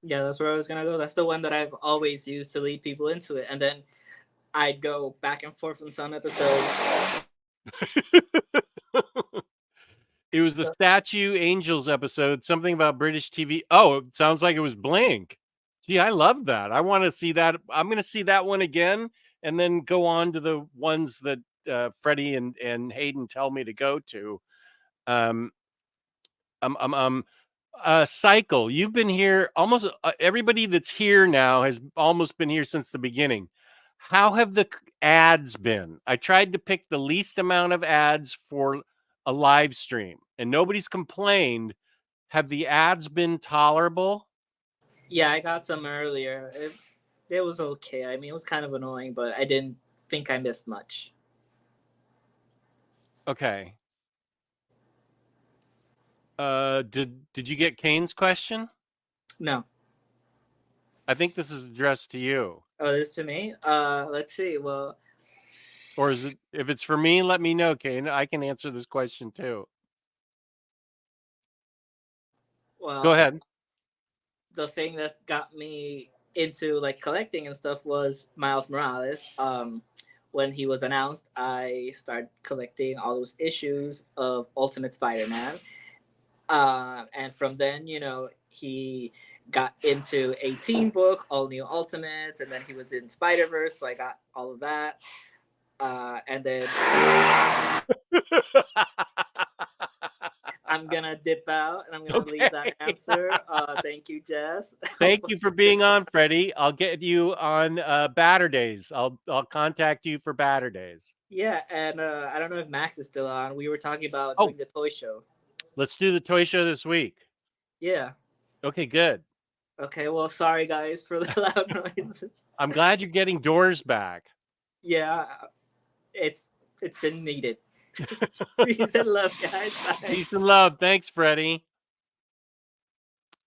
Yeah, that's where I was gonna go. That's the one that I've always used to lead people into it, and then I'd go back and forth on some episodes.
It was the Statue Angels episode, something about British TV. Oh, it sounds like it was Blink. Gee, I love that. I want to see that. I'm going to see that one again and then go on to the ones that Freddie and Hayden tell me to go to. Um, um, um, um, Cycle, you've been here almost everybody that's here now has almost been here since the beginning. How have the ads been? I tried to pick the least amount of ads for a live stream and nobody's complained. Have the ads been tolerable?
Yeah, I got some earlier. It was okay. I mean, it was kind of annoying, but I didn't think I missed much.
Okay. Did you get Kane's question?
No.
I think this is addressed to you.
Oh, this to me? Let's see. Well,
Or is it, if it's for me, let me know, Kane. I can answer this question too. Go
Well,
ahead.
the thing that got me into like collecting and stuff was Miles Morales. When he was announced, I started collecting all those issues of Ultimate Spider-Man. And from then, he got into a team book, All New Ultimates, and then he was in Spider Verse, so I got all of that. And then I'm gonna dip out and I'm gonna leave that
Okay.
answer. Thank you, Jess.
Thank you for being on, Freddie. I'll get you on Batter Days. I'll contact you for Batter Days.
Yeah, and I don't know if Max is still on. We were talking about
Oh,
doing the toy show.
let's do the toy show this week.
Yeah.
Okay, good.
Okay. Well, sorry guys for the loud noises.
I'm glad you're getting Doors back.
Yeah, it's been needed. Peace and love, guys. Bye.
Peace and love. Thanks, Freddie.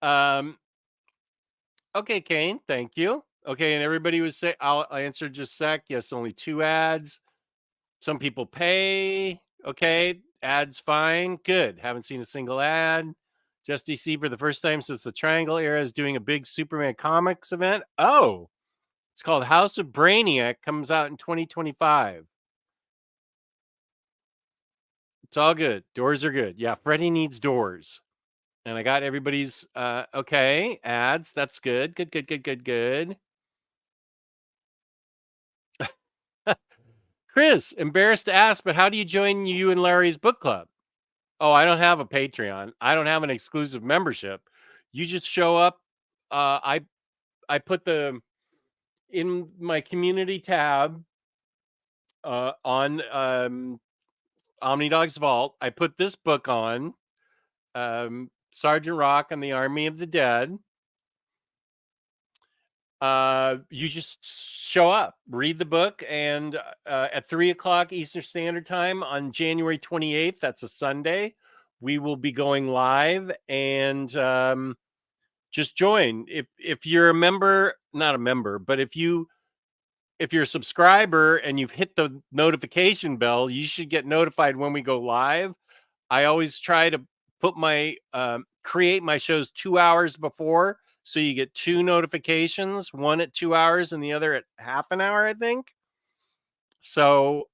Okay, Kane. Thank you. Okay, and everybody was saying, I'll answer just a sec. Yes, only 2 ads. Some people pay. Okay, ads fine. Good. Haven't seen a single ad. Just DC for the first time since the Triangle era is doing a big Superman comics event. Oh, it's called House of Brainiac. Comes out in 2025. It's all good. Doors are good. Yeah, Freddie needs doors. And I got everybody's okay, ads. That's good. Good. Chris, embarrassed to ask, but how do you join you and Larry's book club? Oh, I don't have a Patreon. I don't have an exclusive membership. You just show up. I put the in my community tab on OmniDog's Vault. I put this book on Sergeant Rock and the Army of the Dead. You just show up, read the book, and at 3:00 Eastern Standard Time on January 28th, that's a Sunday, we will be going live, and just join. If you're a member, not a member, but if you're a subscriber and you've hit the notification bell, you should get notified when we go live. I always try to put my create my shows 2 hours before, so you get 2 notifications, one at 2 hours and the other at half an hour, I think. So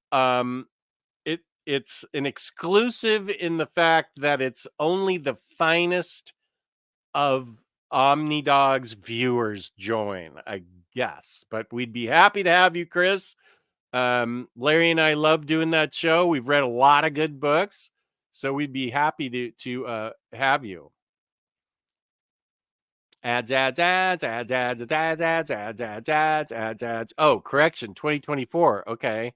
it's an exclusive in the fact that it's only the finest of OmniDog's viewers join, I guess. But we'd be happy to have you, Chris. Larry and I love doing that show. We've read a lot of good books, so we'd be happy to have you. Ads. Oh, correction, 2024. Okay.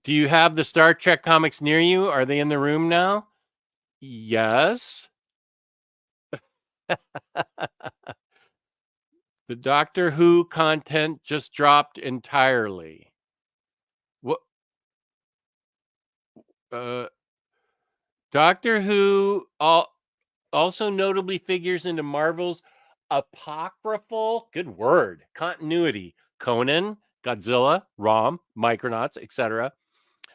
Do you have the Star Trek comics near you? Are they in the room now? Yes. The Doctor Who content just dropped entirely. What? Doctor Who also notably figures into Marvel's apocryphal, good word, continuity. Conan, Godzilla, Rom, Micronauts, etc.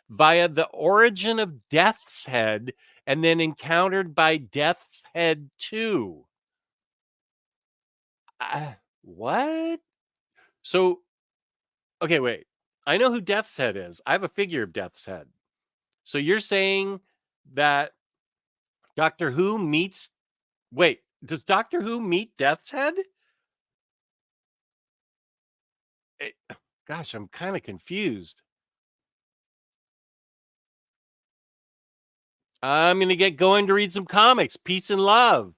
via the origin of Death's Head and then encountered by Death's Head 2. What? So, okay, wait. I know who Death's Head is. I have a figure of Death's Head. So you're saying that Doctor Who meets. Wait, does Doctor Who meet Death's Head? Gosh, I'm kind of confused. I'm going to get going to read some comics. Peace and love.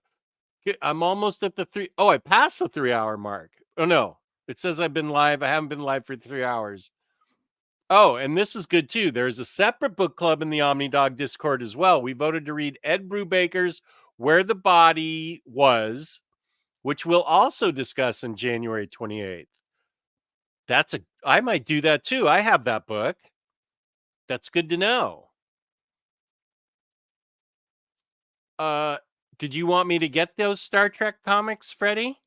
I'm almost at the 3. Oh, I passed the 3-hour mark. Oh, no. It says I've been live. I haven't been live for 3 hours. Oh, and this is good too. There's a separate book club in the OmniDog Discord as well. We voted to read Ed Brubaker's Where the Body Was, which we'll also discuss on January 28th. I might do that too. I have that book. That's good to know. Did you want me to get those Star Trek comics, Freddie?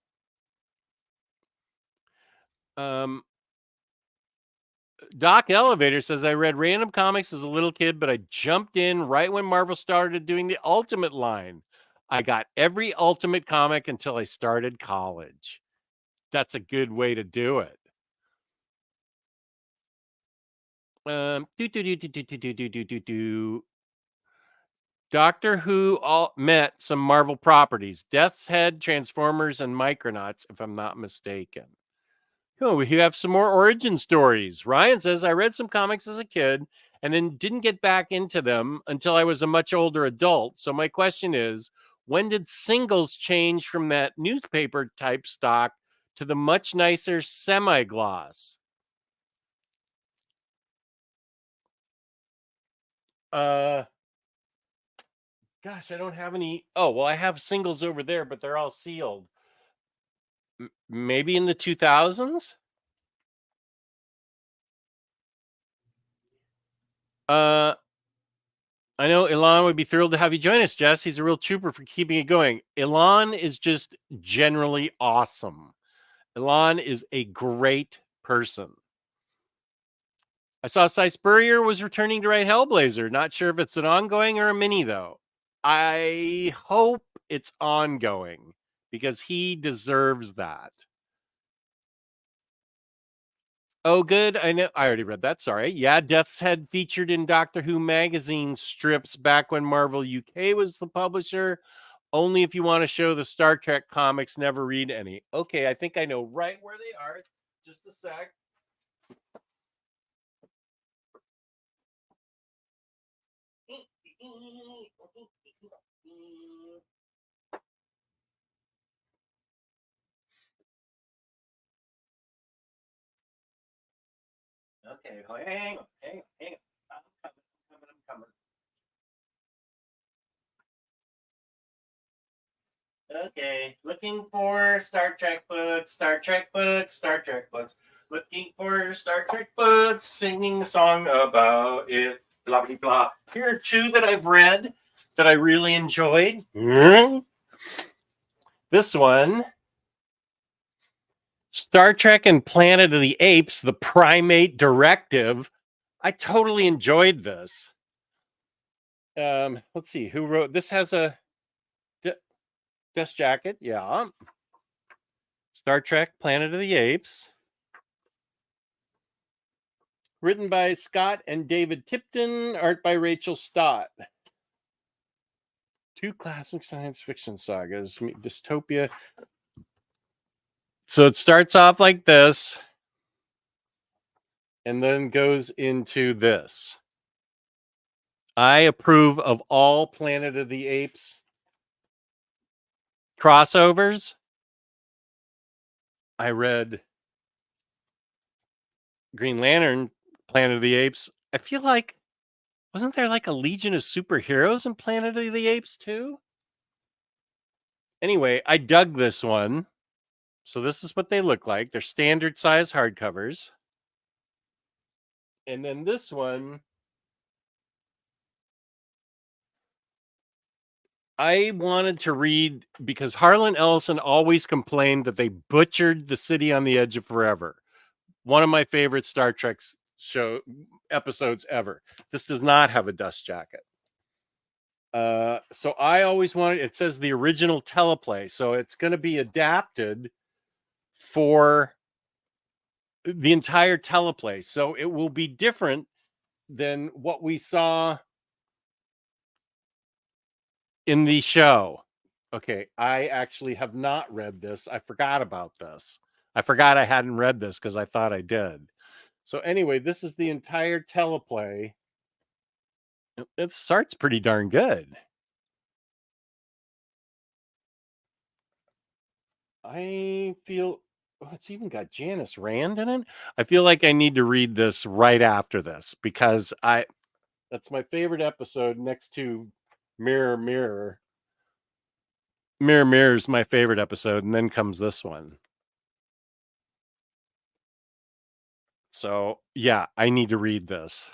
Doc Elevator says, I read random comics as a little kid, but I jumped in right when Marvel started doing the Ultimate line. I got every Ultimate comic until I started college. That's a good way to do it. Doctor Who all met some Marvel properties: Death's Head, Transformers, and Micronauts, if I'm not mistaken. Oh, we have some more origin stories. Ryan says, I read some comics as a kid and then didn't get back into them until I was a much older adult. So my question is, when did singles change from that newspaper type stock to the much nicer semi-gloss? Gosh, I don't have any. Oh, well, I have singles over there, but they're all sealed. Maybe in the 2000s? I know Elon would be thrilled to have you join us, Jess. He's a real trooper for keeping it going. Elon is just generally awesome. Elon is a great person. I saw Cy Spurrier was returning to write Hellblazer. Not sure if it's an ongoing or a mini, though. I hope it's ongoing because he deserves that. Oh, good. I know. I already read that. Sorry. Yeah, Death's Head featured in Doctor Who magazine strips back when Marvel UK was the publisher. Only if you want to show the Star Trek comics, never read any. Okay, I think I know right where they are. Just a sec. Okay, hang on. I'm coming. Okay, looking for Star Trek books, Looking for Star Trek books, singing a song about it, blah, blah, blah. Here are two that I've read that I really enjoyed. This one, Star Trek and Planet of the Apes, the Primate Directive. I totally enjoyed this. Let's see, who wrote this? Has a dust jacket, yeah. Star Trek, Planet of the Apes. Written by Scott and David Tipton, art by Rachel Stott. Two classic science fiction sagas, dystopia. So it starts off like this and then goes into this. I approve of all Planet of the Apes crossovers. I read Green Lantern, Planet of the Apes. I feel like, wasn't there like a Legion of Superheroes in Planet of the Apes too? Anyway, I dug this one. So this is what they look like. They're standard size hardcovers. And then this one, I wanted to read because Harlan Ellison always complained that they butchered The City on the Edge of Forever. One of my favorite Star Trek show episodes ever. This does not have a dust jacket. So I always wanted, it says the original teleplay. So it's going to be adapted for the entire teleplay. So it will be different than what we saw in the show. Okay, I actually have not read this. I forgot about this. I forgot I hadn't read this because I thought I did. So anyway, this is the entire teleplay. It starts pretty darn good. I feel it's even got Janice Rand in it. I feel like I need to read this right after this because that's my favorite episode next to Mirror Mirror. Mirror Mirror is my favorite episode, and then comes this one. So yeah, I need to read this.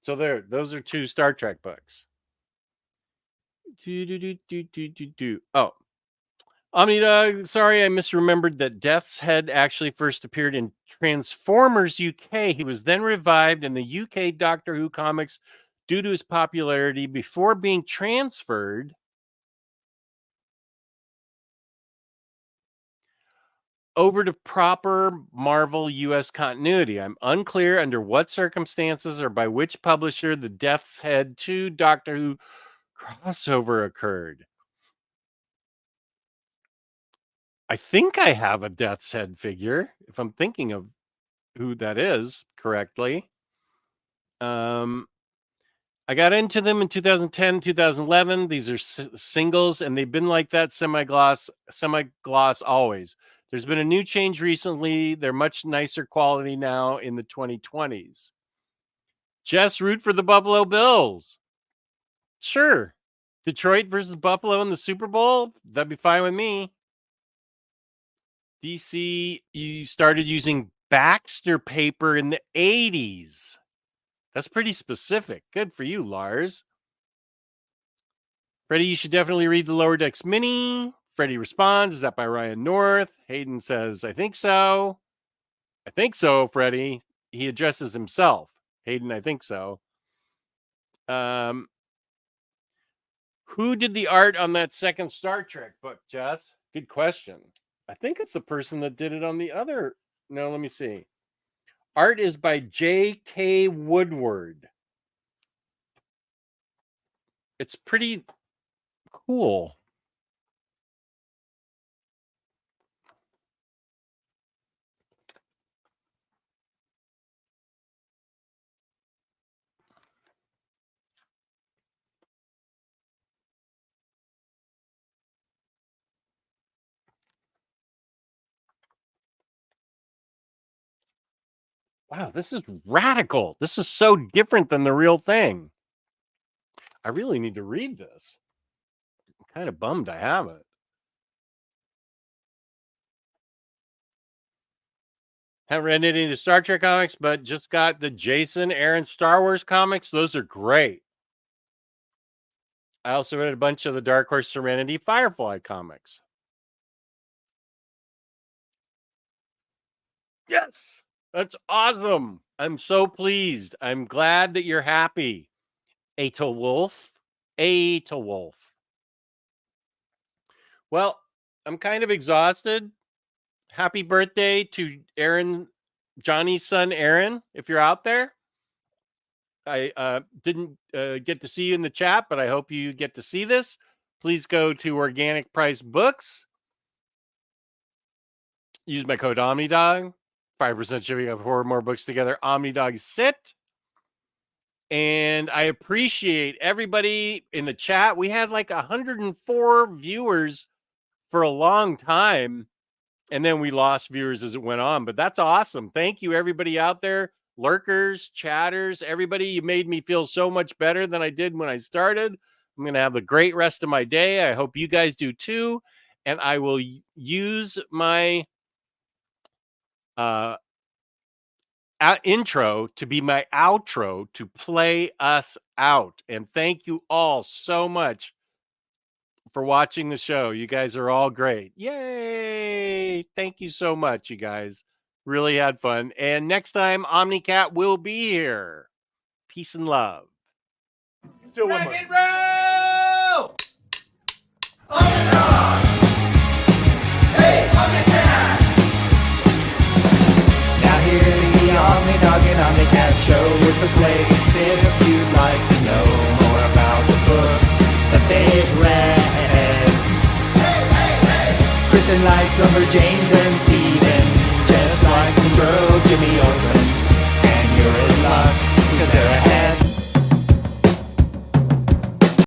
So there, those are two Star Trek books. Oh, OmniDog, sorry, I misremembered that Death's Head actually first appeared in Transformers UK. He was then revived in the UK Doctor Who comics due to his popularity before being transferred over to proper Marvel US continuity. I'm unclear under what circumstances or by which publisher the Death's Head 2 Doctor Who crossover occurred. I think I have a Death's Head figure, if I'm thinking of who that is correctly. I got into them in 2010, 2011. These are singles, and they've been like that semi-gloss always. There's been a new change recently. They're much nicer quality now in the 2020s. Just root for the Buffalo Bills. Sure. Detroit versus Buffalo in the Super Bowl. That'd be fine with me. DC, you started using Baxter paper in the 80s. That's pretty specific. Good for you, Lars. Freddie, you should definitely read the Lower Decks Mini. Freddie responds, is that by Ryan North? Hayden says, I think so. I think so, Freddie. He addresses himself. Hayden, I think so. Who did the art on that second Star Trek book, Jess? Good question. I think it's the person that did it on the other. No, let me see. Art is by J.K. Woodward. It's pretty cool. Wow, this is radical. This is so different than the real thing. I really need to read this. I'm kind of bummed I haven't. Haven't read any of the Star Trek comics, but just got the Jason Aaron Star Wars comics. Those are great. I also read a bunch of the Dark Horse Serenity Firefly comics. Yes, that's awesome. I'm so pleased. I'm glad that you're happy. Ata Wolf. Well, I'm kind of exhausted. Happy birthday to Aaron, Johnny's son, Aaron, if you're out there. I didn't get to see you in the chat, but I hope you get to see this. Please go to Organic Price Books. Use my code OmniDog. 5% shipping of 4 more books together. OmniDog's Sit. And I appreciate everybody in the chat. We had like 104 viewers for a long time. And then we lost viewers as it went on. But that's awesome. Thank you, everybody out there. Lurkers, chatters, everybody. You made me feel so much better than I did when I started. I'm going to have a great rest of my day. I hope you guys do too. And I will use my intro to be my outro to play us out. And thank you all so much for watching the show. You guys are all great. Yay! Thank you so much, you guys. Really had fun. And next time, OmniCat will be here. Peace and love. Still one more.
Roll! OmniDog! Hey, OmniCat! Now here's the OmniDog and OmniCat show. Is the place if you'd like to know more about the books that they've read. Kristen likes Lumberjanes and Steven just likes to grow Jimmy Olsen.